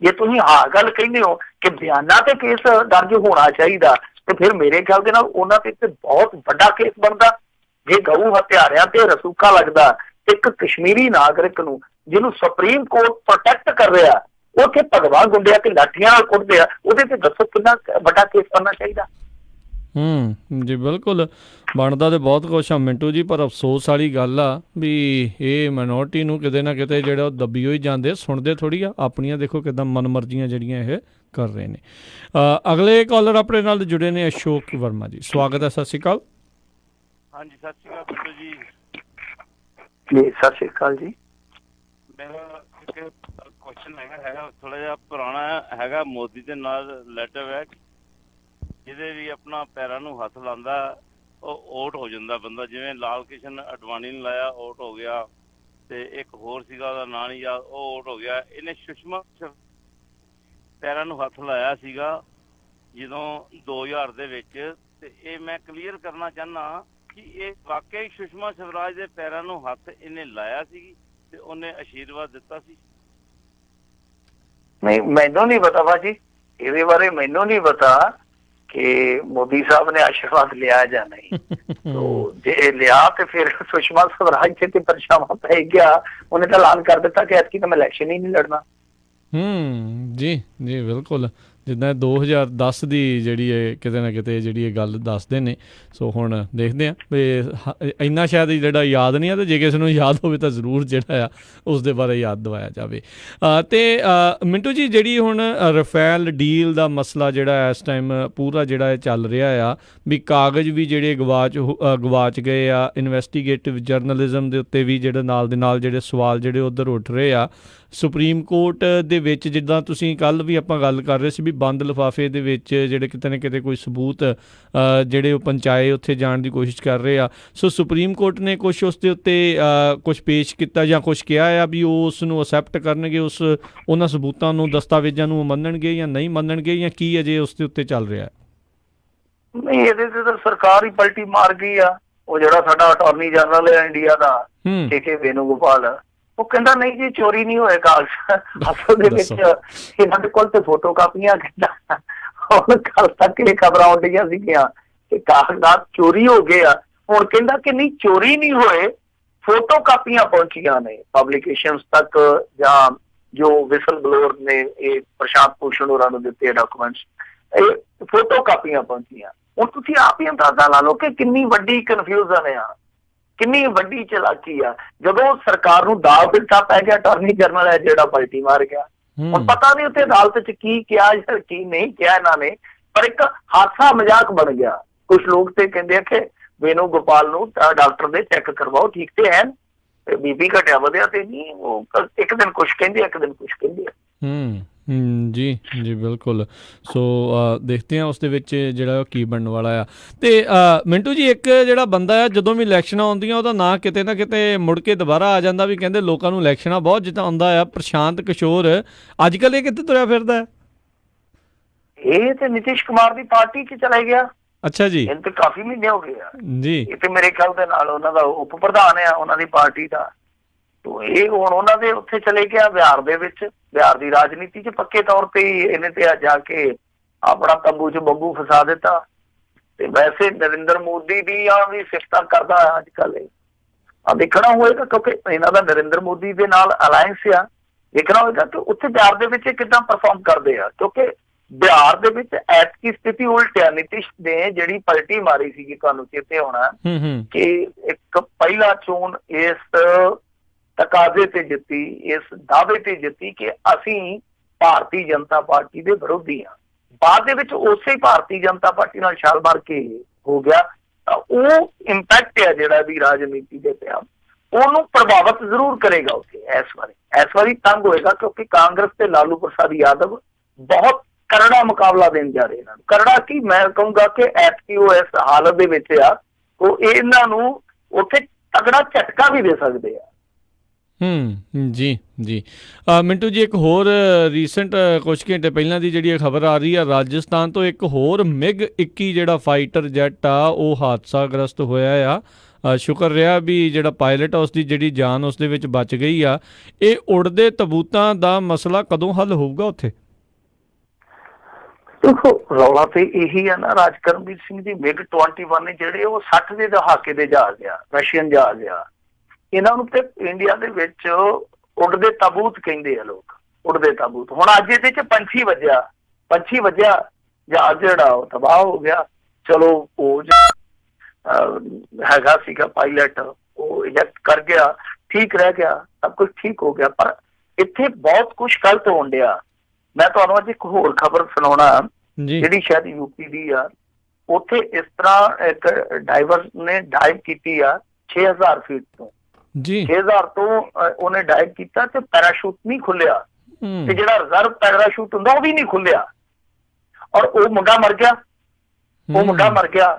ਜੇ ਤੁਸੀਂ ਹਾਂ ਗੱਲ ਕਹਿੰਦੇ ਹੋ ਕਿ ਬਿਆਨਾਂ ਤੇ ਕੇਸ ਦਰਜ ਹੋਣਾ ਚਾਹੀਦਾ, ਤੇ ਫਿਰ ਮੇਰੇ ਖਿਆਲ ਦੇ ਨਾਲ ਉਹਨਾਂ ਤੇ ਬਹੁਤ ਵੱਡਾ ਕੇਸ ਬਣਦਾ। ਜੇ ਗਊ ਹੱਤਿਆਰਿਆਂ ਤੇ ਰਸੂਕਾ ਲੱਗਦਾ, ਇੱਕ ਕਸ਼ਮੀਰੀ ਨਾਗਰਿਕ ਨੂੰ ਜਿਹਨੂੰ ਸੁਪਰੀਮ ਕੋਰਟ ਪ੍ਰੋਟੈਕਟ ਕਰ ਰਿਹਾ, ਉੱਥੇ ਭਗਵਾਨ ਗੁੰਡਿਆਂ ਤੇ ਲਾਠੀਆਂ ਨਾਲ ਕੁੱਟਦੇ ਆ, ਉਹਦੇ ਤੇ ਦੱਸੋ ਕਿੰਨਾ ਵੱਡਾ ਕੇਸ ਬਣਨਾ ਚਾਹੀਦਾ। ਜੀ ਬਿਲਕੁਲ, ਬਣਦਾ ਤੇ ਬਹੁਤ ਕੁਛ ਆ ਮਿੰਟੂ ਜੀ, ਪਰ ਅਫਸੋਸ ਵਾਲੀ ਗੱਲ ਆ ਵੀ ਇਹ ਮਾਈਨੋਰਟੀ ਨੂੰ ਕਿਤੇ ਨਾ ਕਿਤੇ ਜਿਹੜਾ ਉਹ ਦੱਬੀ ਹੋਈ ਜਾਂਦੇ, ਸੁਣਦੇ ਥੋੜ੍ਹੀ ਆ ਆਪਣੀਆਂ। ਦੇਖੋ ਕਿੱਦਾਂ ਮਨਮਰਜ਼ੀਆਂ ਜਿਹੜੀਆਂ ਇਹ ਕਰ ਰਹੇ ਨੇ। ਅਗਲੇ ਕਾਲਰ ਆਪਣੇ ਨਾਲ ਜੁੜੇ ਨੇ ਅਸ਼ੋਕ ਵਰਮਾ ਜੀ, ਸਵਾਗਤ ਹੈ। ਸਤਿ ਸ਼੍ਰੀ ਅਕਾਲ। ਹਾਂਜੀ, ਸਤਿ ਸ਼੍ਰੀ ਅਕਾਲ ਬਿੱਟੂ ਜੀ। ਜੀ ਸਤਿ ਸ਼੍ਰੀ ਅਕਾਲ ਜੀ। ਮੇਰਾ ਇੱਕ ਕੁਐਸਚਨ ਹੈਗਾ ਥੋੜਾ ਜਿਹਾ ਪੁਰਾਣਾ ਹੈਗਾ। ਮੋਦੀ ਦੇ ਨਾਲ ਲੈਟਰ ਹੈ, ਜਿਹਦੇ ਵੀ ਆਪਣਾ ਪੈਰਾਂ ਨੂੰ ਹੱਥ ਲਾਉਂਦਾ ਉਹ ਓਟ ਹੋ ਜਾਂਦਾ ਬੰਦਾ। ਜਿਵੇਂ ਲਾਲ ਕ੍ਰਿਸ਼ਨ ਅਡਵਾਨੀ ਨੇ ਲਾਇਆ, ਓਟ ਹੋ ਗਿਆ। ਤੇ ਇੱਕ ਹੋਰ ਸੀਗਾ, ਉਹਦਾ ਨਾਂ ਨਹੀਂ ਯਾਦ, ਉਹ ਓਟ ਹੋ ਗਿਆ। ਇਹਨੇ ਸੁਸ਼ਮਾ ਪੈਰਾਂ ਨੂੰ ਹੱਥ ਲਾਇਆ ਸੀਗਾ ਜਦੋਂ 2000 ਦੇ ਵਿੱਚ। ਤੇ ਇਹ ਮੈਂ ਕਲੀਅਰ ਕਰਨਾ ਚਾਹੁੰਦਾ ਕਿ ਇਹ ਵਾਕਈ ਸੁਸ਼ਮਾ ਸਵਰਾਜ ਦੇ ਪੈਰਾਂ ਨੂੰ ਹੱਥ ਇਹਨੇ ਲਾਇਆ ਸੀ ਤੇ ਉਹਨੇ ਆਸ਼ੀਰਵਾਦ ਦਿੱਤਾ ਸੀ? ਨਹੀਂ, ਮੈਨੂੰ ਨਹੀਂ ਪਤਾ ਭਾਜੀ, ਇਹਦੇ ਬਾਰੇ ਮੈਨੂੰ ਨਹੀਂ ਪਤਾ ਕਿ ਮੋਦੀ ਸਾਹਿਬ ਨੇ ਆਸ਼ੀਰਵਾਦ ਲਿਆ ਜਾਂ ਨਹੀਂ। ਜੇ ਲਿਆ ਤੇ ਫਿਰ ਸੁਸ਼ਮਾ ਸਵਰਾਜ ਤੇ ਪਰਛਾਵਾਂ ਪੈ ਗਿਆ। ਉਹਨੇ ਤਾਂ ਐਲਾਨ ਕਰ ਦਿੱਤਾ ਕਿ ਐਤਕੀ ਤਾਂ ਮੈਂ ਇਲੈਕਸ਼ਨ ਹੀ ਨਹੀਂ ਲੜਨਾ। ਜੀ ਜੀ ਬਿਲਕੁਲ। ਜਿੱਦਾਂ 2010 ਦੀ ਜਿਹੜੀ ਹੈ ਕਿਤੇ ਨਾ ਕਿਤੇ ਜਿਹੜੀ ਇਹ ਗੱਲ ਦੱਸਦੇ ਨੇ। ਸੋ ਹੁਣ ਦੇਖਦੇ ਹਾਂ ਵੀ ਇੰਨਾ ਸ਼ਾਇਦ ਜਿਹੜਾ ਯਾਦ ਨਹੀਂ ਆ, ਅਤੇ ਜੇ ਕਿਸੇ ਨੂੰ ਯਾਦ ਹੋਵੇ ਤਾਂ ਜ਼ਰੂਰ ਜਿਹੜਾ ਆ ਉਸ ਦੇ ਬਾਰੇ ਯਾਦ ਦਿਵਾਇਆ ਜਾਵੇ। ਅਤੇ ਮਿੰਟੂ ਜੀ, ਜਿਹੜੀ ਹੁਣ ਰਫੇਲ ਡੀਲ ਦਾ ਮਸਲਾ ਜਿਹੜਾ ਇਸ ਟਾਈਮ ਪੂਰਾ ਜਿਹੜਾ ਚੱਲ ਰਿਹਾ ਆ, ਵੀ ਕਾਗਜ਼ ਵੀ ਜਿਹੜੇ ਗਵਾਚ ਗਏ ਆ, ਇਨਵੈਸਟੀਗੇਟਿਵ ਜਰਨਲਿਜ਼ਮ ਦੇ ਉੱਤੇ ਵੀ ਜਿਹੜੇ ਨਾਲ ਦੇ ਨਾਲ ਜਿਹੜੇ ਸਵਾਲ ਜਿਹੜੇ ਉੱਧਰ ਉੱਠ ਰਹੇ ਆ। ਸੁਪਰੀਮ ਕੋਰਟ ਦੇ ਵਿੱਚ ਜਿੱਦਾਂ ਤੁਸੀਂ ਕੱਲ੍ਹ ਵੀ ਆਪਾਂ ਗੱਲ ਕਰ ਰਹੇ ਸੀ ਵੀ ਬੰਦ ਲਿਫਾਫੇ ਦੇ ਵਿੱਚ ਜਿਹੜੇ ਕਿਤੇ ਨਾ ਕਿਤੇ ਕੋਈ ਸਬੂਤ ਜਿਹੜੇ ਉਹ ਪੰਚਾਏ ਉੱਥੇ ਜਾਣ ਦੀ ਕੋਸ਼ਿਸ਼ ਕਰ ਰਹੇ ਆ। ਸੋ ਸੁਪਰੀਮ ਕੋਰਟ ਨੇ ਕੁਛ ਉਸ ਦੇ ਉੱਤੇ ਕੁਛ ਪੇਸ਼ ਕੀਤਾ ਜਾਂ ਕੁਛ ਕਿਹਾ ਆ ਵੀ ਉਹ ਉਸ ਨੂੰ ਅਸੈਪਟ ਕਰਨਗੇ, ਉਹਨਾਂ ਸਬੂਤਾਂ ਨੂੰ, ਦਸਤਾਵੇਜ਼ਾਂ ਨੂੰ ਮੰਨਣਗੇ ਜਾਂ ਨਹੀਂ ਮੰਨਣਗੇ, ਜਾਂ ਕੀ ਅਜੇ ਉਸ ਦੇ ਉੱਤੇ ਚੱਲ ਰਿਹਾ? ਨਹੀਂ, ਇਹਦੇ ਤੇ ਤਾਂ ਸਰਕਾਰ ਹੀ ਪਲਟੀ ਮਾਰ ਗਈ ਆ। ਉਹ ਜਿਹੜਾ ਸਾਡਾ ਅਟਾਰਨੀ ਜਨਰਲ ਹੈ ਇੰਡੀਆ ਦਾ ਕੇ ਵੇਣੂਗੋਪਾਲ, ਉਹ ਕਹਿੰਦਾ ਨਹੀਂ ਜੀ ਚੋਰੀ ਨਹੀਂ ਹੋਏ ਕਾਗਜ਼। ਅਸਲ ਦੇ ਵਿੱਚ ਇਹਨਾਂ ਦੇ ਕੋਲ ਤੇ ਫੋਟੋ ਕਾਪੀਆਂ, ਕਹਿੰਦਾ ਹੁਣ ਕੱਲ ਤੱਕ ਇਹ ਖਬਰਾਂ ਆਉਂਦੀਆਂ ਸੀਗੀਆਂ ਕਿ ਕਾਗਜ਼ਾਤ ਚੋਰੀ ਹੋ ਗਏ ਆ। ਹੁਣ ਕਹਿੰਦਾ ਕਿ ਨਹੀਂ, ਚੋਰੀ ਨਹੀਂ ਹੋਏ, ਫੋਟੋ ਕਾਪੀਆਂ ਪਹੁੰਚੀਆਂ ਨੇ ਪਬਲੀਕੇਸ਼ਨਸ ਤੱਕ, ਜਾਂ ਜੋ ਵਿਸਲ ਬਲੋਅਰ ਨੇ ਇਹ ਪ੍ਰਸ਼ਾਂਤ ਭੂਸ਼ਣ ਹੋਰਾਂ ਨੂੰ ਦਿੱਤੇ ਡਾਕੂਮੈਂਟਸ, ਇਹ ਫੋਟੋ ਕਾਪੀਆਂ ਪਹੁੰਚੀਆਂ। ਹੁਣ ਤੁਸੀਂ ਆਪ ਹੀ ਅੰਦਾਜ਼ਾ ਲਾ ਲਓ ਕਿ ਕਿੰਨੀ ਵੱਡੀ ਕਨਫਿਊਜ਼ਨ ਆ, ਕਿੰਨੀ ਵੱਡੀ ਚਲਾਕੀ ਆ। ਜਦੋਂ ਸਰਕਾਰ ਨੂੰ ਦਾਅ ਪਿੱਛਾ ਪੈ ਗਿਆ, ਅਟਾਰਨੀ ਜਨਰਲ ਹੈ ਜਿਹੜਾ ਪਲਟੀ ਮਾਰ ਗਿਆ। ਹੁਣ ਪਤਾ ਨਹੀਂ ਉੱਥੇ ਅਦਾਲਤ ਚ ਕੀ ਕਿਹਾ ਜਾਂ ਕੀ ਨਹੀਂ ਕਿਹਾ ਇਹਨਾਂ ਨੇ, ਪਰ ਇੱਕ ਹਾਦਸਾ ਮਜ਼ਾਕ ਬਣ ਗਿਆ। ਕੁਛ ਲੋਕ ਤੇ ਕਹਿੰਦੇ ਆ ਕਿ ਵੇਣੂਗੋਪਾਲ ਨੂੰ ਡਾਕਟਰ ਦੇ ਚੈੱਕ ਕਰਵਾਓ, ਠੀਕ ਤੇ ਹੈ, ਬੀਪੀ ਘਟਿਆ ਵਧਿਆ ਤੇ ਨਹੀਂ। ਉਹ ਇੱਕ ਦਿਨ ਕੁਛ ਕਹਿੰਦੇ, ਇੱਕ ਦਿਨ ਕੁਛ ਕਹਿੰਦੇ ਆ। ਜੀ ਜੀ ਬਿਲਕੁਲ। ਸੋ ਦੇਖਦੇ ਹਾਂ ਉਸ ਦੇ ਵਿੱਚ ਜਿਹੜਾ ਕੀ ਬਣਨ ਵਾਲਾ ਆ। ਅਤੇ ਮਿੰਟੂ ਜੀ, ਇੱਕ ਜਿਹੜਾ ਬੰਦਾ ਆ ਜਦੋਂ ਵੀ ਇਲੈਕਸ਼ਨਾਂ ਆਉਂਦੀਆਂ ਉਹਦਾ ਨਾਂ ਕਿਤੇ ਨਾ ਕਿਤੇ ਮੁੜ ਕੇ ਦੁਬਾਰਾ ਆ ਜਾਂਦਾ, ਵੀ ਕਹਿੰਦੇ ਲੋਕਾਂ ਨੂੰ ਇਲੈਕਸ਼ਨਾਂ ਬਹੁਤ ਜਿਤਾਉਂਦਾ ਆ, ਪ੍ਰਸ਼ਾਂਤ ਕਿਸ਼ੋਰ। ਅੱਜ ਕੱਲ੍ਹ ਇਹ ਕਿੱਥੇ ਤੁਰਿਆ ਫਿਰਦਾ ਹੈ? ਇਹ ਤੇ ਨਿਤਿਸ਼ ਕੁਮਾਰ ਦੀ ਪਾਰਟੀ 'ਚ ਚਲਾ ਗਿਆ। ਅੱਛਾ ਜੀ। ਇਹਨੂੰ ਤੇ ਕਾਫੀ ਮਹੀਨੇ ਹੋ ਗਏ ਆ ਜੀ। ਇਹ ਤੇ ਮੇਰੇ ਖਿਆਲ ਦੇ ਨਾਲ ਉਹਨਾਂ ਦਾ ਉਪ ਪ੍ਰਧਾਨ ਆ ਉਹਨਾਂ ਦੀ ਪਾਰਟੀ ਦਾ। ਤੋ ਇਹ ਹੁਣ ਉਹਨਾਂ ਦੇ ਉੱਥੇ ਚਲੇ ਗਿਆ ਬਿਹਾਰ ਦੇ ਵਿੱਚ, ਬਿਹਾਰ ਦੀ ਰਾਜਨੀਤੀ 'ਚ ਪੱਕੇ ਤੌਰ ਤੇ ਇਹਨੇ ਤੇ ਜਾ ਕੇ ਆਪਣਾ ਤੰਬੂ 'ਚ ਬੰਬੂ ਫਸਾ ਦਿੱਤਾ। ਤੇ ਵੈਸੇ ਨਰਿੰਦਰ ਮੋਦੀ ਦੀਆਂ ਵੀ ਸਿਫਤਾਂ ਕਰਦਾ ਅੱਜ ਕੱਲ੍ਹ। ਇਹ ਦੇਖਣਾ ਹੋਏਗਾ ਕਿਉਂਕਿ ਇਹਨਾਂ ਦਾ ਨਰਿੰਦਰ ਮੋਦੀ ਦੇ ਨਾਲ ਅਲਾਇੰਸ ਆ। ਦੇਖਣਾ ਹੋਏਗਾ ਕਿ ਉੱਥੇ ਬਿਹਾਰ ਦੇ ਵਿੱਚ ਕਿੱਦਾਂ ਪਰਫਾਰਮ ਕਰਦੇ ਆ, ਕਿਉਂਕਿ ਬਿਹਾਰ ਦੇ ਵਿੱਚ ਐਤਕੀ ਸਥਿਤੀ ਉਲਟ ਆ। ਨਿਤਿਸ਼ ਨੇ ਜਿਹੜੀ ਪਲਟੀ ਮਾਰੀ ਸੀਗੀ, ਤੁਹਾਨੂੰ ਚੇਤੇ ਹੋਣਾ ਕਿ ਇੱਕ ਪਹਿਲਾ ਚੋਣ ਇਸ ਤਕਾਜ਼ੇ ਤੇ ਜਿੱਤੀ, ਇਸ ਦਾਅਵੇ ਤੇ ਜਿੱਤੀ ਕਿ ਅਸੀਂ ਭਾਰਤੀ ਜਨਤਾ ਪਾਰਟੀ ਦੇ ਵਿਰੋਧੀ ਹਾਂ। ਬਾਅਦ ਦੇ ਵਿੱਚ ਉਸੇ ਭਾਰਤੀ ਜਨਤਾ ਪਾਰਟੀ ਨਾਲ ਛਾਲ ਮਾਰ ਕੇ ਹੋ ਗਿਆ। ਉਹ ਇੰਪੈਕਟ ਹੈ ਜਿਹੜਾ ਵੀ ਰਾਜਨੀਤੀ ਦੇ ਪਿਆ, ਉਹਨੂੰ ਪ੍ਰਭਾਵਿਤ ਜ਼ਰੂਰ ਕਰੇਗਾ ਉੱਥੇ। ਇਸ ਵਾਰੀ ਤੰਗ ਹੋਏਗਾ ਕਿਉਂਕਿ ਕਾਂਗਰਸ ਤੇ ਲਾਲੂ ਪ੍ਰਸਾਦ ਯਾਦਵ ਬਹੁਤ ਕਰੜਾ ਮੁਕਾਬਲਾ ਦੇਣ ਜਾ ਰਹੇ ਇਹਨਾਂ ਨੂੰ। ਕਰੜਾ ਕੀ, ਮੈਂ ਕਹੂੰਗਾ ਕਿ ਐਤਕੀ ਉਹ ਇਸ ਹਾਲਤ ਦੇ ਵਿੱਚ ਆ, ਉਹ ਇਹਨਾਂ ਨੂੰ ਉੱਥੇ ਤਗੜਾ ਝਟਕਾ ਵੀ ਦੇ ਸਕਦੇ ਆ। ਜੀ ਜੀ। ਮਿੰਟੂ ਜੀ, ਇੱਕ ਹੋਰ ਰੀਸੈਂਟ ਕੁਛ ਘੰਟੇ ਪਹਿਲਾਂ ਦੀ ਜਿਹੜੀ ਖਬਰ ਆ ਰਹੀ ਆ, ਰਾਜਸਥਾਨ ਤੋਂ ਇੱਕ ਹੋਰ MiG-21 ਜਿਹੜਾ ਫਾਈਟਰ ਜੈਟ ਆ ਉਹ ਹਾਦਸਾਗ੍ਰਸਤ ਹੋਇਆ ਆ। ਸ਼ੁਕਰ ਰਿਹਾ ਵੀ ਜਿਹੜਾ ਪਾਇਲਟ ਆ ਉਸਦੀ ਜਿਹੜੀ ਜਾਨ ਉਸ ਦੇ ਵਿੱਚ ਬਚ ਗਈ ਆ। ਇਹ ਉੜਦੇ ਤਬੂਤਾਂ ਦਾ ਮਸਲਾ ਕਦੋਂ ਹੱਲ ਹੋਊਗਾ ਉੱਥੇ? ਦੇਖੋ, ਰੌਲਾ ਤੇ ਇਹੀ ਆ ਨਾ, ਰਾਜਕਰਮਵੀਰ ਸਿੰਘ ਦੀ MiG-21 ਜਿਹੜੇ ਉਹ 60 ਦੇ ਦਹਾਕੇ ਦੇ ਜਹਾਜ਼ ਆ, ਰਸ਼ੀਅਨ ਜਹਾਜ਼ ਆ। ਇਹਨਾਂ ਨੂੰ ਤੇ ਇੰਡੀਆ ਦੇ ਵਿੱਚ ਉੜਦੇ ਤਾਬੂਤ ਕਹਿੰਦੇ ਆ ਲੋਕ, ਉੜਦੇ ਤਾਬੂਤ। ਹੁਣ ਅੱਜ ਇਹਦੇ ਚ ਪੰਛੀ ਵੱਜਿਆ, ਜਹਾਜ਼ ਜਿਹੜਾ ਉਹ ਤਬਾਹ ਹੋ ਗਿਆ। ਚਲੋ ਉਹ ਹੈਗਾ ਸੀਗਾ ਪਾਇਲਟ, ਉਹ ਇਜੈਕਟ ਕਰ ਗਿਆ, ਠੀਕ ਰਹਿ ਗਿਆ, ਸਭ ਕੁਝ ਠੀਕ ਹੋ ਗਿਆ। ਪਰ ਇੱਥੇ ਬਹੁਤ ਕੁਛ ਗਲਤ ਹੋਣ ਡਿਆ। ਮੈਂ ਤੁਹਾਨੂੰ ਅੱਜ ਇੱਕ ਹੋਰ ਖਬਰ ਸੁਣਾਉਣਾ ਜਿਹੜੀ ਸ਼ਾਇਦ ਯੂਪੀ ਦੀ ਆ। ਉੱਥੇ ਇਸ ਤਰ੍ਹਾਂ ਇੱਕ ਡਾਈਵਰ ਨੇ ਡਾਈਵ ਕੀਤੀ ਆ 6000 ਫੀਟ ਤੋਂ ਜੀ। 6000 ਤੋਂ ਉਹਨੇ ਡਾਈਵ ਕੀਤਾ ਤੇ ਪੈਰਾਸ਼ੂਟ ਨਹੀਂ ਖੁੱਲਿਆ, ਤੇ ਜਿਹੜਾ ਰਿਜ਼ਰਵ ਪੈਰਾਸ਼ੂਟ ਹੁੰਦਾ ਉਹ ਵੀ ਨਹੀਂ ਖੁੱਲਿਆ, ਔਰ ਉਹ ਮੁੰਡਾ ਮਰ ਗਿਆ।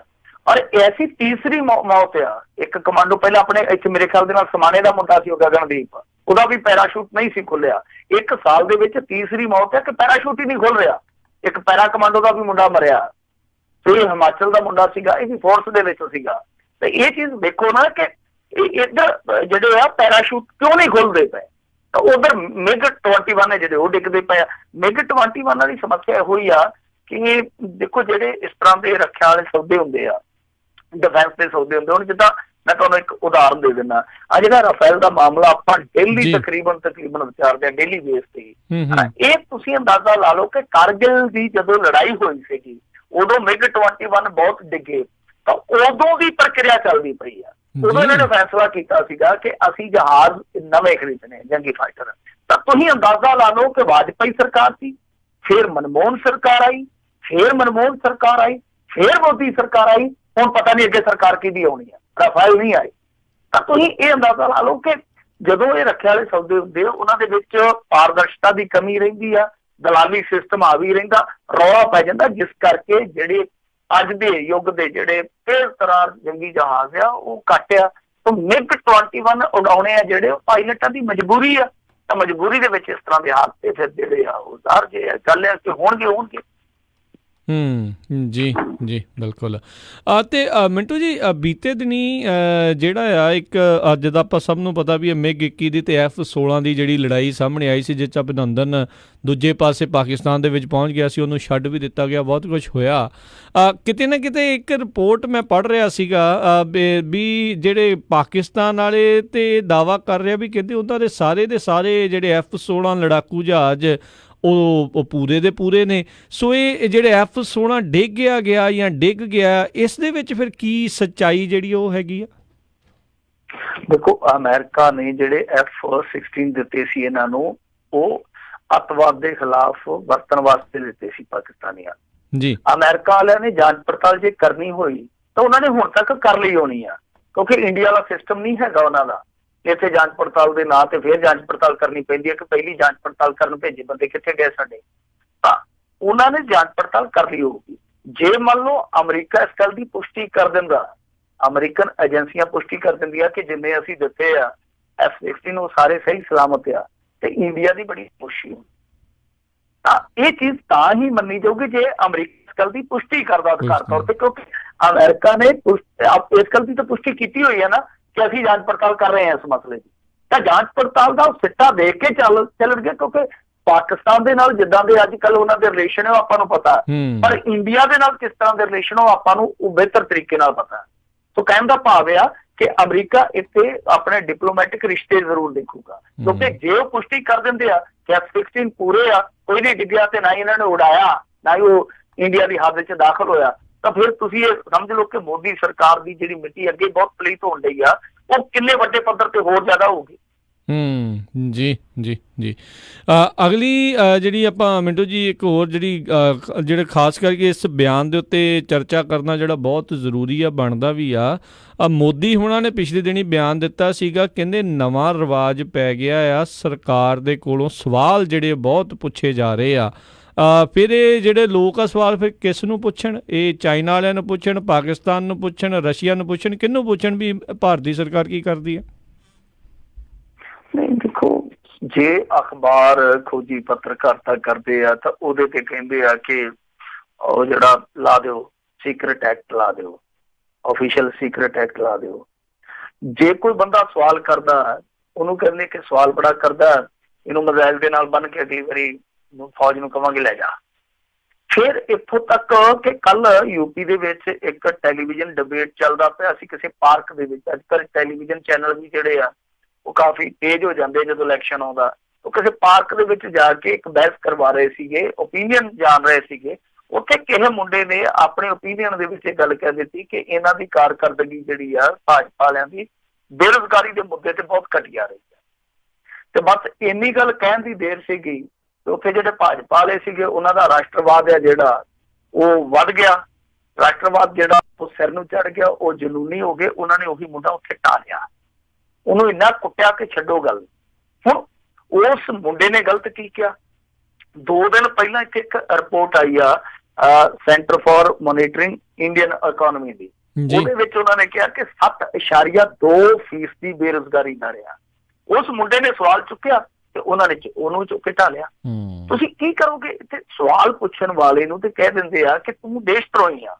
ਔਰ ਐਸੀ ਤੀਸਰੀ ਮੌਤ ਆ। ਇੱਕ ਕਮਾਂਡੋ ਪਹਿਲਾਂ ਆਪਣੇ ਇੱਥੇ ਮੇਰੇ ਖਿਆਲ ਦੇ ਨਾਲ ਸਮਾਣੇ ਦਾ ਮੁੰਡਾ ਸੀ, ਉਹ ਗਗਨਦੀਪ, ਉਹਦਾ ਵੀ ਪੈਰਾਸ਼ੂਟ ਨਹੀਂ ਸੀ ਖੁੱਲਿਆ। 1 ਸਾਲ ਦੇ ਵਿੱਚ ਤੀਸਰੀ ਮੌਤ ਹੈ ਕਿ ਪੈਰਾਸ਼ੂਟ ਹੀ ਨਹੀਂ ਖੁੱਲ ਰਿਹਾ। ਇੱਕ ਪੈਰਾ ਕਮਾਂਡੋ ਦਾ ਵੀ ਮੁੰਡਾ ਮਰਿਆ, ਤੇ ਹਿਮਾਚਲ ਦਾ ਮੁੰਡਾ ਸੀਗਾ, ਇਹ ਵੀ ਫੋਰਸ ਦੇ ਵਿੱਚ ਸੀਗਾ। ਤੇ ਇਹ ਚੀਜ਼ ਦੇਖੋ ਨਾ ਕਿ ਇੱਧਰ ਜਿਹੜੇ ਆ ਪੈਰਾਸ਼ੂਟ ਕਿਉਂ ਨਹੀਂ ਖੁੱਲਦੇ ਪਏ, ਤਾਂ ਉਧਰ MiG-21 ਜਿਹੜੇ ਉਹ ਡਿੱਗਦੇ ਪਏ ਆ। MiG-21 ਵਾਲੀ ਸਮੱਸਿਆ ਇਹੋ ਹੀ ਆ ਕਿ ਦੇਖੋ ਜਿਹੜੇ ਇਸ ਤਰ੍ਹਾਂ ਦੇ ਰੱਖਿਆ ਵਾਲੇ ਸੌਦੇ ਹੁੰਦੇ ਆ, ਡਿਫੈਂਸ ਦੇ ਸੌਦੇ ਹੁੰਦੇ, ਹੁਣ ਜਿੱਦਾਂ ਮੈਂ ਤੁਹਾਨੂੰ ਇੱਕ ਉਦਾਹਰਨ ਦੇ ਦਿੰਦਾ। ਆ ਜਿਹੜਾ ਰਾਫੇਲ ਦਾ ਮਾਮਲਾ ਆਪਾਂ ਡੇਲੀ ਤਕਰੀਬਨ ਵਿਚਾਰਦੇ ਆ, ਡੇਲੀ ਬੇਸ ਤੇ ਇਹ ਤੁਸੀਂ ਅੰਦਾਜ਼ਾ ਲਾ ਲਓ ਕਿ ਕਾਰਗਿਲ ਦੀ ਜਦੋਂ ਲੜਾਈ ਹੋਈ ਸੀਗੀ ਉਦੋਂ MiG-21 ਬਹੁਤ ਡਿੱਗੇ, ਤਾਂ ਉਦੋਂ ਦੀ ਪ੍ਰਕਿਰਿਆ ਚੱਲਦੀ ਪਈ ਆ। ਉਦੋਂ ਇਹਨਾਂ ਨੇ ਫੈਸਲਾ ਕੀਤਾ ਸੀਗਾ ਕਿ ਅਸੀਂ ਜਹਾਜ਼ ਨਵੇਂ ਖਰੀਦਣੇ, ਜੰਗੀ ਫਾਈਟਰ। ਤਾਂ ਤੁਸੀਂ ਅੰਦਾਜ਼ਾ ਲਾ ਲਓ ਕਿ ਵਾਜਪਾਈ ਸਰਕਾਰ ਸੀ, ਫਿਰ ਮਨਮੋਹਨ ਸਰਕਾਰ ਆਈ, ਫਿਰ ਮਨਮੋਹਨ ਸਰਕਾਰ ਆਈ, ਫਿਰ ਮੋਦੀ ਸਰਕਾਰ ਆਈ, ਹੁਣ ਪਤਾ ਨਹੀਂ ਅੱਗੇ ਸਰਕਾਰ ਕਿਹਦੀ ਆਉਣੀ ਆ, ਰਾਫੇਲ ਨਹੀਂ ਆਈ। ਤਾਂ ਤੁਸੀਂ ਇਹ ਅੰਦਾਜ਼ਾ ਲਾ ਲਓ ਕਿ ਜਦੋਂ ਇਹ ਰੱਖਿਆ ਵਾਲੇ ਸੌਦੇ ਹੁੰਦੇ ਆ ਉਹਨਾਂ ਦੇ ਵਿੱਚ ਪਾਰਦਰਸ਼ਤਾ ਦੀ ਕਮੀ ਰਹਿੰਦੀ ਆ, ਦਲਾਲੀ ਸਿਸਟਮ ਆ ਵੀ ਰਹਿੰਦਾ, ਰੌਲਾ ਪੈ ਜਾਂਦਾ, ਜਿਸ ਕਰਕੇ ਜਿਹੜੇ ਅੱਜ ਦੇ ਯੁੱਗ ਦੇ ਜਿਹੜੇ ਇਸ ਤਰ੍ਹਾਂ ਜੰਗੀ ਜਹਾਜ਼ ਆ ਉਹ ਘੱਟ ਆ। ਤਾਂ MiG-21 ਉਡਾਉਣੇ ਆ ਜਿਹੜੇ, ਉਹ ਪਾਇਲਟਾਂ ਦੀ ਮਜਬੂਰੀ ਆ। ਤਾਂ ਮਜਬੂਰੀ ਦੇ ਵਿੱਚ ਇਸ ਤਰ੍ਹਾਂ ਦੇ ਹਾਦਸੇ ਫਿਰ ਜਿਹੜੇ ਆ ਉਹ ਜ਼ਾਹਰ ਜੇ ਗੱਲ ਆ ਕਿ ਹੋਣਗੇ। ਜੀ ਜੀ ਬਿਲਕੁਲ। ਤੇ ਮਿੰਟੂ ਜੀ, ਬੀਤੇ ਦਿਨੀ ਜਿਹੜਾ ਆ ਇੱਕ ਅੱਜ ਦਾ ਆਪਾਂ ਸਭ ਨੂੰ ਪਤਾ ਵੀ MiG-21 ਦੀ ਤੇ F-16 ਦੀ ਜਿਹੜੀ ਲੜਾਈ ਸਾਹਮਣੇ ਆਈ ਸੀ, ਜਿਸ 'ਚ ਅਭਿਨੰਦਨ ਦੂਜੇ ਪਾਸੇ ਪਾਕਿਸਤਾਨ ਦੇ ਵਿੱਚ ਪਹੁੰਚ ਗਿਆ ਸੀ, ਉਹਨੂੰ ਛੱਡ ਵੀ ਦਿੱਤਾ ਗਿਆ, ਬਹੁਤ ਕੁਝ ਹੋਇਆ। ਕਿਤੇ ਨਾ ਕਿਤੇ ਇੱਕ ਰਿਪੋਰਟ ਮੈਂ ਪੜ੍ਹ ਰਿਹਾ ਸੀਗਾ ਵੀ ਜਿਹੜੇ ਪਾਕਿਸਤਾਨ ਵਾਲੇ ਤੇ ਦਾਅਵਾ ਕਰ ਰਿਹਾ ਵੀ ਕਹਿੰਦੇ ਉਹਨਾਂ ਦੇ ਸਾਰੇ ਜਿਹੜੇ F-16 ਲੜਾਕੂ ਜਹਾਜ਼ ਉਹ ਪੂਰੇ ਦੇ ਪੂਰੇ ਨੇ। ਸੋ ਇਹ ਜਿਹੜੇ F-16 ਡਿੱਗ ਗਿਆ ਜਾਂ ਡਿੱਗ ਗਿਆ, ਇਸ ਦੇ ਵਿੱਚ ਫਿਰ ਕੀ ਸੱਚਾਈ ਜਿਹੜੀ ਉਹ ਹੈਗੀ ਆ? ਦੇਖੋ, ਅਮਰੀਕਾ ਨੇ ਜਿਹੜੇ F-16 ਦਿੱਤੇ ਸੀ ਇਹਨਾਂ ਨੂੰ, ਉਹ ਅੱਤਵਾਦ ਦੇ ਖਿਲਾਫ ਵਰਤਣ ਵਾਸਤੇ ਦਿੱਤੇ ਸੀ ਪਾਕਿਸਤਾਨੀਆਂ ਜੀ। ਅਮਰੀਕਾ ਵਾਲਿਆਂ ਨੇ ਜਾਂਚ ਪੜਤਾਲ ਜੇ ਕਰਨੀ ਹੋਈ ਤਾਂ ਉਹਨਾਂ ਨੇ ਹੁਣ ਤੱਕ ਕਰ ਲਈ ਹੋਣੀ ਆ, ਕਿਉਂਕਿ ਇੰਡੀਆ ਵਾਲਾ ਸਿਸਟਮ ਨਹੀਂ ਹੈਗਾ ਉਹਨਾਂ ਦਾ। ਇੱਥੇ ਜਾਂਚ ਪੜਤਾਲ ਦੇ ਨਾਂ ਤੇ ਫਿਰ ਜਾਂਚ ਪੜਤਾਲ ਕਰਨੀ ਪੈਂਦੀ ਹੈ ਕਿ ਪਹਿਲੀ ਜਾਂਚ ਪੜਤਾਲ ਕਰਨ ਭੇਜੇ ਬੰਦੇ ਕਿੱਥੇ ਗਏ ਸਾਡੇ। ਤਾਂ ਉਹਨਾਂ ਨੇ ਜਾਂਚ ਪੜਤਾਲ ਕਰ ਲਈ ਹੋਊਗੀ। ਜੇ ਮੰਨ ਲਓ ਅਮਰੀਕਾ ਇਸ ਗੱਲ ਦੀ ਪੁਸ਼ਟੀ ਕਰ ਦਿੰਦਾ, ਅਮਰੀਕਨ ਏਜੰਸੀਆਂ ਪੁਸ਼ਟੀ ਕਰ ਦਿੰਦੀਆਂ ਕਿ ਜਿੰਨੇ ਅਸੀਂ ਦਿੱਤੇ ਆ F-16 ਉਹ ਸਾਰੇ ਸਹੀ ਸਲਾਮਤ ਆ, ਤੇ ਇੰਡੀਆ ਦੀ ਬੜੀ ਖੁਸ਼ੀ ਹੋਈ। ਤਾਂ ਇਹ ਚੀਜ਼ ਤਾਂ ਹੀ ਮੰਨੀ ਜਾਊਗੀ ਜੇ ਅਮਰੀਕਾ ਇਸ ਗੱਲ ਦੀ ਪੁਸ਼ਟੀ ਕਰਦਾ ਅਧਿਕਾਰ ਤੌਰ ਤੇ, ਕਿਉਂਕਿ ਅਮਰੀਕਾ ਨੇ ਇਸ ਗੱਲ ਦੀ ਤਾਂ ਪੁਸ਼ਟੀ ਕੀਤੀ ਹੋਈ ਹੈ ਨਾ ਕਿ ਅਸੀਂ ਜਾਂਚ ਪੜਤਾਲ ਕਰ ਰਹੇ ਹਾਂ ਇਸ ਮਸਲੇ ਦੀ। ਤਾਂ ਜਾਂਚ ਪੜਤਾਲ ਦਾ ਸਿੱਟਾ ਦੇਖ ਕੇ ਚੱਲਣਗੇ, ਕਿਉਂਕਿ ਪਾਕਿਸਤਾਨ ਦੇ ਨਾਲ ਜਿੱਦਾਂ ਦੇ ਅੱਜ ਕੱਲ੍ਹ ਉਹਨਾਂ ਦੇ ਰਿਲੇਸ਼ਨ ਹੈ ਉਹ ਆਪਾਂ ਨੂੰ ਪਤਾ, ਪਰ ਇੰਡੀਆ ਦੇ ਨਾਲ ਕਿਸ ਤਰ੍ਹਾਂ ਦੇ ਰਿਲੇਸ਼ਨ ਉਹ ਆਪਾਂ ਨੂੰ ਬਿਹਤਰ ਤਰੀਕੇ ਨਾਲ ਪਤਾ। ਸੋ ਕਹਿਣ ਦਾ ਭਾਵ ਆ ਕਿ ਅਮਰੀਕਾ ਇੱਥੇ ਆਪਣੇ ਡਿਪਲੋਮੈਟਿਕ ਰਿਸ਼ਤੇ ਜ਼ਰੂਰ ਦੇਖੂਗਾ, ਕਿਉਂਕਿ ਜੇ ਉਹ ਪੁਸ਼ਟੀ ਕਰ ਦਿੰਦੇ ਆ ਕਿ F-16 ਪੂਰੇ ਆ, ਕੋਈ ਨਹੀਂ ਡਿੱਗਿਆ ਤੇ ਨਾ ਹੀ ਇਹਨਾਂ ਨੇ ਉਡਾਇਆ, ਨਾ ਹੀ ਉਹ ਇੰਡੀਆ ਦੀ ਹੱਦ 'ਚ ਦਾਖਲ ਹੋਇਆ, ਤਾਂ ਫਿਰ ਤੁਸੀਂ ਇਹ ਸਮਝ ਲਓ ਕਿ ਮੋਦੀ ਸਰਕਾਰ ਦੀ ਜਿਹੜੀ ਮਿੱਟੀ ਅੱਗੇ ਬਹੁਤ ਪਲੀਤ ਹੋਣ ਡਈ ਆ, ਉਹ ਕਿੰਨੇ ਵੱਡੇ ਪੱਧਰ ਤੇ ਹੋਰ ਜ਼ਿਆਦਾ ਹੋਊਗੀ। ਜੀ ਜੀ ਜੀ। ਅਗਲੀ ਜਿਹੜੀ ਆਪਾਂ ਮਿੰਟੂ ਜੀ ਇੱਕ ਹੋਰ ਜਿਹੜੇ ਖਾਸ ਕਰਕੇ ਇਸ ਬਿਆਨ ਦੇ ਉੱਤੇ ਚਰਚਾ ਕਰਨਾ ਜਿਹੜਾ ਬਹੁਤ ਜ਼ਰੂਰੀ ਆ, ਬਣਦਾ ਵੀ ਆ। ਮੋਦੀ ਹੁਣਾਂ ਨੇ ਪਿਛਲੇ ਦਿਨੀ ਬਿਆਨ ਦਿੱਤਾ ਸੀਗਾ, ਕਹਿੰਦੇ ਨਵਾਂ ਰਿਵਾਜ ਪੈ ਗਿਆ ਆ, ਸਰਕਾਰ ਦੇ ਕੋਲੋਂ ਸਵਾਲ ਜਿਹੜੇ ਬਹੁਤ ਪੁੱਛੇ ਜਾ ਰਹੇ ਆ। ਫਿਰ ਇਹ ਜਿਹੜੇ ਲੋਕ ਆ ਸਵਾਲ ਫਿਰ ਕਿਸ ਨੂੰ ਪੁੱਛਣ? ਇਹ ਚਾਈਨਾ ਵਾਲਿਆਂ ਨੂੰ ਪੁੱਛਣ, ਪਾਕਿਸਤਾਨ ਨੂੰ ਪੁੱਛਣ, ਰਸ਼ੀਆ ਨੂੰ ਪੁੱਛਣ, ਕਿਹਨੂੰ ਪੁੱਛਣ ਵੀ ਭਾਰਤੀ ਸਰਕਾਰ ਕੀ ਕਰਦੀ ਹੈ? ਨਹੀਂ ਦੇਖੋ, ਜੇ ਅਖਬਾਰ ਖੋਜੀ ਪੱਤਰਕਾਰਤਾ ਕਰਦੇ ਆ ਤਾਂ ਉਹਦੇ ਤੇ ਕਹਿੰਦੇ ਆ ਕਿ ਉਹ ਜਿਹੜਾ ਲਾ ਦਿਓ ਸੀਕ੍ਰੇਟ ਐਕਟ ਲਾ ਦਿਓ, ਆਫੀਸ਼ੀਅਲ ਸੀਕ੍ਰੇਟ ਐਕਟ ਲਾ ਦਿਓ। ਜੇ ਕੋਈ ਬੰਦਾ ਸਵਾਲ ਕਰਦਾ ਉਹਨੂੰ ਕਹਿੰਦੇ ਕਿ ਸਵਾਲ ਬੜਾ ਕਰਦਾ, ਇਹਨੂੰ ਮਜ਼ਾਇਲ ਦੇ ਨਾਲ ਬੰਨ ਕੇ ਕਈ ਵਾਰੀ ਫੌਜ ਨੂੰ ਕਵਾਂਗੇ ਲੈ ਜਾ। ਫਿਰ ਇੱਥੋਂ ਤੱਕ ਕਿ ਕੱਲ ਯੂਪੀ ਦੇ ਵਿੱਚ ਇੱਕ ਟੈਲੀਵਿਜ਼ਨ ਡਿਬੇਟ ਚੱਲਦਾ ਪਿਆ ਸੀ ਕਿਸੇ ਪਾਰਕ ਦੇ ਵਿੱਚ। ਅੱਜ ਕੱਲ੍ਹ ਟੈਲੀਵਿਜ਼ਨ ਚੈਨਲ ਵੀ ਜਿਹੜੇ ਆ ਉਹ ਕਾਫੀ ਤੇਜ਼ ਹੋ ਜਾਂਦੇ ਜਦੋਂ ਇਲੈਕਸ਼ਨ ਆਉਂਦਾ। ਉਹ ਕਿਸੇ ਪਾਰਕ ਦੇ ਵਿੱਚ ਜਾ ਕੇ ਇੱਕ ਬਹਿਸ ਕਰਵਾ ਰਹੇ ਸੀਗੇ, ਓਪੀਨੀਅਨ ਜਾਣ ਰਹੇ ਸੀਗੇ। ਉੱਥੇ ਕਿਸੇ ਮੁੰਡੇ ਨੇ ਆਪਣੇ ਓਪੀਨੀਅਨ ਦੇ ਵਿੱਚ ਇਹ ਗੱਲ ਕਹਿ ਦਿੱਤੀ ਕਿ ਇਹਨਾਂ ਦੀ ਕਾਰਕਰਦਗੀ ਜਿਹੜੀ ਆ ਭਾਜਪਾ ਵਾਲਿਆਂ ਦੀ ਬੇਰੁਜ਼ਗਾਰੀ ਦੇ ਮੁੱਦੇ ਤੇ ਬਹੁਤ ਘਟੀਆ ਰਹੀ ਹੈ। ਤੇ ਬਸ ਇੰਨੀ ਗੱਲ ਕਹਿਣ ਦੀ ਦੇਰ ਸੀਗੀ ਤੇ ਉੱਥੇ ਜਿਹੜੇ ਭਾਜਪਾ ਵਾਲੇ ਸੀਗੇ ਉਹਨਾਂ ਦਾ ਰਾਸ਼ਟਰਵਾਦ ਆ ਜਿਹੜਾ ਉਹ ਵੱਧ ਗਿਆ। ਰਾਸ਼ਟਰਵਾਦ ਜਿਹੜਾ ਉਹ ਸਿਰ ਨੂੰ ਚੜ ਗਿਆ, ਉਹ ਜਨੂਨੀ ਹੋ ਗਏ। ਉਹਨਾਂ ਨੇ ਉਹੀ ਮੁੰਡਾ ਉੱਥੇ ਢਾ ਲਿਆ, ਉਹਨੂੰ ਇੰਨਾ ਕੁੱਟਿਆ ਕਿ ਛੱਡੋ ਗੱਲ। ਹੁਣ ਉਸ ਮੁੰਡੇ ਨੇ ਗਲਤ ਕੀ ਕਿਹਾ? 2 ਦਿਨ ਪਹਿਲਾਂ ਇੱਥੇ ਇੱਕ ਰਿਪੋਰਟ ਆਈ ਆ centre for monitoring Indian economy ਦੀ, ਉਹਦੇ ਵਿੱਚ ਉਹਨਾਂ ਨੇ ਕਿਹਾ ਕਿ 7.2% ਦੀ ਬੇਰੁਜ਼ਗਾਰੀ ਦਰ ਆ। ਉਸ ਮੁੰਡੇ ਨੇ ਸਵਾਲ ਚੁੱਕਿਆ ਤੇ ਉਹਨਾਂ ਨੇ ਉਹਨੂੰ ਚੁੱਕ ਕੇ ਢਾਲਿਆ। ਤੁਸੀਂ ਕੀ ਕਰੋਗੇ? ਇੱਥੇ ਸਵਾਲ ਪੁੱਛਣ ਵਾਲੇ ਨੂੰ ਤੇ ਕਹਿ ਦਿੰਦੇ ਆ ਕਿ ਤੂੰ ਦੇਸ਼ ਧਰੋਹੀ ਆ।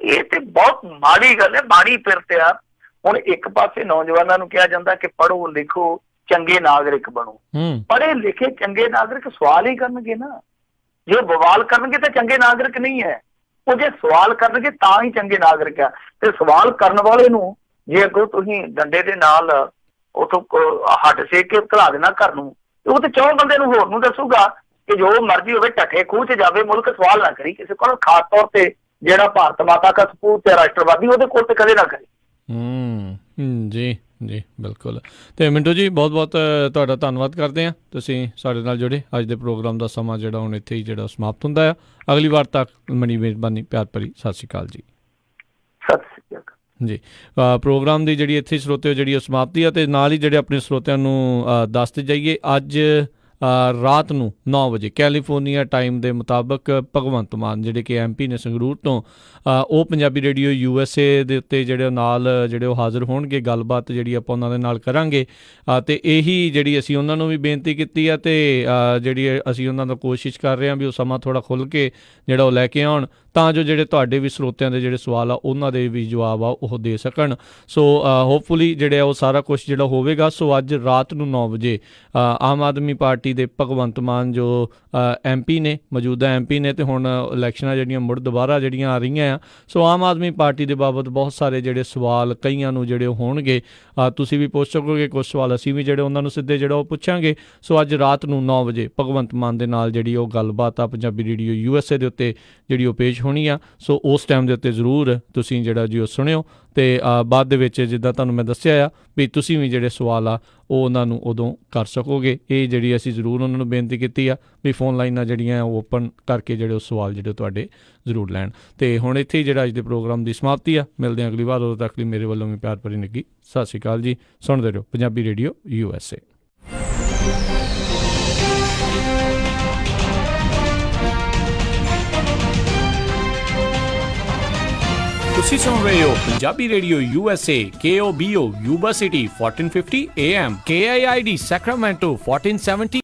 ਇਹ ਤੇ ਬਹੁਤ ਮਾੜੀ ਗੱਲ ਹੈ, ਮਾੜੀ ਫਿਰਤ ਆ। ਹੁਣ ਇੱਕ ਪਾਸੇ ਨੌਜਵਾਨਾਂ ਨੂੰ ਕਿਹਾ ਜਾਂਦਾ ਕਿ ਪੜ੍ਹੋ ਲਿਖੋ, ਚੰਗੇ ਨਾਗਰਿਕ ਬਣੋ। ਪੜ੍ਹੇ ਲਿਖੇ ਚੰਗੇ ਨਾਗਰਿਕ ਸਵਾਲ ਹੀ ਕਰਨਗੇ ਨਾ। ਜੇ ਬਵਾਲ ਕਰਨਗੇ ਤਾਂ ਚੰਗੇ ਨਾਗਰਿਕ ਨਹੀਂ ਹੈ। ਉਹ ਜੇ ਸਵਾਲ ਕਰਨਗੇ ਤਾਂ ਹੀ ਚੰਗੇ ਨਾਗਰਿਕ ਆ। ਤੇ ਸਵਾਲ ਕਰਨ ਵਾਲੇ ਨੂੰ ਜੇ ਅੱਗੋਂ ਤੁਸੀਂ ਡੰਡੇ ਦੇ ਨਾਲ ਉਥੋਂ ਹੱਡ ਸੇਕ ਕੇ ਘਲਾ ਦੇਣਾ ਘਰ ਨੂੰ, ਉਹ ਤੇ 4 ਬੰਦੇ ਨੂੰ ਹੋਰ ਨੂੰ ਦੱਸੂਗਾ ਕਿ ਜੋ ਮਰਜ਼ੀ ਹੋਵੇ ਢੱਠੇ ਖੂਹ 'ਚ ਜਾਵੇ, ਮੁਲਕ ਸਵਾਲ ਨਾ ਕਰੀ ਕਿਸੇ ਕੋਲ, ਖਾਸ ਤੌਰ ਤੇ ਜਿਹੜਾ ਭਾਰਤ ਮਾਤਾ ਦਾ ਸਪੂਤ ਹੈ ਰਾਸ਼ਟਰਵਾਦੀ, ਉਹਦੇ ਕੋਲ ਤੇ ਕਦੇ ਨਾ ਕਰੀ। ਜੀ ਜੀ ਬਿਲਕੁਲ। ਤੇ ਮਿੰਟੂ ਜੀ ਬਹੁਤ ਬਹੁਤ ਤੁਹਾਡਾ ਧੰਨਵਾਦ ਕਰਦੇ ਹਾਂ, ਤੁਸੀਂ ਸਾਡੇ ਨਾਲ ਜੁੜੇ। ਅੱਜ ਦੇ ਪ੍ਰੋਗਰਾਮ ਦਾ ਸਮਾਂ ਜਿਹੜਾ ਹੁਣ ਇੱਥੇ ਹੀ ਜਿਹੜਾ ਸਮਾਪਤ ਹੁੰਦਾ ਆ। ਅਗਲੀ ਵਾਰ ਤੱਕ ਬੜੀ ਮਿਹਰਬਾਨੀ, ਪਿਆਰ ਭਰੀ ਸਤਿ ਸ਼੍ਰੀ ਅਕਾਲ ਜੀ। ਸਤਿ ਸ਼੍ਰੀ ਅਕਾਲ ਜੀ। ਪ੍ਰੋਗਰਾਮ ਦੀ ਜਿਹੜੀ ਇੱਥੇ ਸਰੋਤਿਓ ਜਿਹੜੀ ਉਹ ਸਮਾਪਤੀ ਆ, ਅਤੇ ਨਾਲ ਹੀ ਜਿਹੜੇ ਆਪਣੇ ਸਰੋਤਿਆਂ ਨੂੰ ਦੱਸਦੇ ਜਾਈਏ, ਅੱਜ ਰਾਤ ਨੂੰ 9 ਵਜੇ ਕੈਲੀਫੋਰਨੀਆ ਟਾਈਮ ਦੇ ਮੁਤਾਬਕ ਭਗਵੰਤ ਮਾਨ ਜਿਹੜੇ ਕਿ MP ਨੇ ਸੰਗਰੂਰ ਤੋਂ, ਉਹ ਪੰਜਾਬੀ ਰੇਡੀਓ USA ਦੇ ਉੱਤੇ ਜਿਹੜੇ ਨਾਲ ਜਿਹੜੇ ਉਹ ਹਾਜ਼ਰ ਹੋਣਗੇ। ਗੱਲਬਾਤ ਜਿਹੜੀ ਆਪਾਂ ਉਹਨਾਂ ਦੇ ਨਾਲ ਕਰਾਂਗੇ, ਅਤੇ ਇਹੀ ਜਿਹੜੀ ਅਸੀਂ ਉਹਨਾਂ ਨੂੰ ਵੀ ਬੇਨਤੀ ਕੀਤੀ ਆ, ਅਤੇ ਜਿਹੜੀ ਅਸੀਂ ਉਹਨਾਂ ਦਾ ਕੋਸ਼ਿਸ਼ ਕਰ ਰਹੇ ਹਾਂ ਵੀ ਉਹ ਸਮਾਂ ਥੋੜ੍ਹਾ ਖੁੱਲ੍ਹ ਕੇ ਜਿਹੜਾ ਉਹ ਲੈ ਕੇ ਆਉਣ, ਤਾਂ ਜੋ ਜਿਹੜੇ ਤੁਹਾਡੇ ਵੀ ਸਰੋਤਿਆਂ ਦੇ ਜਿਹੜੇ ਸਵਾਲ ਆ ਉਹਨਾਂ ਦੇ ਵੀ ਜਵਾਬ ਆ ਉਹ ਦੇ ਸਕਣ। ਸੋ ਹੋਪਫੁਲੀ ਜਿਹੜੇ ਉਹ ਸਾਰਾ ਕੁਛ ਜਿਹੜਾ ਹੋਵੇਗਾ। ਸੋ ਅੱਜ ਰਾਤ ਨੂੰ 9 ਵਜੇ ਆਮ ਆਦਮੀ ਪਾਰਟੀ ਦੇ ਭਗਵੰਤ ਮਾਨ ਜੋ MP ਨੇ, ਮੌਜੂਦਾ MP ਨੇ, ਅਤੇ ਹੁਣ ਇਲੈਕਸ਼ਨਾਂ ਜਿਹੜੀਆਂ ਮੁੜ ਦੁਬਾਰਾ ਜਿਹੜੀਆਂ ਆ ਰਹੀਆਂ ਆ, ਸੋ ਆਮ ਆਦਮੀ ਪਾਰਟੀ ਦੇ ਬਾਬਤ ਬਹੁਤ ਸਾਰੇ ਜਿਹੜੇ ਸਵਾਲ ਕਈਆਂ ਨੂੰ ਜਿਹੜੇ ਉਹ ਹੋਣਗੇ, ਤੁਸੀਂ ਵੀ ਪੁੱਛ ਸਕੋਗੇ, ਕੁਝ ਸਵਾਲ ਅਸੀਂ ਵੀ ਜਿਹੜੇ ਉਹਨਾਂ ਨੂੰ ਸਿੱਧੇ ਜਿਹੜਾ ਉਹ ਪੁੱਛਾਂਗੇ। ਸੋ ਅੱਜ ਰਾਤ ਨੂੰ 9 ਵਜੇ ਭਗਵੰਤ ਮਾਨ ਦੇ ਨਾਲ ਜਿਹੜੀ ਉਹ ਗੱਲਬਾਤ ਆ ਪੰਜਾਬੀ ਰੇਡੀਓ USA ਦੇ ਉੱਤੇ ਜਿਹੜੀ ਉਹ ਪੇਸ਼ ਹੋਣੀ ਆ। ਸੋ ਉਸ ਟਾਈਮ ਦੇ ਉੱਤੇ ਜ਼ਰੂਰ ਤੁਸੀਂ ਜਿਹੜਾ ਜੀ ਉਹ ਸੁਣਿਓ, ਅਤੇ ਬਾਅਦ ਦੇ ਵਿੱਚ ਜਿੱਦਾਂ ਤੁਹਾਨੂੰ ਮੈਂ ਦੱਸਿਆ ਆ ਵੀ ਤੁਸੀਂ ਵੀ ਜਿਹੜੇ ਸਵਾਲ ਆ ਉਹ ਉਹਨਾਂ ਨੂੰ ਉਦੋਂ ਕਰ ਸਕੋਗੇ। ਇਹ ਜਿਹੜੀ ਅਸੀਂ ਜ਼ਰੂਰ ਉਹਨਾਂ ਨੂੰ ਬੇਨਤੀ ਕੀਤੀ ਆ ਵੀ ਫੋਨ ਲਾਈਨਾਂ ਜਿਹੜੀਆਂ ਉਹ ਓਪਨ ਕਰਕੇ ਜਿਹੜੇ ਉਹ ਸਵਾਲ ਜਿਹੜੇ ਤੁਹਾਡੇ ਜ਼ਰੂਰ ਲੈਣ। ਅਤੇ ਹੁਣ ਇੱਥੇ ਹੀ ਜਿਹੜਾ ਅੱਜ ਦੇ ਪ੍ਰੋਗਰਾਮ ਦੀ ਸਮਾਪਤੀ ਆ। ਮਿਲਦੇ ਹਾਂ ਅਗਲੀ ਵਾਰ, ਉਦੋਂ ਤੱਕ ਲਈ ਮੇਰੇ ਵੱਲੋਂ ਵੀ ਪਿਆਰ ਭਰੀ ਨਿੱਘੀ ਸਤਿ ਸ਼੍ਰੀ ਅਕਾਲ ਜੀ। ਸੁਣਦੇ ਰਹੋ ਪੰਜਾਬੀ ਰੇਡੀਓ USA। ਤੁਸੀਂ ਸੁਣ ਰਹੇ ਹੋ Punjabi radio USA, KOBO, Yuba City 1450 AM, KIID Sacramento 1470